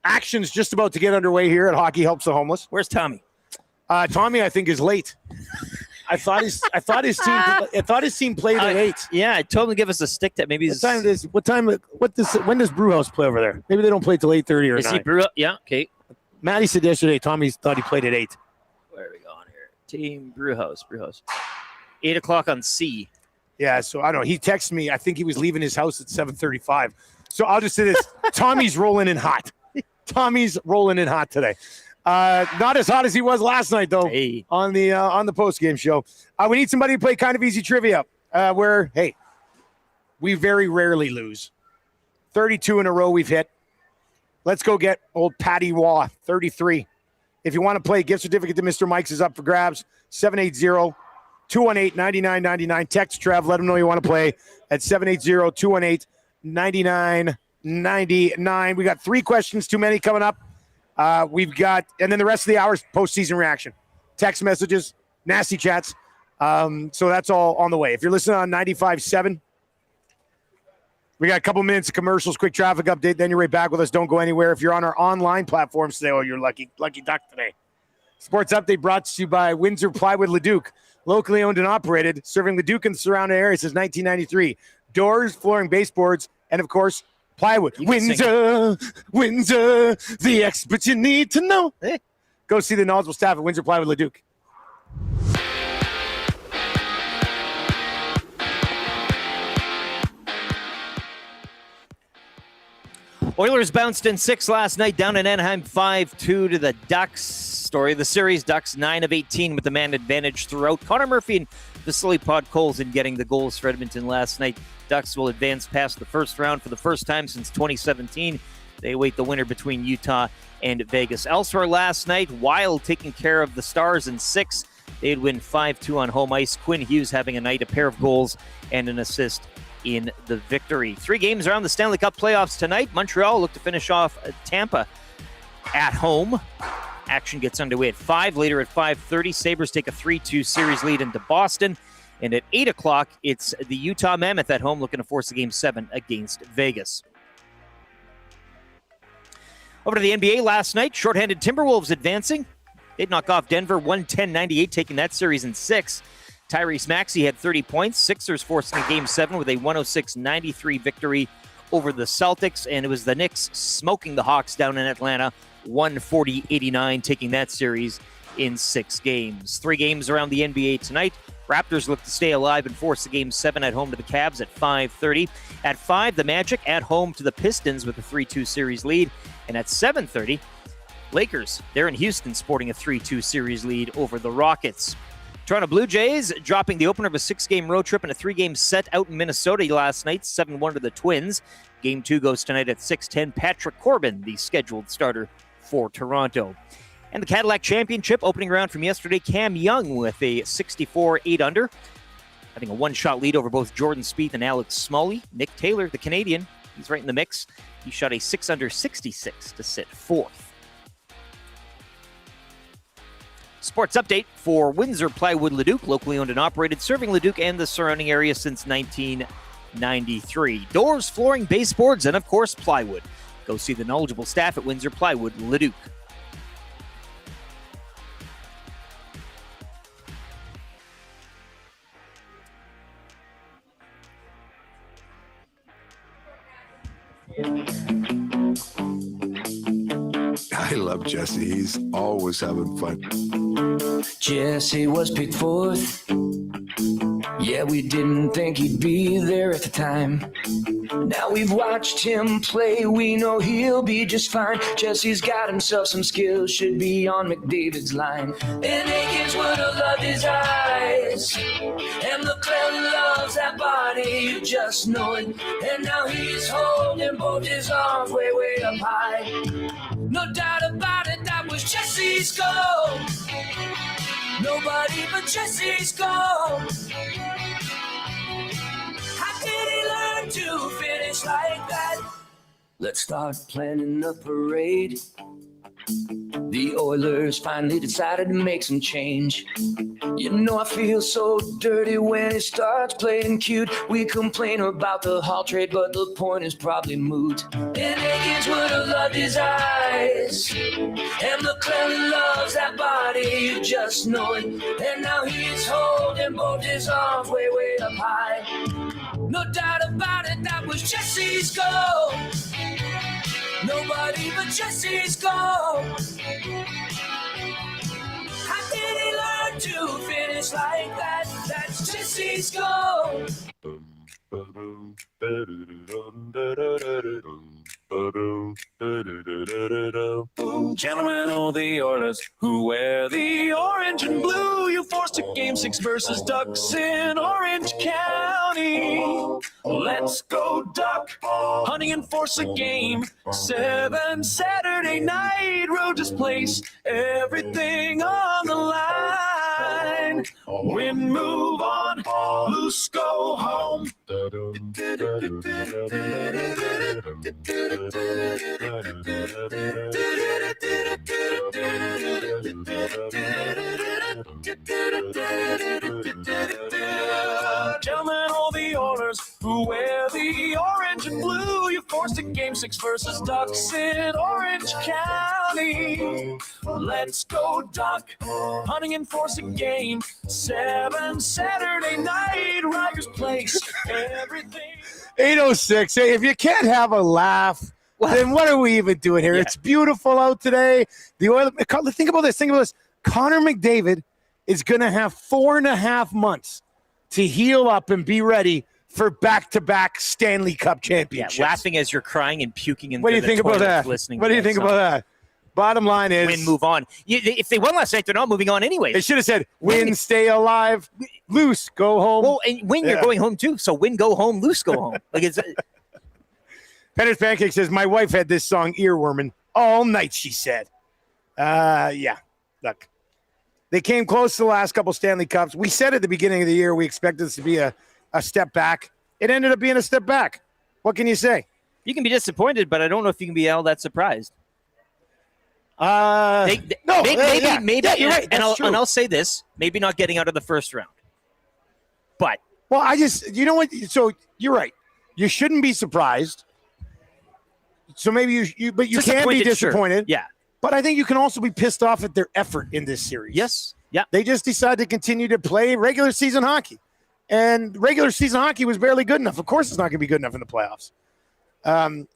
Action's just about to get underway here at Hockey Helps the Homeless. Where's Tommy? Tommy, I think, is late. I thought his team played at 8. Yeah, I told him to give us a stick that maybe. When does Brewhouse play over there? Maybe they don't play till 8:30 or 9. Is he Brew? Yeah, okay. Matty said yesterday Tommy thought he played at 8. Where are we going here? Team Brewhouse. 8 o'clock on C. Yeah, so I don't know. He texted me. I think he was leaving his house at 7:35. So I'll just say this: Tommy's rolling in hot. Tommy's rolling in hot today. Not as hot as he was last night, though, on the post-game show. We need somebody to play kind of easy trivia where, hey, we very rarely lose. 32 in a row we've hit. Let's go get old Patty Waugh, 33. If you want to play, gift certificate to Mr. Mike's is up for grabs. 780-218-9999. Text Trev. Let him know you want to play at 780-218-9999. We got 3 questions too many coming up. We've got, and then the rest of the hours, postseason reaction, text messages, nasty chats. So that's all on the way. If you're listening on 95.7, we got a couple minutes of commercials, quick traffic update, then you're right back with us. Don't go anywhere. If you're on our online platforms today, oh, you're lucky duck today. Sports update brought to you by Windsor Plywood Leduc, locally owned and operated, serving Leduc and surrounding areas since 1993. Doors, flooring, baseboards, and of course, plywood. Windsor, the expert you need to know. Go see the knowledgeable staff at Windsor Plywood Leduc. Oilers bounced in 6 last night, down in Anaheim 5-2 to the Ducks. Story of the series, Ducks 9 of 18 with the man advantage throughout. Connor Murphy and Vasily Podkolzin getting the goals for Edmonton last night. Ducks will advance past the first round for the first time since 2017. They await the winner between Utah and Vegas. Elsewhere last night, Wild taking care of the Stars in 6. They'd win 5-2 on home ice. Quinn Hughes having a night, a pair of goals and an assist in the victory. 3 games around the Stanley Cup playoffs tonight. Montreal look to finish off Tampa at home. Action gets underway at 5. Later at 5:30, Sabres take a 3-2 series lead into Boston. And at 8 o'clock, it's the Utah Mammoth at home looking to force a Game 7 against Vegas. Over to the NBA last night, shorthanded Timberwolves advancing. They'd knock off Denver 110-98, taking that series in 6. Tyrese Maxey had 30 points. Sixers forcing a Game 7 with a 106-93 victory over the Celtics. And it was the Knicks smoking the Hawks down in Atlanta, 140-89, taking that series in 6 games. 3 games around the NBA tonight. Raptors look to stay alive and force a Game 7 at home to the Cavs at 5:30. At 5, the Magic at home to the Pistons with a 3-2 series lead. And at 7:30, Lakers, they're in Houston sporting a 3-2 series lead over the Rockets. Toronto Blue Jays dropping the opener of a 6-game road trip and a 3-game set out in Minnesota last night, 7-1 to the Twins. Game 2 goes tonight at 6:10. Patrick Corbin, the scheduled starter for Toronto. And the Cadillac Championship opening round from yesterday, Cam Young with a 64 8-under, having a 1-shot lead over both Jordan Spieth and Alex Smalley. Nick Taylor, the Canadian, he's right in the mix, He shot a 6 under 66 to sit 4th. Sports update for Windsor Plywood Leduc, locally owned and operated, serving Leduc and the surrounding area since 1993. Doors, flooring, baseboards, and of course, plywood. Go see the knowledgeable staff at Windsor Plywood Leduc. I love Jesse. He's always having fun. Jesse was picked 4th. Yeah, we didn't think he'd be there at the time. Now we've watched him play, we know he'll be just fine. Jesse's got himself some skills, should be on McDavid's line. And Akins would have loved his eyes, and McClellan loves that body, you just know it. And now he's holding both his arms way, way up high. No doubt about it, that was Jesse's goal. Nobody but Jesse's goal. How did he learn to finish like that? Let's start planning the parade. The Oilers finally decided to make some change. You know I feel so dirty when it starts playing cute. We complain about the Hall trade, but the point is probably moot. And Akins would have loved his eyes, and McClellan loves that body, you just know it. And now he's holding both his arms way, way up high. No doubt about it, that was Jesse's goal. Nobody but Jesse's goal. How did he learn to finish like that? That's Jesse's goal. Gentlemen of the Oilers who wear the orange and blue, you forced a Game 6 versus Ducks in Orange County. Let's go Duck, hunting and force a Game 7 Saturday night. Rogers Place, everything on the line. Win, move on, loose, go home. Gentlemen, all the Oilers who wear the orange and blue, you forced a Game 6 versus Ducks in Orange County. Let's go Duck, hunting and force a Game 7 Saturday night. Rogers Place, everything. 8:06. Hey, if you can't have a laugh, then what are we even doing here? Yeah. It's beautiful out today. The Oilers. Think about this. Connor McDavid is going to have 4.5 months to heal up and be ready for back-to-back Stanley Cup championships. Yeah, laughing as you're crying and puking in What do you think about that? What do you think about that? Bottom line is, win, move on. If they won last night, they're not moving on anyway. They should have said, win, stay alive, loose, go home. Well, and win, you're going home too. So win, go home, loose, go home. Like it's. Penner's Pancake says, my wife had this song earworming all night, she said. Yeah, look. They came close to the last couple Stanley Cups. We said at the beginning of the year we expected this to be a step back. It ended up being a step back. What can you say? You can be disappointed, but I don't know if you can be all that surprised. Maybe. Yeah, you're right. And I'll say this, maybe not getting out of the first round. But. Well, you know what? So you're right. You shouldn't be surprised. So maybe you can be disappointed. Sure. Yeah. But I think you can also be pissed off at their effort in this series. Yes. Yeah. They just decided to continue to play regular season hockey. And regular season hockey was barely good enough. Of course it's not going to be good enough in the playoffs.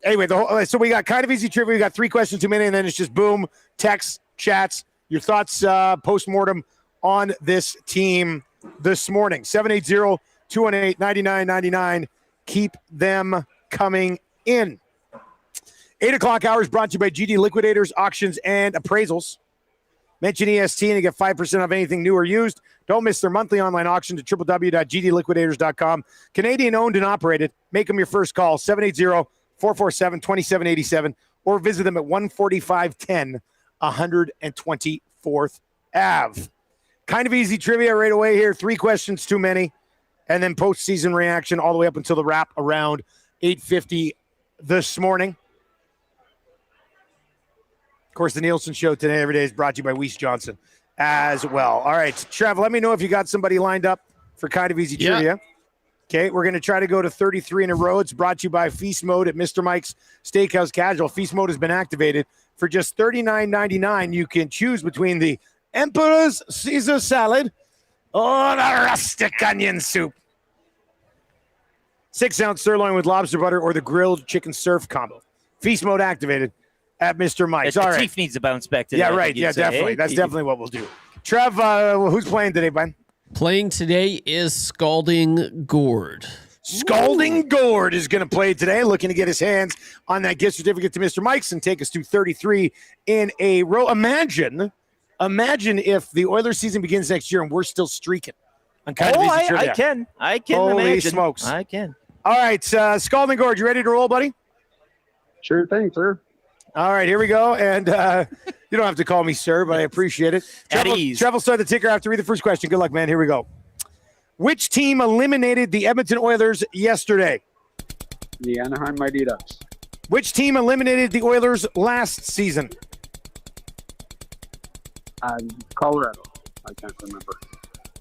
Anyway, so we got kind of easy trivia. We got 3 questions, 2 minutes, and then it's just boom, texts, chats, your thoughts, post-mortem on this team this morning. 780-218-9999. Keep them coming in. 8 o'clock hours brought to you by GD Liquidators, Auctions, and Appraisals. Mention EST and you get 5% off anything new or used. Don't miss their monthly online auction at www.gdliquidators.com. Canadian owned and operated. Make them your first call, 780-447-2787, or visit them at 14510 124th Ave. Kind of easy trivia right away here. 3 questions too many. And then postseason reaction all the way up until the wrap around 8:50 this morning. Of course, the Nielson Show today, every day, is brought to you by Weiss Johnson as well. All right, Trev, let me know if you got somebody lined up for kind of easy trivia. Okay, we're going to try to go to 33 in a row. It's brought to you by Feast Mode at Mr. Mike's Steakhouse Casual. Feast Mode has been activated. For just $39.99, you can choose between the Emperor's Caesar salad or the rustic onion soup. 6-ounce sirloin with lobster butter or the grilled chicken surf combo. Feast Mode activated at Mr. Mike's. All right. Chief needs to bounce back today. Yeah, right. Yeah, definitely. Hey, That's definitely what we'll do. Trev, who's playing today, bud? Playing today is Scalding Gourd. Scalding Gourd is going to play today, looking to get his hands on that gift certificate to Mr. Mike's and take us to 33 in a row. Imagine if the Oilers season begins next year and we're still streaking. I can Holy imagine. smokes. I can. All right, Scalding Gourd, you ready to roll, buddy? Sure thing, sir. All right, here we go. And you don't have to call me sir, but I appreciate it. At ease. Trev will start the ticker after read the first question. Good luck, man. Here we go. Which team eliminated the Edmonton Oilers yesterday? The Anaheim Mighty Ducks. Which team eliminated the Oilers last season? Colorado. I can't remember.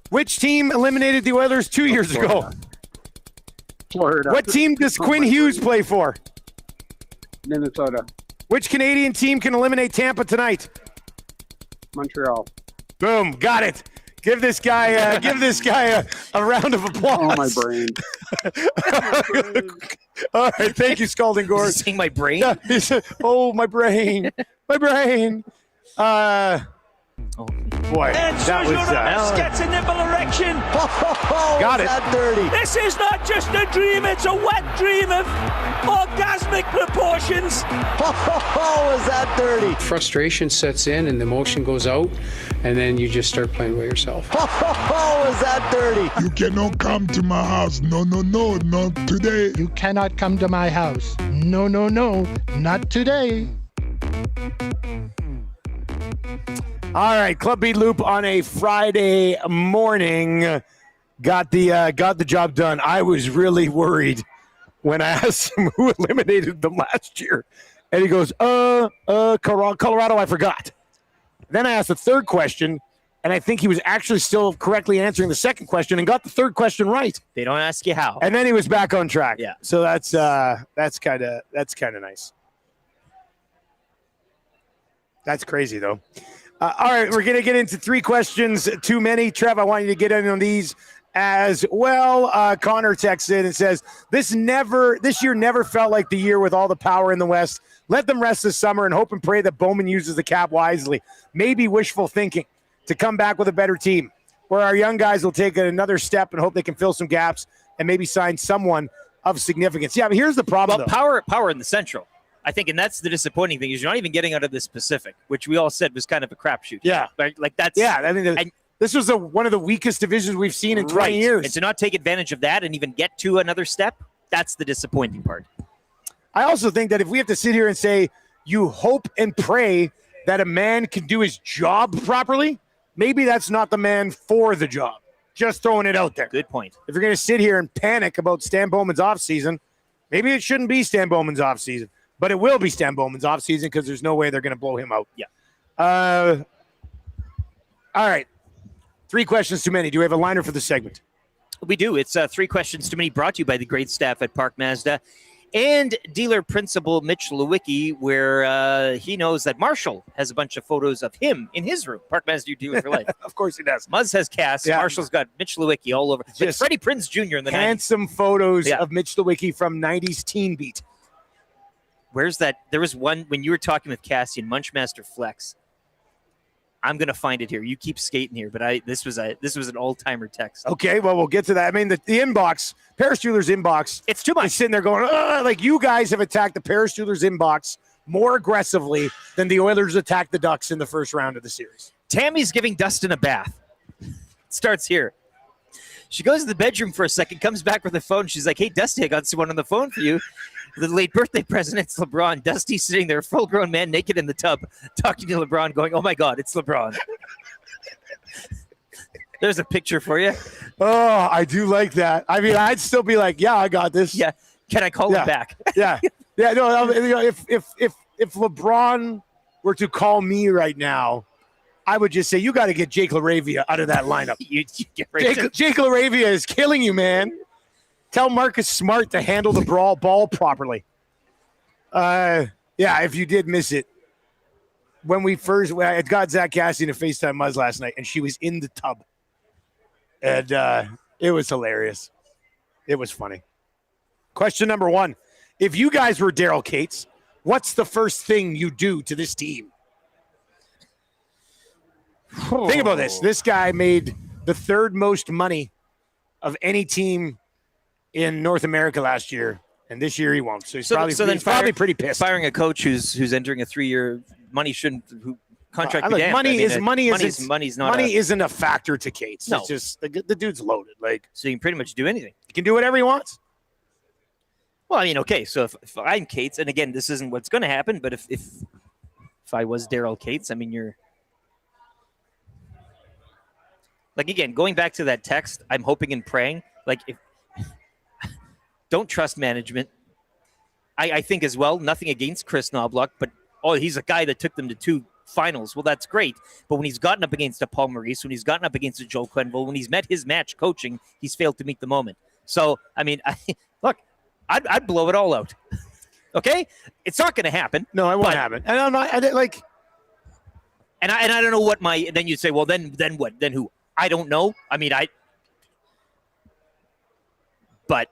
Which team eliminated the Oilers 2 years ago? Florida. What team does Quinn Hughes play for? Minnesota. Which Canadian team can eliminate Tampa tonight? Montreal. Boom, got it. Give this guy a round of applause. Oh, my brain. All right, thank you, Scalding Gourd. Is he saying my brain? Yeah, he said, oh, my brain. My brain. Boy, that was gets a nipple erection. got it. That dirty. This is not just a dream, it's a wet dream of orgasmic proportions. Is that dirty? Frustration sets in and the emotion goes out, and then you just start playing by yourself. Is that dirty? You cannot come to my house. No, not today. You cannot come to my house. No, not today. All right, Club Beat Loop on a Friday morning got the job done. I was really worried when I asked him who eliminated them last year, and he goes, Colorado, I forgot. Then I asked the third question, and I think he was actually still correctly answering the second question and got the third question right. They don't ask you how. And then he was back on track. Yeah. So that's kind of nice. That's crazy though. All right, we're going to get into 3 questions too many. Trev, I want you to get in on these as well. Connor texts in and says, this year never felt like the year with all the power in the West. Let them rest this summer and hope and pray that Bowman uses the cap wisely. Maybe wishful thinking to come back with a better team where our young guys will take another step and hope they can fill some gaps and maybe sign someone of significance. Yeah, but here's the problem. Well, power in the Central. I think, and that's the disappointing thing, is you're not even getting out of this Pacific, which we all said was kind of a crapshoot. Yeah. Right? Like that's. Yeah. I mean, this was one of the weakest divisions we've seen in 20 years. And to not take advantage of that and even get to another step, that's the disappointing part. I also think that if we have to sit here and say you hope and pray that a man can do his job properly, maybe that's not the man for the job. Just throwing it out there. Good point. If you're going to sit here and panic about Stan Bowman's offseason, maybe it shouldn't be Stan Bowman's offseason. But it will be Stan Bowman's offseason because there's no way they're going to blow him out. Yeah. All right. 3 questions too many. Do we have a liner for the segment? We do. It's 3 questions too many, brought to you by the great staff at Park Mazda and dealer principal Mitch Lewicki, where he knows that Marshall has a bunch of photos of him in his room. Park Mazda dealer for life. Of course he does. Muzz has Cass. Yeah. Marshall's got Mitch Lewicki all over. Like Freddie Prinze Jr. in the 90s. Handsome photos of Mitch Lewicki from 90s Teen Beat. Where's that? There was one when you were talking with Cassian, Munchmaster Flex. I'm gonna find it here. You keep skating here, but this was an old-timer text. Okay, well we'll get to that. I mean the inbox, Paris Steelers inbox. It's too much. Sitting there going, like you guys have attacked the Paris Steelers inbox more aggressively than the Oilers attacked the Ducks in the first round of the series. Tammy's giving Dustin a bath. It starts here. She goes to the bedroom for a second, comes back with the phone. She's like, "Hey Dusty, I got someone on the phone for you." The late birthday present, it's LeBron. Dusty sitting there, full-grown man, naked in the tub, talking to LeBron, going, "Oh my God, it's LeBron." There's a picture for you. Oh, I do like that. I mean, I'd still be like, "Yeah, I got this." Yeah. Can I call him back? Yeah. Yeah. No. If LeBron were to call me right now, I would just say, you got to get Jake LaRavia out of that lineup. You get right Jake LaRavia is killing you, man. Tell Marcus Smart to handle the ball properly. Yeah, if you did miss it, when I got Zach Cassian to FaceTime Muzz last night, and she was in the tub. And it was hilarious. It was funny. Question number 1. If you guys were Daryl Cates, what's the first thing you do to this team? Think about this. This guy made the 3rd most money of any team in North America last year, and this year he won't. So he's probably pretty pissed. Firing a coach who's entering a 3-year money contract. Money Money isn't a factor to Cates. No. It's just the dude's loaded. Like, so you can pretty much do anything. He can do whatever he wants. Well, I mean, okay. So if I'm Cates, and again, this isn't what's going to happen, but if I was Daryl Cates, I mean, you're. Like, again, going back to that text, I'm hoping and praying. Like, don't trust management. I think as well, nothing against Chris Knobloch, but he's a guy that took them to 2 finals. Well, that's great. But when he's gotten up against a Paul Maurice, when he's gotten up against a Joel Quenneville, when he's met his match coaching, he's failed to meet the moment. So, I mean, look, I'd blow it all out. Okay? It's not going to happen. No, it won't happen. And I'm not, and I don't know what then you'd say, well, then what? Then who? I don't know. I mean, but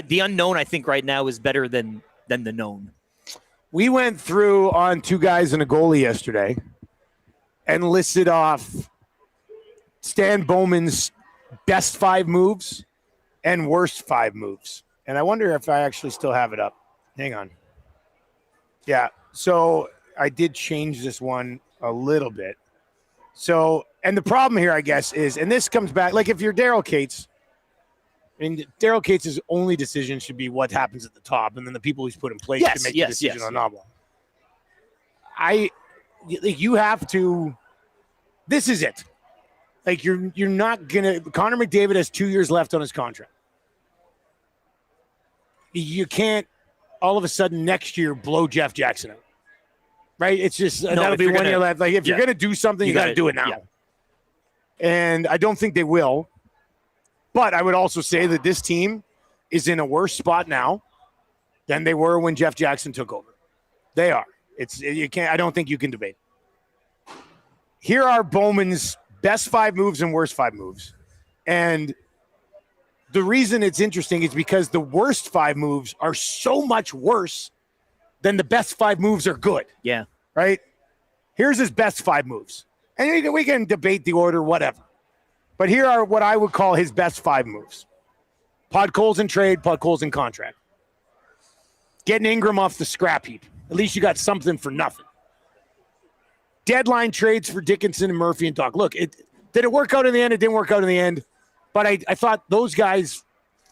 the unknown, I think, right now is better than the known. We went through on 2 guys and a goalie yesterday and listed off Stan Bowman's best 5 moves and worst 5 moves. And I wonder if I actually still have it up. Hang on. Yeah. So I did change this one a little bit. So, and the problem here, I guess, is, and this comes back, like if you're Daryl Cates, and Daryl Cates' only decision should be what happens at the top, and then the people he's put in place to make the decision on Knobloch. You have to, this is it. Like you're not going to, Connor McDavid has 2 years left on his contract. You can't all of a sudden next year blow Jeff Jackson out. Right? It's just, that'll be 1 year left. Like if you're going to do something, you got to do it now. Yeah. And I don't think they will. But I would also say that this team is in a worse spot now than they were when Jeff Jackson took over. They are. I don't think you can debate. Here are Bowman's best 5 moves and worst 5 moves. And the reason it's interesting is because the worst 5 moves are so much worse than the best 5 moves are good. Yeah. Right? Here's his best 5 moves. And we can debate the order, whatever. But here are what I would call his best 5 moves. Podkolzin trade, Podkolzin contract. Getting Ingram off the scrap heap. At least you got something for nothing. Deadline trades for Dickinson and Murphy and Doc. Look, did it work out in the end? It didn't work out in the end. But I thought those guys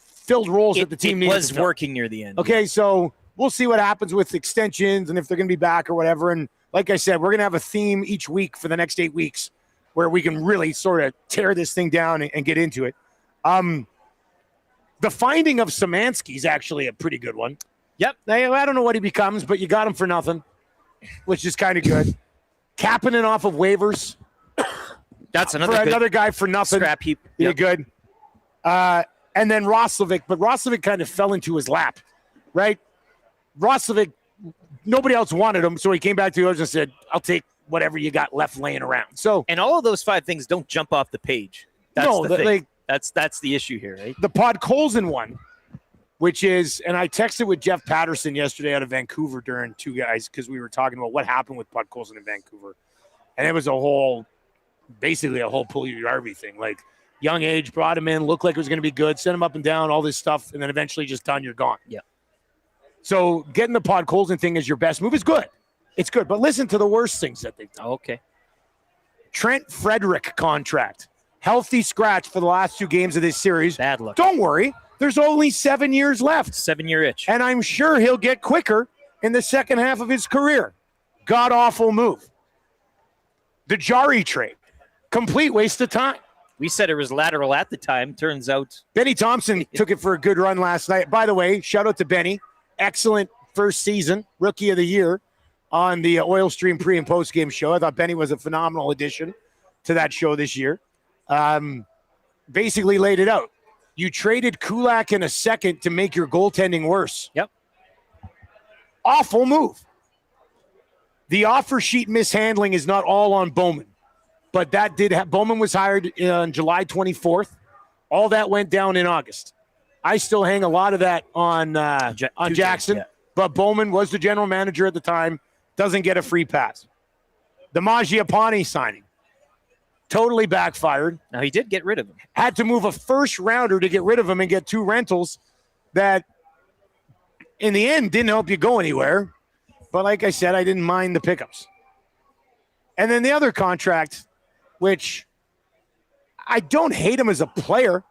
filled roles that the team needed. It was working near the end. Okay, so we'll see what happens with extensions and if they're going to be back or whatever. And like I said, we're going to have a theme each week for the next 8 weeks where we can really sort of tear this thing down and get into it. The finding of Szymanski is actually a pretty good one. Yep. I don't know what he becomes, but you got him for nothing, which is kind of good. Kapanen off of waivers. That's another for another guy for nothing. Scrap heap. Yep. Good. And then Roslovic, but Roslovic kind of fell into his lap, right? Roslovic, nobody else wanted him, so he came back to the Oilers and said, I'll take whatever you got left laying around. So, and all of those 5 things don't jump off the page. That's the thing. That's the issue here, right? The Podkolzin one, which is, and I texted with Jeff Patterson yesterday out of Vancouver during 2 guys because we were talking about what happened with Podkolzin in Vancouver. And it was basically a whole Puljujärvi thing. Like, young age, brought him in, looked like it was going to be good, sent him up and down, all this stuff, and then eventually just done, you're gone. Yeah. So getting the Podkolzin thing as your best move is good. It's good. But listen to the worst things that they've done. Okay. Trent Frederick contract. Healthy scratch for the last 2 games of this series. Bad luck. Don't worry. There's only 7 years left. 7-year itch. And I'm sure he'll get quicker in the second half of his career. God-awful move. The Jari trade. Complete waste of time. We said it was lateral at the time. Turns out. Benny Thompson took it for a good run last night. By the way, shout out to Benny. Excellent first season. Rookie of the year. on the Oil Stream pre and post game show. I thought Benny was a phenomenal addition to that show this year. Basically laid it out. You traded Kulak in a second to make your goaltending worse. Yep. Awful move. The offer sheet mishandling is not all on Bowman, but that did Bowman was hired on July 24th. All that went down in August. I still hang a lot of that on Jackson, yeah. But Bowman was the general manager at the time. Doesn't get a free pass. The Mangiapane signing totally backfired. Now, he did get rid of him. Had to move a first rounder to get rid of him and get 2 rentals that in the end didn't help you go anywhere. But like I said, I didn't mind the pickups. And then the other contract, which I don't hate him as a player,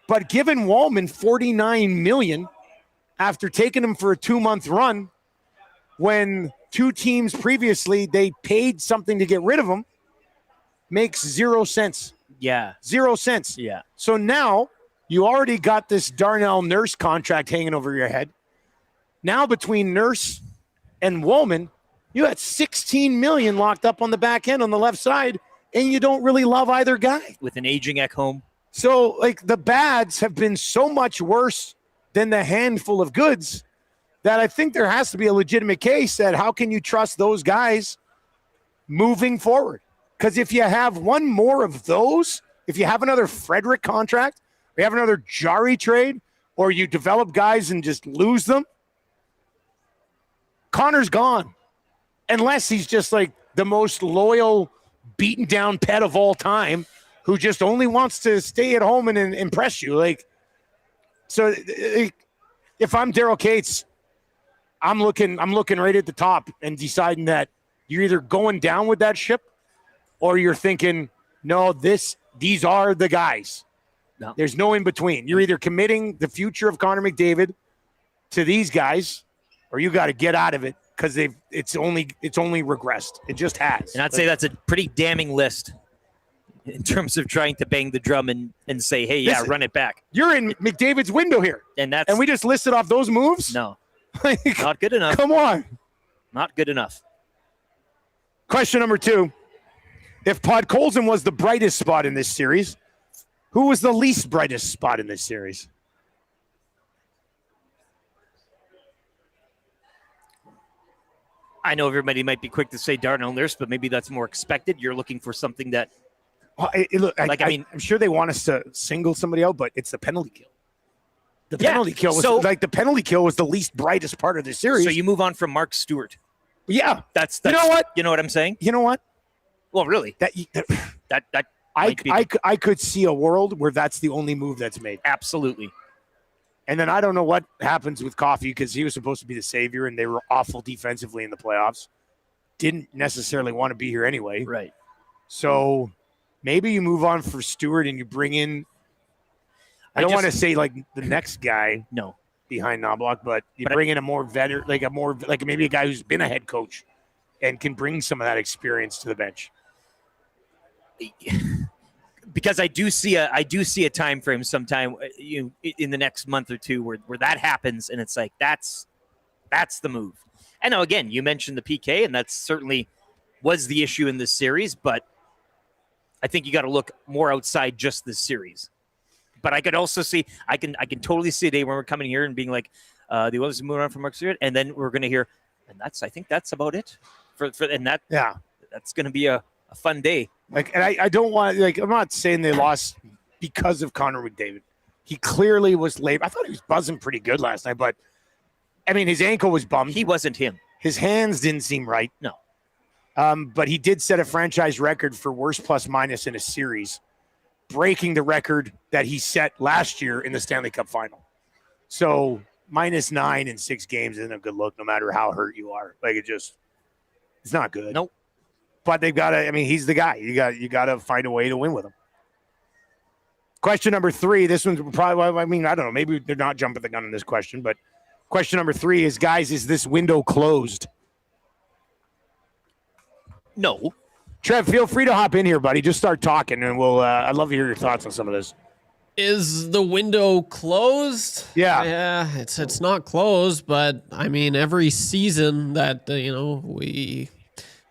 but giving Wallman $49 million after taking him for a 2-month run, when 2 teams previously they paid something to get rid of him, makes 0 sense. Yeah. 0 cents. Yeah. So now you already got this Darnell Nurse contract hanging over your head. Now between Nurse and Wallman, you had $16 million locked up on the back end on the left side, and you don't really love either guy. With an aging Ekholm. So, like, the bads have been so much worse than the handful of goods that I think there has to be a legitimate case that how can you trust those guys moving forward? Because if you have one more of those, if you have another Frederick contract, or you have another Jari trade, or you develop guys and just lose them, Connor's gone. Unless he's just like the most loyal, beaten down pet of all time who just only wants to stay at home and impress you. Like, so if I'm Daryl Cates, I'm looking right at the top and deciding that you're either going down with that ship or you're thinking, no, these are the guys. No. There's no in between. You're either committing the future of Connor McDavid to these guys, or you got to get out of it because it's only regressed. It just has. And I'd say that's a pretty damning list in terms of trying to bang the drum and say, hey, yeah, Listen, run it back. You're in McDavid's window here. And we just listed off those moves? No. Like, not good enough. Come on. Not good enough. Question number 2. If Podkolzin was the brightest spot in this series, who was the least brightest spot in this series? I know everybody might be quick to say Darnell Nurse, but maybe that's more expected. You're looking for something that... Well, I'm sure they want us to single somebody out, but it's the penalty kill. The penalty kill was the penalty kill was the least brightest part of the series. So you move on from Mark Stewart. Yeah, that's you know what? You know what I'm saying? You know what? Well, really, I could see a world where that's the only move that's made. Absolutely. And then I don't know what happens with Coffey because he was supposed to be the savior, and they were awful defensively in the playoffs. Didn't necessarily want to be here anyway. Right. So maybe you move on for Stewart and you bring in. I don't want to say like the next guy. No. Behind Knobloch, but bring in a more veteran, like maybe a guy who's been a head coach and can bring some of that experience to the bench. Because I do see a time frame sometime in the next month or two where that happens, and it's like that's the move. And now again, you mentioned the PK, and that certainly was the issue in this series, but I think you got to look more outside just this series. But I could also see, I can totally see a day when we're coming here and being like, the Oilers moving on from Mark Stewart, and then we're going to hear, and I think that's about it that's going to be a fun day. Like, and I don't want, like, I'm not saying they lost because of Connor McDavid. He clearly was late. I thought he was buzzing pretty good last night, but I mean, his ankle was bummed. He wasn't him. His hands didn't seem right. No. But he did set a franchise record for worst plus minus in a series, breaking the record that he set last year in the Stanley Cup final. So -9 in 6 games isn't a good look, no matter how hurt you are. Like, it's not good. Nope. But they've got to, I mean, he's the guy. You got to find a way to win with him. Question number 3. This one's probably, I mean, I don't know. Maybe they're not jumping the gun on this question, but question number 3 is, guys, is this window closed? No. Trev, feel free to hop in here, buddy. Just start talking, and we'll. I'd love to hear your thoughts on some of this. Is the window closed? Yeah, it's not closed, but I mean, every season that we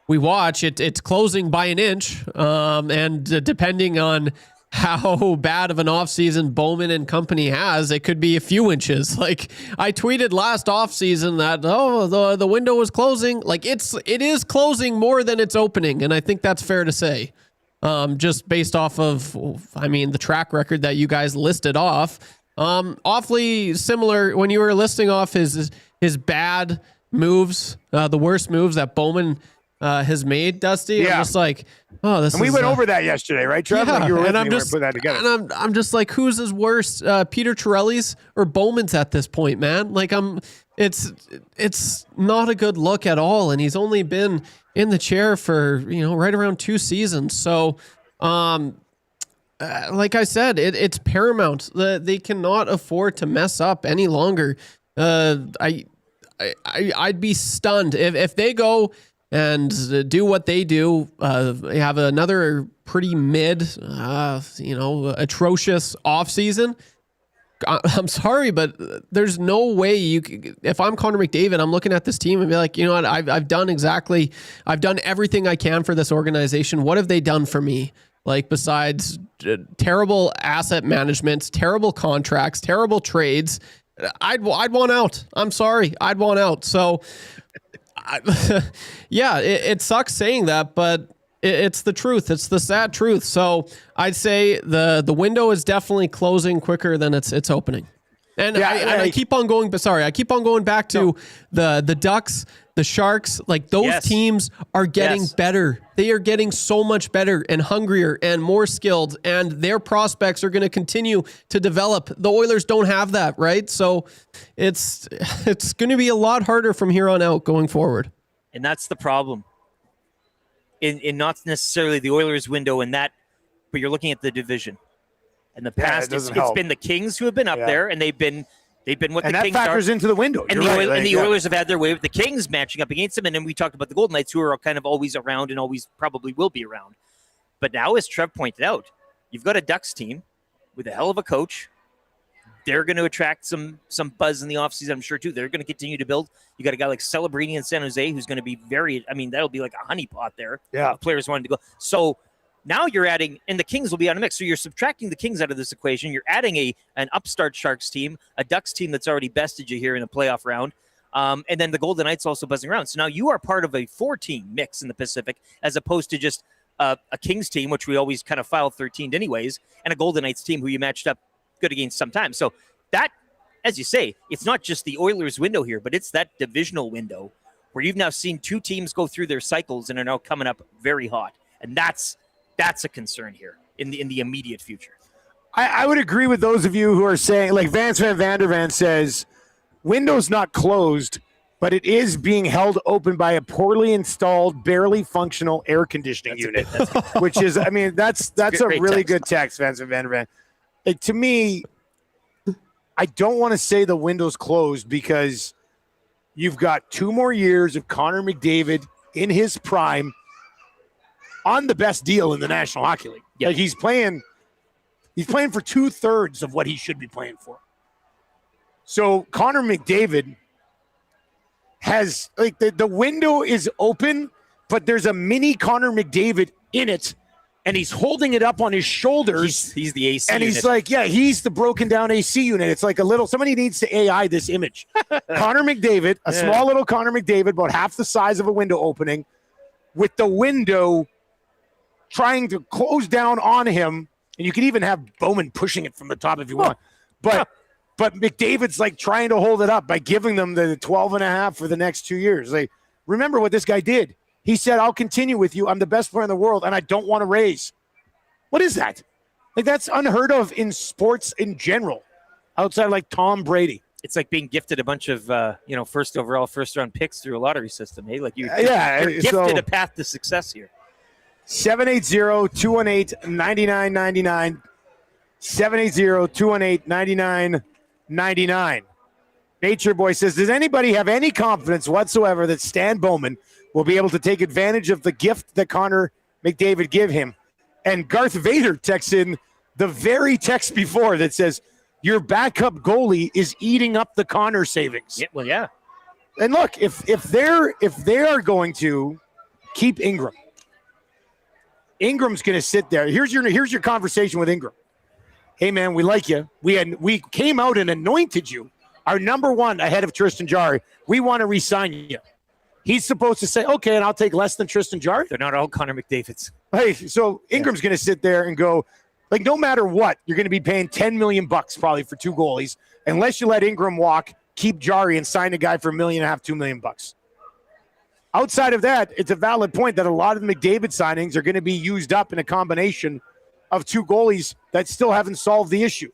watch, it's closing by an inch, and depending on how bad of an offseason Bowman and company has, it could be a few inches. Like I tweeted last offseason that the window was closing. Like it is closing more than it's opening, and I think that's fair to say. Just based off of, the track record that you guys listed off, awfully similar when you were listing off his bad moves, the worst moves that Bowman has made, Dusty. Yeah. I'm just like, this. And we went over that yesterday, right, Trevor? Yeah, Like you were with and me when we put that together. And I'm just like, who's his worst? Peter Chiarelli's or Bowman's at this point, man? Like it's not a good look at all, and he's only been in the chair for right around 2 seasons. So, like I said, it's paramount. They cannot afford to mess up any longer. I'd be stunned if they go and do what they do. Have another pretty atrocious offseason. I'm sorry, but there's no way if I'm Connor McDavid, I'm looking at this team and be like, you know what, I've done everything I can for this organization. What have they done for me? Like besides terrible asset management, terrible contracts, terrible trades, I'd want out. I'm sorry, I'd want out. So, it sucks saying that, but it's the truth. It's the sad truth. So I'd say the window is definitely closing quicker than it's opening. And I keep on going, but sorry, I keep on going back to the Ducks, the Sharks. Like those teams are getting better. They are getting so much better and hungrier and more skilled, and their prospects are going to continue to develop. The Oilers don't have that, right? So it's going to be a lot harder from here on out going forward. And that's the problem. In not necessarily the Oilers window in that, but you're looking at the division. In the past, it's been the Kings who have been up there, and they've been what and the Kings that factors into the window. And the Oilers have had their way with the Kings matching up against them. And then we talked about the Golden Knights, who are kind of always around and always probably will be around. But now, as Trev pointed out, you've got a Ducks team with a hell of a coach. They're going to attract some buzz in the offseason, I'm sure, too. They're going to continue to build. You got a guy like Celebrini in San Jose who's going to be that'll be like a honeypot there. Yeah. Players wanting to go. So now you're adding, and the Kings will be on a mix. So you're subtracting the Kings out of this equation. You're adding an upstart Sharks team, a Ducks team that's already bested you here in a playoff round. And then the Golden Knights also buzzing around. So now you are part of a 4-team mix in the Pacific, as opposed to just a Kings team, which we always kind of filed 13th anyways, and a Golden Knights team who you matched up good against sometimes. So that, as you say, it's not just the Oilers window here, but it's that divisional window where you've now seen 2 teams go through their cycles and are now coming up very hot. And that's a concern here in the immediate future. I would agree with those of you who are saying, like Vance Van Vandervan says, window's not closed, but it is being held open by a poorly installed, barely functional air conditioning unit, which is, that's a really good text, Vance Van Vandervan. To me, I don't want to say the window's closed because you've got 2 more years of Connor McDavid in his prime on the best deal in the National Hockey League. Yep. Like he's playing for 2/3 of what he should be playing for. So Connor McDavid has the window is open, but there's a mini Connor McDavid in it. And he's holding it up on his shoulders. He's the AC and unit. he's like, he's the broken down AC unit. It's like somebody needs to AI this image. Connor McDavid, a small little Connor McDavid, about half the size of a window opening, with the window trying to close down on him. And you can even have Bowman pushing it from the top if you want. But McDavid's like trying to hold it up by giving them the 12.5 for the next 2 years. Like, remember what this guy did. He said, I'll continue with you. I'm the best player in the world, and I don't want to raise. What is that? Like, that's unheard of in sports in general, outside of, like, Tom Brady. It's like being gifted a bunch of, first overall, first-round picks through a lottery system. Hey, like you're gifted a path to success here. 780-218-9999. 780-218-9999. Nature Boy says, does anybody have any confidence whatsoever that Stan Bowman will be able to take advantage of the gift that Connor McDavid give him? And Garth Vader texts in, the very text before that says your backup goalie is eating up the Connor savings. Yeah, well, yeah. And look, if they are going to keep Ingram, Ingram's going to sit there. Here's your conversation with Ingram. Hey man, we like you. We came out and anointed you our number one ahead of Tristan Jarry. We want to re-sign you. He's supposed to say, okay, and I'll take less than Tristan Jarry. They're not all Connor McDavid's. Hey, so Ingram's going to sit there and go, like, no matter what, you're going to be paying $10 million probably for 2 goalies, unless you let Ingram walk, keep Jarry, and sign a guy for $1.5 million, $2 million. Outside of that, it's a valid point that a lot of the McDavid signings are going to be used up in a combination of 2 goalies that still haven't solved the issue.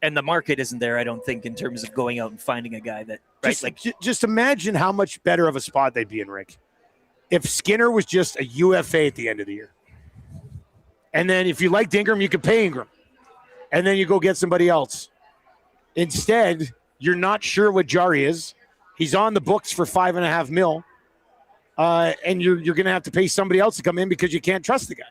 And the market isn't there, I don't think, in terms of going out and finding a guy that, right? Just imagine how much better of a spot they'd be in, Rick, if Skinner was just a UFA at the end of the year. And then if you liked Ingram, you could pay Ingram. And then you go get somebody else. Instead, you're not sure what Jarry is. He's on the books for $5.5 million. And you're going to have to pay somebody else to come in because you can't trust the guy.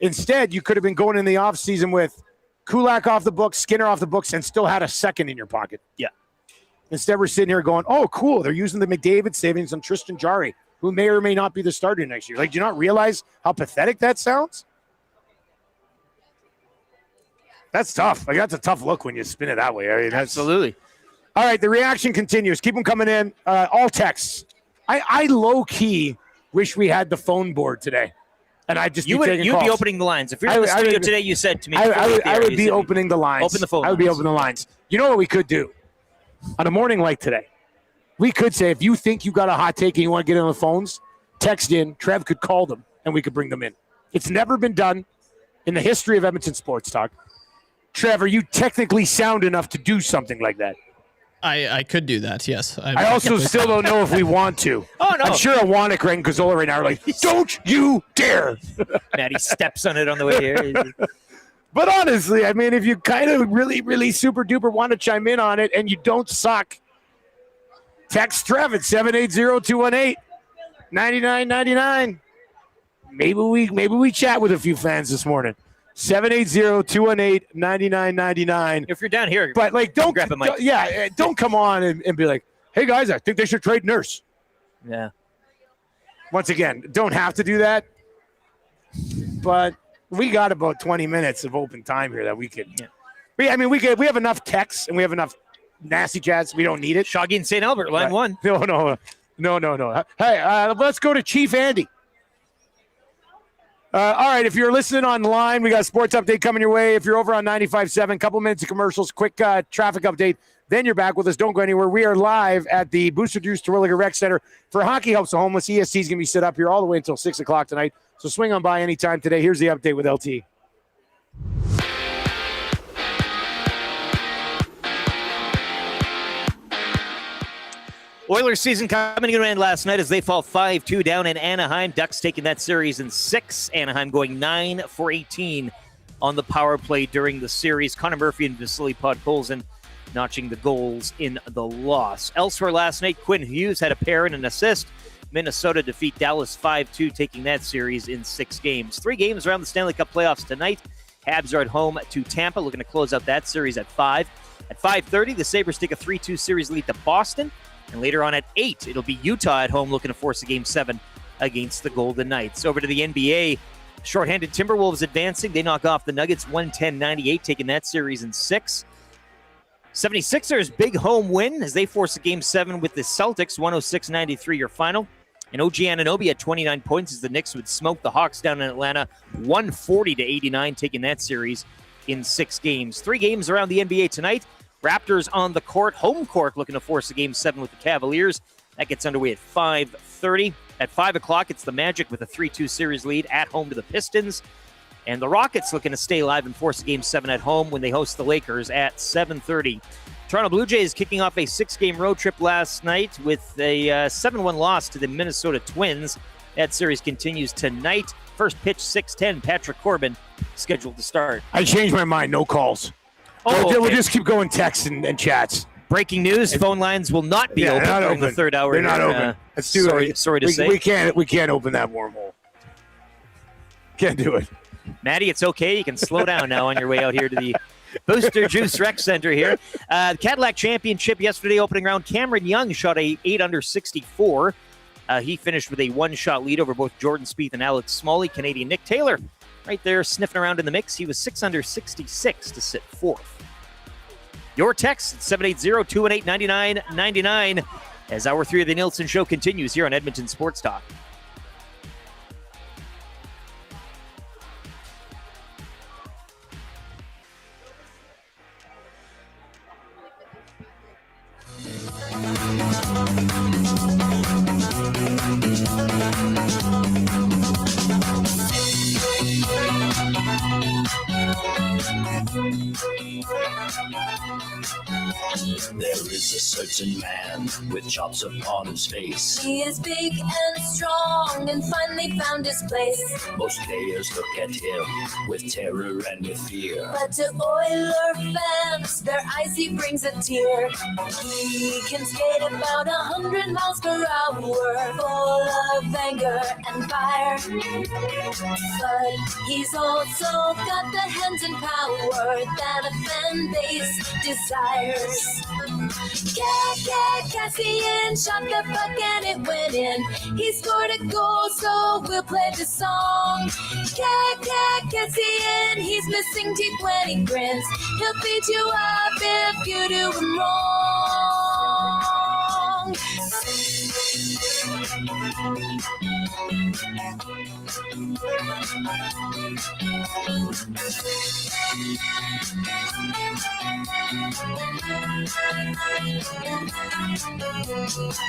Instead, you could have been going in the offseason with Kulak off the books, Skinner off the books, and still had a second in your pocket. Yeah. Instead, we're sitting here going, oh, cool. They're using the McDavid savings on Tristan Jarry, who may or may not be the starter next year. Like, do you not realize how pathetic that sounds? That's tough. Like, that's a tough look when you spin it that way. I mean, absolutely. All right, the reaction continues. Keep them coming in. All texts. I low-key wish we had the phone board today. And I'd just you'd be opening the lines. If you're in the studio today, you said to me. I would be opening the lines. Open the phone. I would be opening the lines. You know what we could do? On a morning like today, we could say, if you think you got a hot take and you want to get on the phones, text in. Trev could call them, and we could bring them in. It's never been done in the history of Edmonton Sports Talk. Trev, are you technically sound enough to do something like that? I could do that, yes. I also still don't know if we want to. Oh, no. I'm sure Awanik and Gazzola right now are like, don't you dare. Maddie steps on it on the way here. But honestly, I mean, if you kind of really, really super duper want to chime in on it and you don't suck, text Trev at 780-218-9999. Maybe we chat with a few fans this morning. 780-218-9999. If you're down here, but like, don't grab a mic. Don't come on and be like, hey guys, I think they should trade Nurse. Yeah. Once again, don't have to do that, but we got about 20 minutes of open time here that we could. Yeah. We have enough texts and we have enough nasty chats. We don't need it. Shoggy and St. Albert, line 1. No. Hey, let's go to Chief Andy. All right, if you're listening online, we got a sports update coming your way. If you're over on 95.7, couple minutes of commercials, quick traffic update, then you're back with us. Don't go anywhere. We are live at the Booster Juice Terwilliger Rec Center for Hockey Helps the Homeless. EST is going to be set up here all the way until 6 o'clock tonight, so swing on by anytime today. Here's the update with LT. Oilers season coming to an end last night as they fall 5-2 down in Anaheim. Ducks taking that series in 6. Anaheim going 9 for 18 on the power play during the series. Connor Murphy and Vasily Podkolzin notching the goals in the loss. Elsewhere last night, Quinn Hughes had a pair and an assist. Minnesota defeat Dallas 5-2, taking that series in 6 games. 3 games around the Stanley Cup playoffs tonight. Habs are at home to Tampa, looking to close out that series at 5. At 5:30, the Sabres take a 3-2 series lead to Boston. And later on at 8, it'll be Utah at home looking to force a Game 7 against the Golden Knights. Over to the NBA, shorthanded Timberwolves advancing. They knock off the Nuggets 110-98, taking that series in 6. 76ers, big home win as they force a Game 7 with the Celtics, 106-93 your final. And OG Anunoby at 29 points as the Knicks would smoke the Hawks down in Atlanta, 140-89, taking that series in 6 games. 3 games around the NBA tonight. Raptors on the court, home court, looking to force a Game 7 with the Cavaliers. That gets underway at 5:30. At 5 o'clock, it's the Magic with a 3-2 series lead at home to the Pistons. And the Rockets looking to stay alive and force a Game 7 at home when they host the Lakers at 7:30. Toronto Blue Jays kicking off a 6-game road trip last night with a 7-1 loss to the Minnesota Twins. That series continues tonight. First pitch, 6:10. Patrick Corbin scheduled to start. I changed my mind. No calls. We'll just keep going texts and chats. Breaking news: phone lines will not be open during the third hour. They're not open. Sorry to say. We can't open that wormhole. Can't do it. Maddie, it's okay. You can slow down now on your way out here to the Booster Juice Rec Center here. The Cadillac Championship yesterday, opening round. Cameron Young shot a 8 under 64. He finished with a one-shot lead over both Jordan Spieth and Alex Smalley. Canadian Nick Taylor right there sniffing around in the mix. He was 6 under 66 to sit fourth. Your text, 780-218-9999, as Hour 3 of the Nielson Show continues here on Edmonton Sports Talk. There is a certain man with chops upon his face. He is big and strong and finally found his place. Most players look at him with terror and with fear. But to Oiler fans, their eyes he brings a tear. He can skate about 100 miles per hour, full of anger and fire. But he's also got the hands and power that a fan base desires. Cassian shot the puck and it went in. He scored a goal, so we'll play the song. Cassian, he's missing teeth when he grins. He'll beat you up if you do him wrong.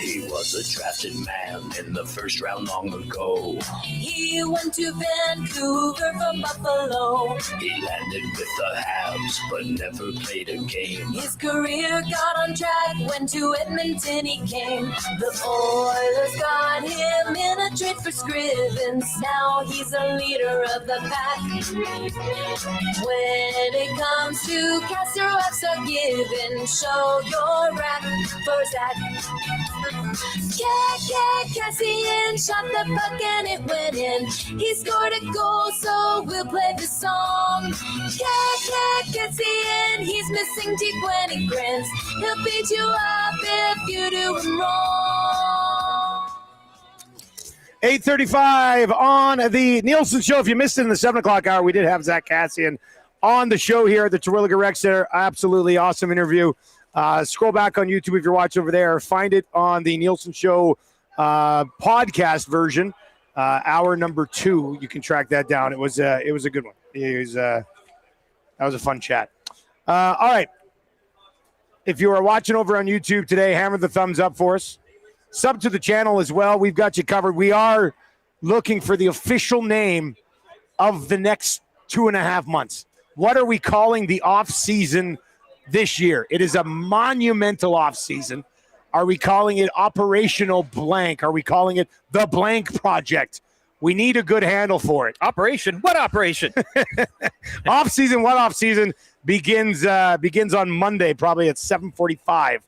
He was a drafted man in the first round long ago. He went to Vancouver from Buffalo. He landed with the Habs, but never played a game. His career got on track when to Edmonton he came. The Oilers got him in a trade for Scrivens. Now he's a leader of the pack. When it comes to Casseroles are given, show your rack for Zach. Cassian shot the puck and it went in. He scored a goal, so we'll play the song. Cassian, he's missing teeth when he grins. He'll beat you up if you do him wrong. 8:35 on the Nielson Show. If you missed it in the 7 o'clock hour, we did have Zach Cassian on the show here at the Terwilliger Rec Center. Absolutely awesome interview. Scroll back on YouTube if you're watching over there. Find it on the Nielson Show podcast version, hour number 2. You can track that down. It was a good one. That was a fun chat. All right. If you are watching over on YouTube today, hammer the thumbs up for us. Sub to the channel as well. We've got you covered. We are looking for the official name of the next 2.5 months. What are we calling the off season this year? It is a monumental off season. Are we calling it Operational Blank? Are we calling it the Blank Project? We need a good handle for it. Operation? What operation? Off season? What off season begins on Monday, probably at 7:45.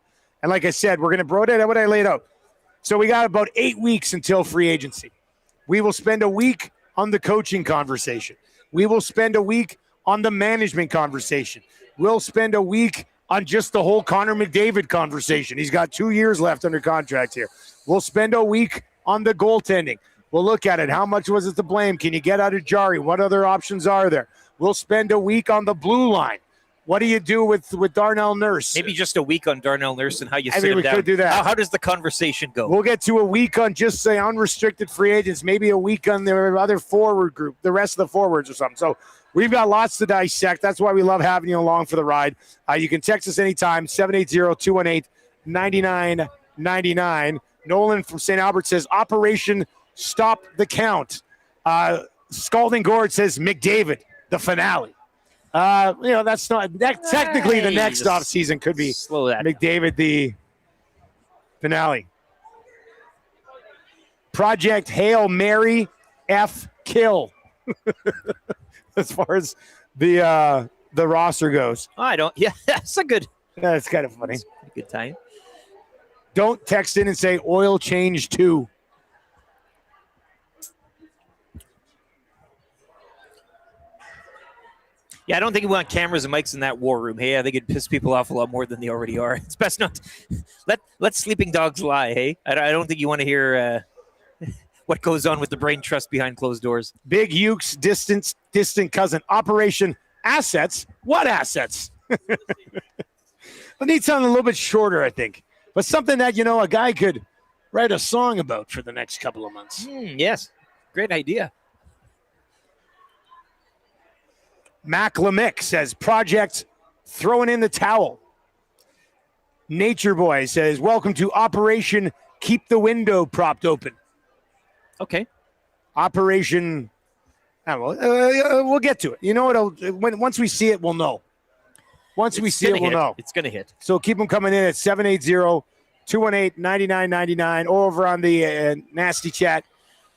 And like I said, we're going to bro it what I laid out. So we got about 8 weeks until free agency. We will spend a week on the coaching conversation. We will spend a week on the management conversation. We'll spend a week on just the whole Connor McDavid conversation. He's got 2 years left under contract here. We'll spend a week on the goaltending. We'll look at it. How much was it to blame? Can you get out of Jari? What other options are there? We'll spend a week on the blue line. What do you do with Darnell Nurse? Maybe just a week on Darnell Nurse and how you sit him we down. could do that. How does the conversation go? We'll get to a week on just say unrestricted free agents, maybe a week on the other forward group, the rest of the forwards or something. So we've got lots to dissect. That's why we love having you along for the ride. You can text us anytime, 780-218-9999. Nolan from St. Albert says, Operation Stop the Count. Scalding Gourd says, McDavid, the finale. That's not technically the next off season could be McDavid, the finale. Project Hail Mary F Kill. As far as the roster goes. Yeah, that's a good. Yeah, it's kind of funny. That's a good time. Don't text in and say oil change 2. Yeah, I don't think we want cameras and mics in that war room. Hey, I think it'd piss people off a lot more than they already are. It's best not let sleeping dogs lie. Hey, I don't think you want to hear what goes on with the brain trust behind closed doors. Big Uke's distant cousin. Operation Assets. What assets? I need something a little bit shorter, I think, but something that a guy could write a song about for the next couple of months. Yes, great idea. Mac Lemick says, project throwing in the towel. Nature Boy says, welcome to Operation Keep the Window Propped Open. Okay. Operation, we'll get to it. You know what? Once we see it, we'll know. Once we see it, we'll know. It's going to hit. So keep them coming in at 780-218-9999 or over on the Nasty Chat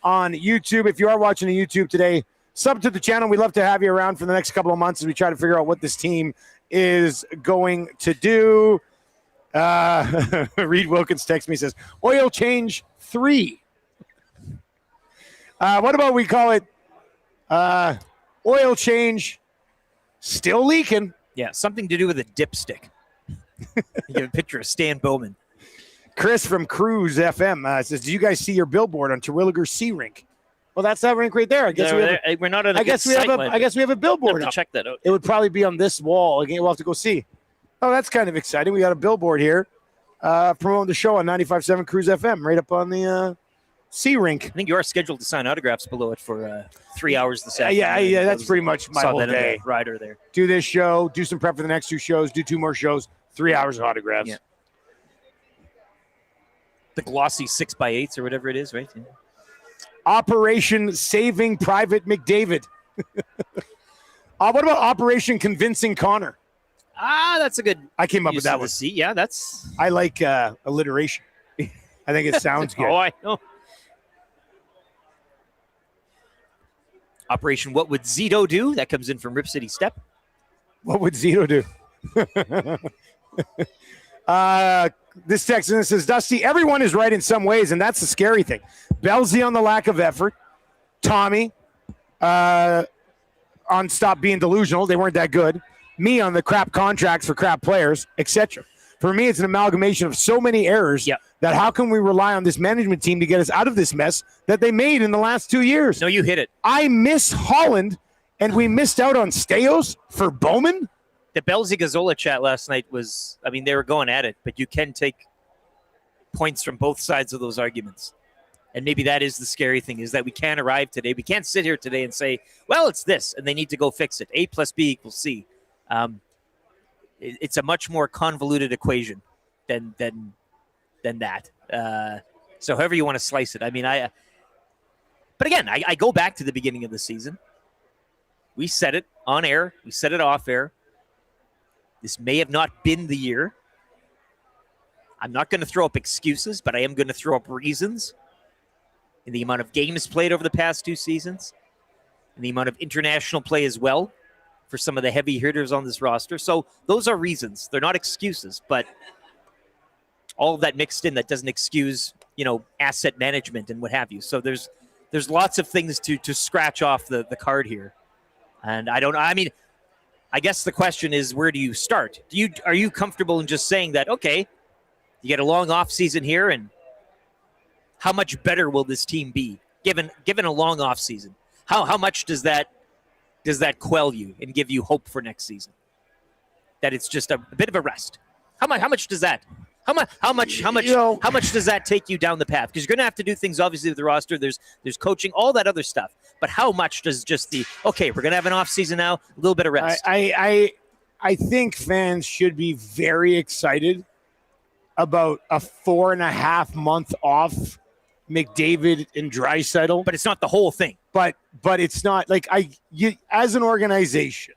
on YouTube. If you are watching the YouTube today, sub to the channel. We'd love to have you around for the next couple of months as we try to figure out what this team is going to do. Reed Wilkins texts me, says, oil change 3. What about we call it oil change still leaking? Yeah, something to do with a dipstick. You get a picture of Stan Bowman. Chris from Cruise FM says, do you guys see your billboard on Terwilliger Sea Rink? Well, that's that rink right there. I guess we're not on a I guess we have a billboard up. Check that out. It would probably be on this wall. Again, we'll have to go see. Oh, that's kind of exciting. We got a billboard here promoting the show on 95.7 Cruise FM right up on the Sea Rink. I think you are scheduled to sign autographs below it for 3 hours this afternoon. Yeah, that's pretty much my whole day. Rider there. Do this show, do some prep for the next 2 shows, do 2 more shows, 3 hours of autographs. Yeah. The glossy 6x8s or whatever it is, right? Yeah. Operation Saving Private McDavid. What about Operation Convincing Connor? That's a good. I came up with that one. Yeah, that's. I like alliteration. I think it sounds good. Oh, I know. Operation What Would Zito Do? That comes in from Rip City Step. What would Zito do? This text in says, Dusty, everyone is right in some ways, and that's the scary thing. Belzy on the lack of effort. Tommy on stop being delusional. They weren't that good. Me on the crap contracts for crap players, etc. For me, it's an amalgamation of so many errors that how can we rely on this management team to get us out of this mess that they made in the last 2 years? No, you hit it. I miss Holland, and we missed out on Steos for Bowman? The Belzy Gazzola chat last night was, they were going at it, but you can take points from both sides of those arguments. And maybe that is the scary thing, is that we can't arrive today. We can't sit here today and say, well, it's this, and they need to go fix it. A plus B equals C. It's a much more convoluted equation than that. So however you want to slice it. But again, I go back to the beginning of the season. We said it on air. We said it off air. This may have not been the year. I'm not going to throw up excuses, but I am going to throw up reasons in the amount of games played over the past 2 seasons and the amount of international play as well for some of the heavy hitters on this roster. So those are reasons. They're not excuses, but all of that mixed in, that doesn't excuse, asset management and what have you. So there's lots of things to scratch off the card here. And I guess the question is, where do you start? Are you comfortable in just saying that, okay, you get a long off season here, and how much better will this team be given a long off season? How much does that quell you and give you hope for next season? That it's just a bit of a rest. How much does that? How much does that take you down the path? Because you're going to have to do things obviously with the roster. There's coaching, all that other stuff. But how much does just we're going to have an off season now, a little bit of rest? I think fans should be very excited about a 4.5 month off McDavid and Draisaitl. But it's not the whole thing. But it's not like as an organization,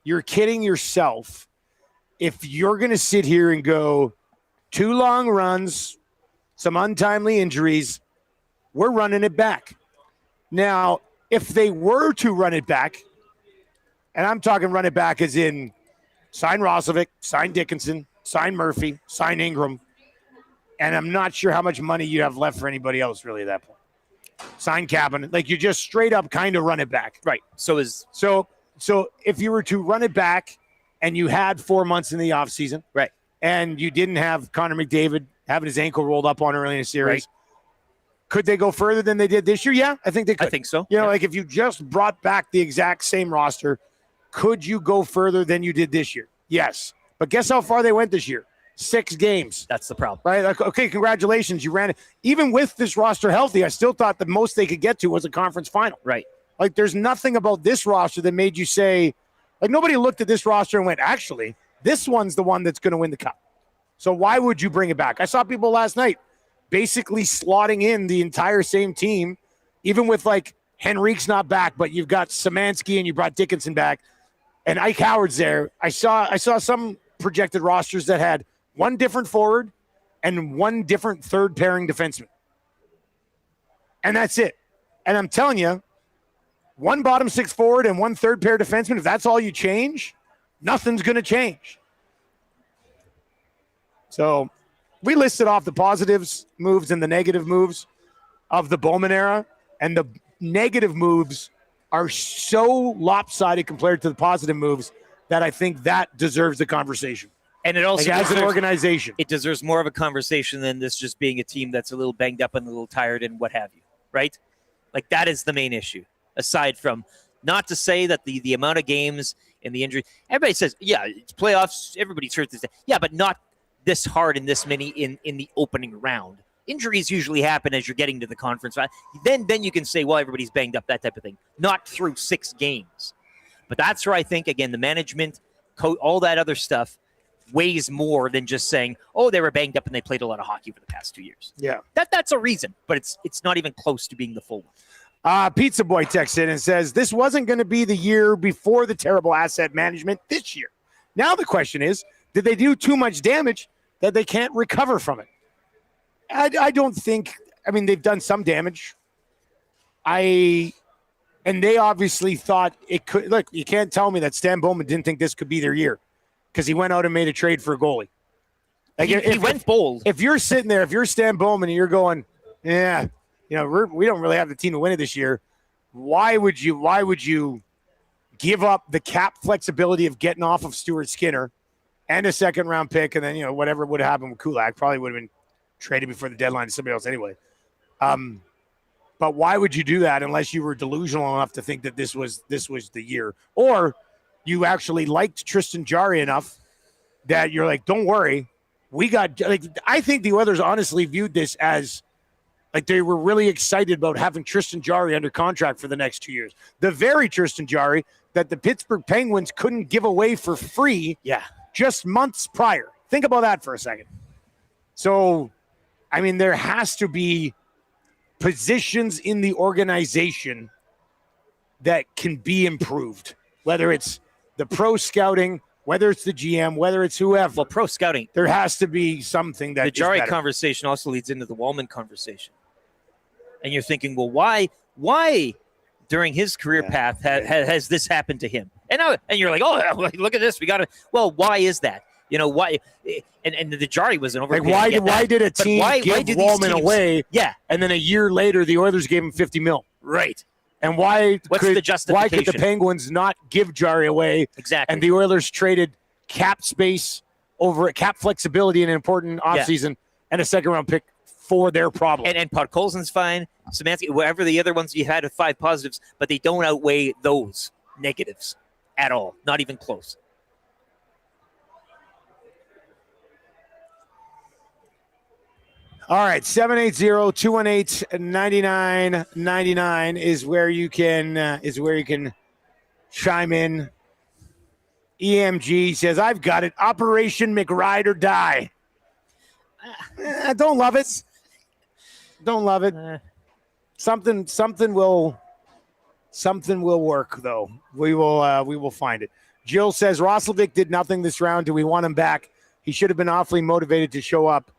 you're kidding yourself if you're going to sit here and go 2 long runs, some untimely injuries. We're running it back. Now, if they were to run it back, and I'm talking run it back as in sign Rozovic, sign Dickinson, sign Murphy, sign Ingram, and I'm not sure how much money you have left for anybody else really at that point. Sign Cabinet. Like, you just straight up kind of run it back. Right. So So if you were to run it back and you had 4 months in the offseason, right, and you didn't have Connor McDavid having his ankle rolled up on early in the series, right, could they go further than they did this year? Yeah, I think they could. I think so. You know, like if you just brought back the exact same roster, could you go further than you did this year? Yes. But guess how far they went this year? 6 games. That's the problem. Right? Like, okay, congratulations. You ran it. Even with this roster healthy, I still thought the most they could get to was a conference final. Right. Like there's nothing about this roster that made you say, like nobody looked at this roster and went, actually, this one's the one that's going to win the cup. So why would you bring it back? I saw people last night basically slotting in the entire same team, even with like Henrique's not back, but you've got Szymanski and you brought Dickinson back and Ike Howard's there. I saw some projected rosters that had one different forward and one different third pairing defenseman. And that's it. And I'm telling you, one bottom 6 forward and one third pair defenseman, if that's all you change, nothing's going to change. So we listed off the positives moves and the negative moves of the Bowman era, and the negative moves are so lopsided compared to the positive moves that I think that deserves the conversation. And it also, like as an organization, it deserves more of a conversation than this just being a team that's a little banged up and a little tired and what have you, right? Like that is the main issue. Aside from, not to say that the amount of games and the injury, everybody says, yeah, it's playoffs, everybody's hurt this day. Yeah, but not this hard and this many in the opening round. Injuries usually happen as you're getting to the conference. Then you can say, well, everybody's banged up, that type of thing. Not through 6 games. But that's where I think, again, the management, all that other stuff weighs more than just saying, oh, they were banged up and they played a lot of hockey for the past 2 years. Yeah. That's a reason, but it's not even close to being the full one. Pizza Boy texts in and says, this wasn't going to be the year before the terrible asset management this year. Now the question is, did they do too much damage that they can't recover from it? I don't think, I mean, they've done some damage. And they obviously thought it could. Look, you can't tell me that Stan Bowman didn't think this could be their year because he went out and made a trade for a goalie. Like he went bold. If you're sitting there, if you're Stan Bowman and you're going, yeah, you know, we don't really have the team to win it this year. Why would you give up the cap flexibility of getting off of Stuart Skinner and a second round pick, and then, you know, whatever would have happened with Kulak probably would have been traded before the deadline to somebody else anyway. But why would you do that unless you were delusional enough to think that this was the year, or you actually liked Tristan Jarry enough that you're like, don't worry, we got. Like, I think the Oilers honestly viewed this as like they were really excited about having Tristan Jarry under contract for the next 2 years. The very Tristan Jarry that the Pittsburgh Penguins couldn't give away for free. Yeah. Just months prior. Think about that for a second. So, I mean, there has to be positions in the organization that can be improved, whether it's the pro scouting, whether it's the GM, whether it's whoever. Well, pro scouting, there has to be something that the Jarry conversation also leads into the Wallman conversation. And you're thinking, well, why during his career path has this happened to him? And you're like, oh, look at this. We got to. Well, why is that? You know, why? And the Jarry was an overpay. Like, why did a team give Wallman away? Yeah. And then a year later, the Oilers gave him $50 million. Right. And why the justification? Why could the Penguins not give Jarry away? Exactly. And the Oilers traded cap space over cap flexibility in an important offseason and a second-round pick for their problem. And Podkolzin's fine. Szymanski, whatever the other ones you had 5 positives, but they don't outweigh those negatives at all. Not even close. All right, 780-218-9999 is where you can chime in. EMG says, I've got it. Operation McRide or die. Don't love it. Don't love it. Something will work though. We will find it. Jill says Roslovic did nothing this round. Do we want him back? He should have been awfully motivated to show up.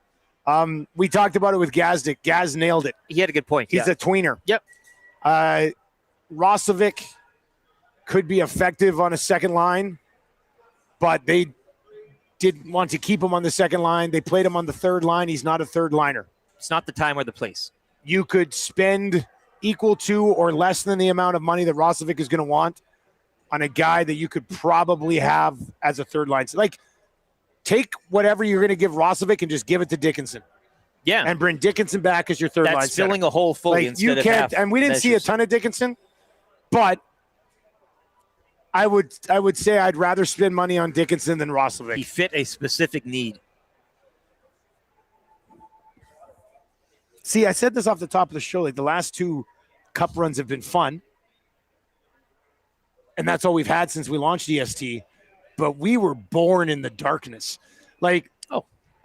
We talked about it with Gazdic. Gaz nailed it. He had a good point. He's a tweener. Yep. Roslovic could be effective on a second line, but they didn't want to keep him on the second line. They played him on the third line. He's not a third liner. It's not the time or the place. You could spend equal to or less than the amount of money that Roslovic is going to want on a guy that you could probably have as a third line. Like, take whatever you're going to give Roslovic and just give it to Dickinson. Yeah. And bring Dickinson back as your third line. That's filling a hole fully like, instead you of can't, half and we didn't see a ton of Dickinson, but I would say I'd rather spend money on Dickinson than Roslovic. He fit a specific need. See, I said this off the top of the show. Like, the last 2 cup runs have been fun. And that's all we've had since we launched EST. But we were born in the darkness. Like,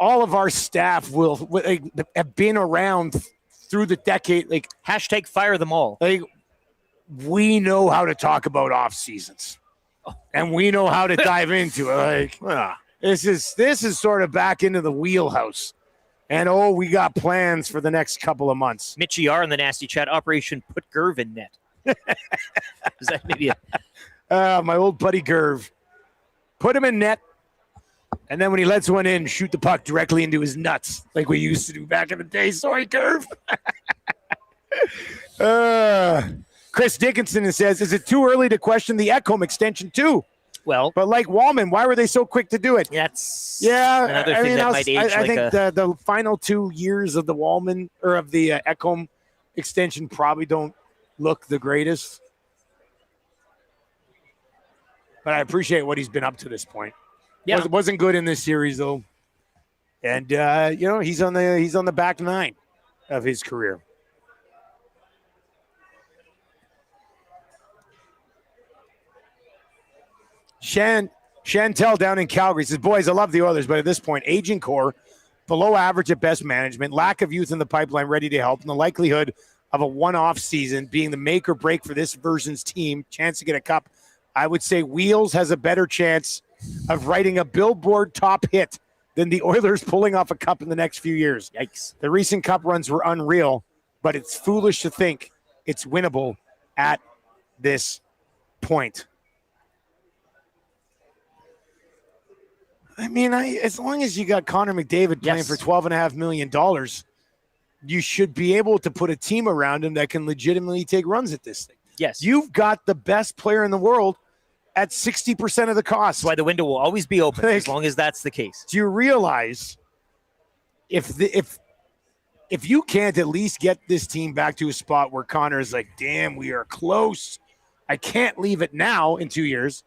all of our staff will have been around through the decade. Like, hashtag fire them all. Like, we know how to talk about off seasons, and we know how to dive into it. Like, this is sort of back into the wheelhouse. And we got plans for the next couple of months. Mitchie R in the nasty chat. Operation Put Gerv in net. Is that maybe my old buddy Gerv? Put him in net. And then when he lets one in, shoot the puck directly into his nuts, like we used to do back in the day. Sorry, Curve. Chris Dickinson says, is it too early to question the Ekholm extension too? Well, but like Wallman, why were they so quick to do it? Another thing that might age I think the final 2 years of the Wallman or of the Ekholm extension probably don't look the greatest. But I appreciate what he's been up to this point. Yeah, wasn't good in this series though, and he's on the back 9 of his career. Chantel down in Calgary says, "Boys, I love the Oilers, but at this point, aging core, below average at best management, lack of youth in the pipeline ready to help, and the likelihood of a one-off season being the make or break for this version's team, chance to get a cup. I would say Wheels has a better chance of writing a Billboard top hit than the Oilers pulling off a cup in the next few years. Yikes. The recent cup runs were unreal, but it's foolish to think it's winnable at this point." I mean, as long as you got Connor McDavid playing for $12.5 million, you should be able to put a team around him that can legitimately take runs at this thing. Yes. You've got the best player in the world at 60% of the cost. That's why the window will always be open as long as that's the case. Do you realize if you can't at least get this team back to a spot where Connor is like, damn, we are close, I can't leave it now in 2 years.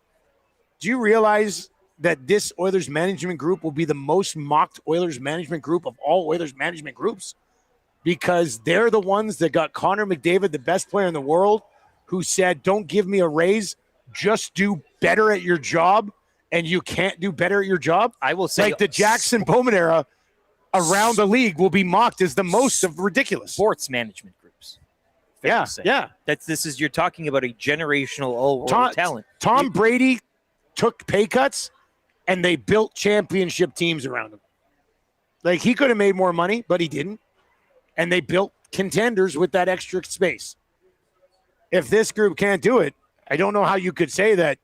Do you realize that this Oilers management group will be the most mocked Oilers management group of all Oilers management groups? Because they're the ones that got Connor McDavid, the best player in the world, who said, don't give me a raise, just do better at your job, and you can't do better at your job. I will say, like the Jackson Bowman era around the league will be mocked as the most of ridiculous sports management groups. Yeah. You're talking about a generational talent. Tom Brady took pay cuts, and they built championship teams around him. Like, he could have made more money, but he didn't. And they built contenders with that extra space. If this group can't do it, I don't know how you could say that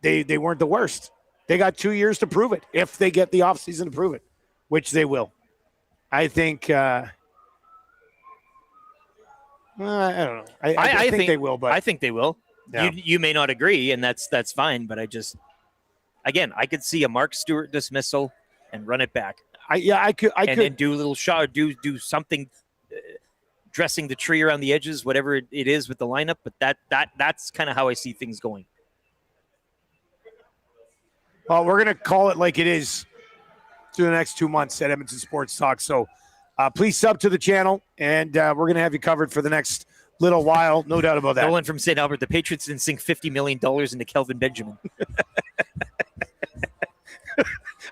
they weren't the worst. They got 2 years to prove it if they get the offseason to prove it, which they will. I think I don't know. I think they will, but I think they will. Yeah. You may not agree, and that's fine, but I could see a Mark Stewart dismissal and run it back. I could then do a little shot, do something, dressing the tree around the edges, whatever it is with the lineup. But that's kind of how I see things going. Well, we're gonna call it like it is through the next 2 months at Edmonton Sports Talk. So please sub to the channel, and we're gonna have you covered for the next little while, no doubt about that. Nolan from St. Albert, the Patriots didn't sink $50 million into Kelvin Benjamin.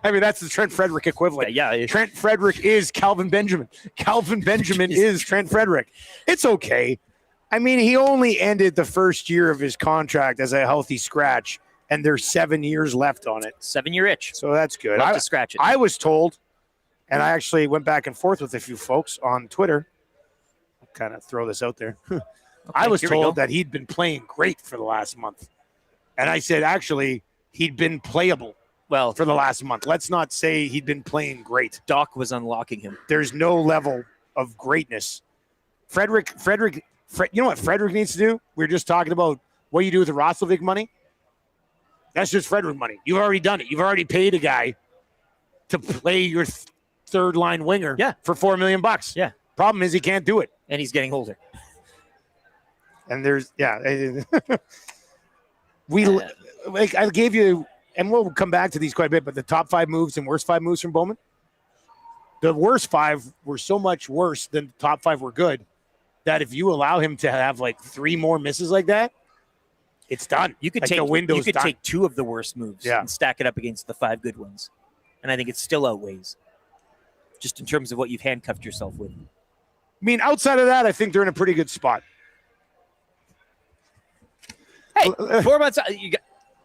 I mean, that's the Trent Frederick equivalent. Yeah. Trent Frederick is Calvin Benjamin. Calvin Benjamin is Trent Frederick. It's okay. I mean, he only ended the first year of his contract as a healthy scratch, and there's 7 years left on it. 7-year itch. So that's good. Love to scratch it. I was told, and I actually went back and forth with a few folks on Twitter. I'll kind of throw this out there. I was told that he'd been playing great for the last month. And I said, actually, he'd been playable. Well, for the last month. Let's not say he'd been playing great. Doc was unlocking him. There's no level of greatness. Frederick, you know what Frederick needs to do? We were just talking about What do you do with the Roslovic money? That's just Frederick money. You've already done it. You've already paid a guy to play your third line winger for $4 million. Yeah. Problem is he can't do it. And he's getting older. And there's, I gave you, and we'll come back to these quite a bit, but the top 5 moves and worst 5 moves from Bowman. The worst 5 were so much worse than the top 5 were good that if you allow him to have like 3 more misses like that, it's done. You could like take 2 of the worst moves and stack it up against the 5 good ones. And I think it still outweighs just in terms of what you've handcuffed yourself with. I mean, outside of that, I think they're in a pretty good spot. Hey, 4 months. You got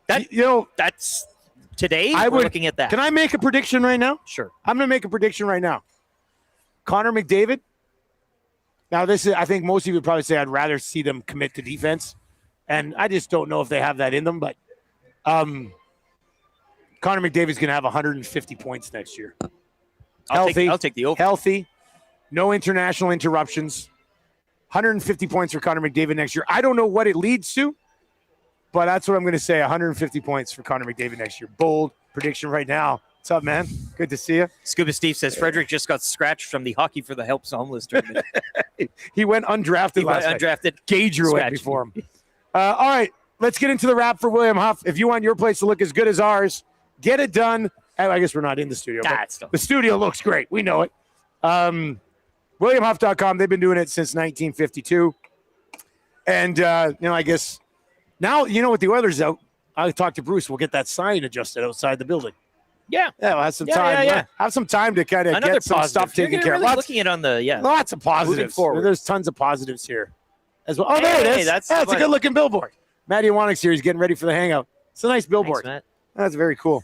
that. That's today. We're looking at that. Can I make a prediction right now? Sure. I'm going to make a prediction right now. Connor McDavid. Now, this is. I think most of you would probably say I'd rather see them commit to defense, and I just don't know if they have that in them. But Connor McDavid's going to have 150 points next year. I'll take the over. Healthy, no international interruptions. 150 points for Connor McDavid next year. I don't know what it leads to, but that's what I'm going to say. 150 points for Connor McDavid next year. Bold prediction right now. What's up, man? Good to see you. Scuba Steve says Frederick just got scratched from the Hockey for the Helps Homeless tournament. He went undrafted last night. Gage drew it before him. All right, let's get into the wrap for William Huff. If you want your place to look as good as ours, get it done. I guess we're not in the studio. But the studio looks great. We know it. WilliamHuff.com. They've been doing it since 1952. And, I guess now, with the Oilers out, I'll talk to Bruce. We'll get that sign adjusted outside the building. Yeah. Yeah, we'll have some time. Yeah. Have some time to kind of get some stuff taken care of. Looking at on the, lots of positives. There's tons of positives here as well. Oh, there it is. That's a good-looking billboard. Matt Iwanik's here. He's getting ready for the hangout. It's a nice billboard. Thanks, Matt. That's very cool.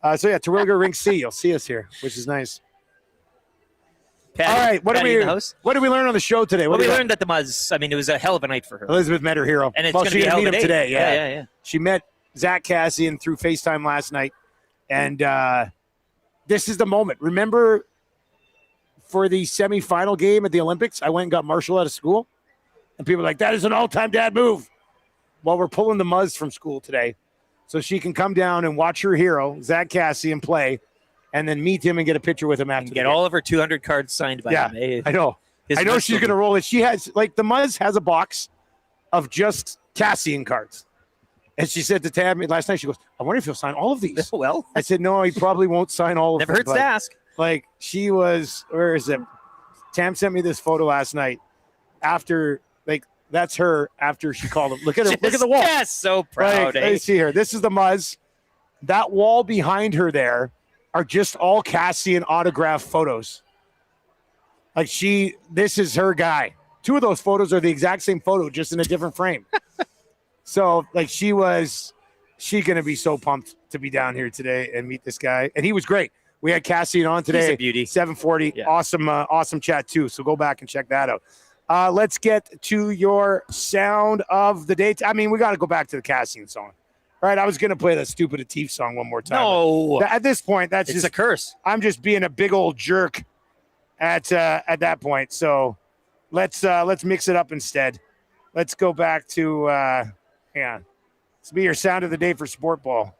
Terwilliger Rink C. You'll see us here, which is nice. Patty, all right, what did we learn on the show today? We learned that the Muzz, it was a hell of a night for her. Elizabeth met her hero. And it's going to be a hell of a day. Today. Yeah. She met Zach Cassian through FaceTime last night. And this is the moment. Remember for the semifinal game at the Olympics, I went and got Marshall out of school? And people were like, that is an all-time dad move. Well, we're pulling the Muzz from school today so she can come down and watch her hero, Zach Cassian, play, and then meet him and get a picture with him after the game. All of her 200 cards signed by him. I know. I know she's going to roll it. She has, the Muzz has a box of just Cassian cards. And she said to Tam last night, she goes, I wonder if he'll sign all of these. Well, I said, no, he probably won't sign all of them. Never hurts to ask. She was, where is it? Tam sent me this photo last night after, that's her after she called him. Look at her. Look at the wall. Yes, so proud. Let me see her. This is the Muzz. That wall behind her there are just all Cassian autograph photos. This is her guy. 2 of those photos are the exact same photo, just in a different frame. So, she going to be so pumped to be down here today and meet this guy. And he was great. We had Cassian on today. He's a beauty. 740. Yeah. Awesome chat, too. So go back and check that out. Let's get to your sound of the day. We got to go back to the Cassian song. All right, I was going to play the stupid Atif song one more time. No. At this point, it's just a curse. I'm just being a big old jerk at that point. So let's mix it up instead. Let's go back to Let's be your sound of the day for Sport Ball.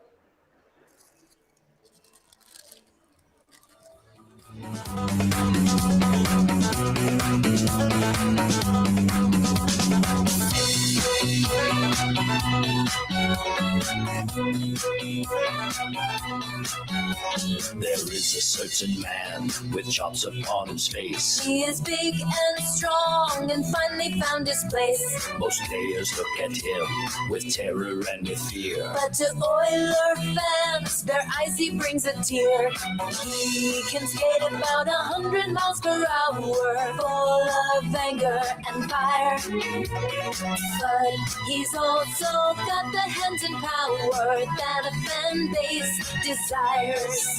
There is a certain man with chops upon his face. He is big and strong and finally found his place. Most players look at him with terror and with fear. But to Oiler fans, their eyes he brings a tear. He can skate about 100 miles per hour, full of anger and fire. But he's also got the hands and power that a fan base desires.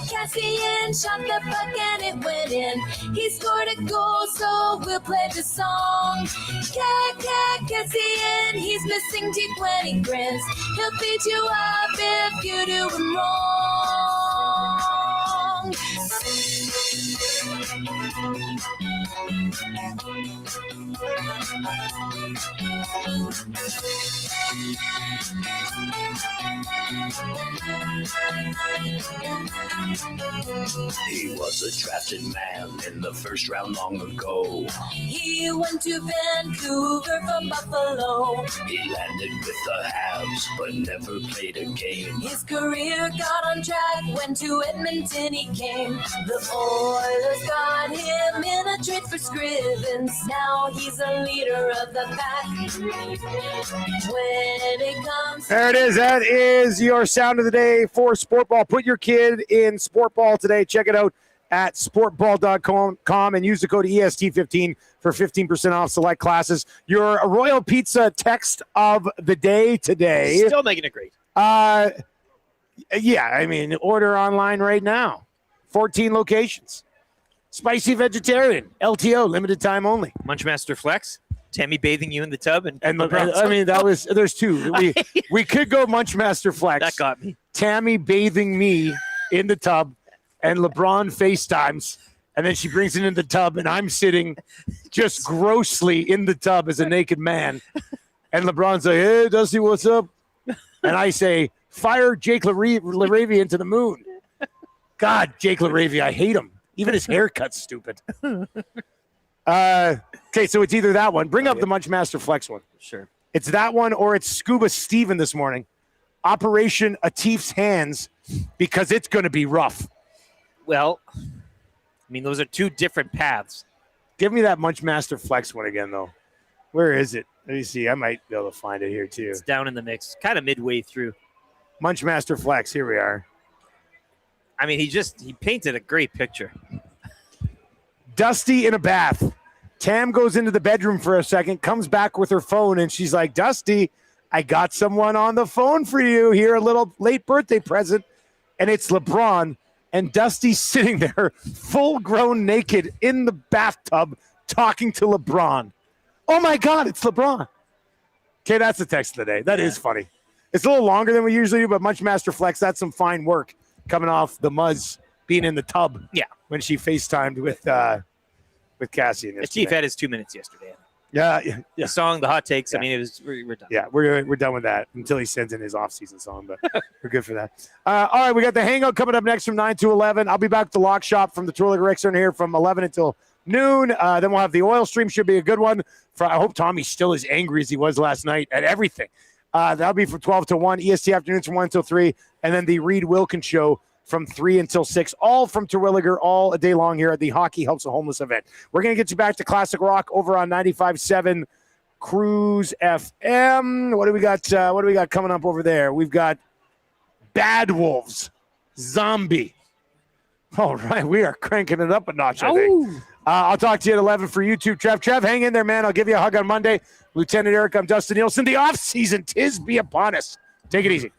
Cassian shot the puck and it went in. He scored a goal, so we'll play the song. Cassian, he's missing teeth when he grins. He'll beat you up if you do him wrong. He was a drafted man in the first round long ago. He went to Vancouver from Buffalo. He landed with the Habs, but never played a game. His career got on track, when to Edmonton he came. The Oilers got him in a trade for Scrivens. Now he's a leader of the pack. When it comes There it is. That is your sound of the day for sport ball. Put your kid in sport ball today. Check it out at sportball.com and use the code EST15 for 15% off select classes. Your Royal Pizza text of the day today. Still making it great. Yeah, I mean, order online right now. 14 locations. Spicy vegetarian, LTO, limited time only. Munchmaster Flex, Tammy bathing you in the tub, and I mean, there's two. We could go Munchmaster Flex. That got me. Tammy bathing me in the tub, and LeBron FaceTimes, and then she brings it in the tub, and I'm sitting just grossly in the tub as a naked man. And LeBron's like, "Hey, Dusty, what's up?" And I say, "Fire Jake LaRavia into the moon." God, Jake LaRavia, I hate him. Even his haircut's stupid. Okay, so it's either that one. Bring up the Munchmaster Flex one. Sure. It's that one, or it's Scuba Steven this morning. Operation Atif's Hands, because it's going to be rough. Well, I mean, those are two different paths. Give me that Munchmaster Flex one again, though. Where is it? Let me see. I might be able to find it here, too. It's down in the mix, kind of midway through. Munchmaster Flex. Here we are. I mean, he painted a great picture. Dusty in a bath. Tam goes into the bedroom for a second, comes back with her phone, and she's like, "Dusty, I got someone on the phone for you here, a little late birthday present." And it's LeBron, and Dusty's sitting there full-grown naked in the bathtub talking to LeBron. Oh, my God, it's LeBron. Okay, that's the text of the day. That is funny. It's a little longer than we usually do, but Munchmaster Flex, that's some fine work coming off the Muzz being in the tub. Yeah. When she FaceTimed with Cassian. The Chief had his 2 minutes yesterday. Yeah. The song, the hot takes. Yeah. I mean, we're done. Yeah, we're done with that until he sends in his off-season song, but we're good for that. All right, we got the Hangout coming up next from 9 to 11. I'll be back at the Lock Shop from the Twilliger Rick Center here from 11 until noon. Then we'll have the oil stream. Should be a good one. I hope Tommy's still as angry as he was last night at everything. That'll be from 12 to 1. EST afternoons from 1 until 3. And then the Reed Wilkins Show from 3 until 6, all from Terwilliger all day long here at the Hockey Helps the Homeless event. We're going to get you back to Classic Rock over on 95.7 Cruise FM. What do we got coming up over there? We've got Bad Wolves, Zombie. All right, we are cranking it up a notch, I think. I'll talk to you at 11 for YouTube. Trev, hang in there, man. I'll give you a hug on Monday. Lieutenant Eric, I'm Dustin Nielsen. The off-season, 'tis be upon us. Take it easy.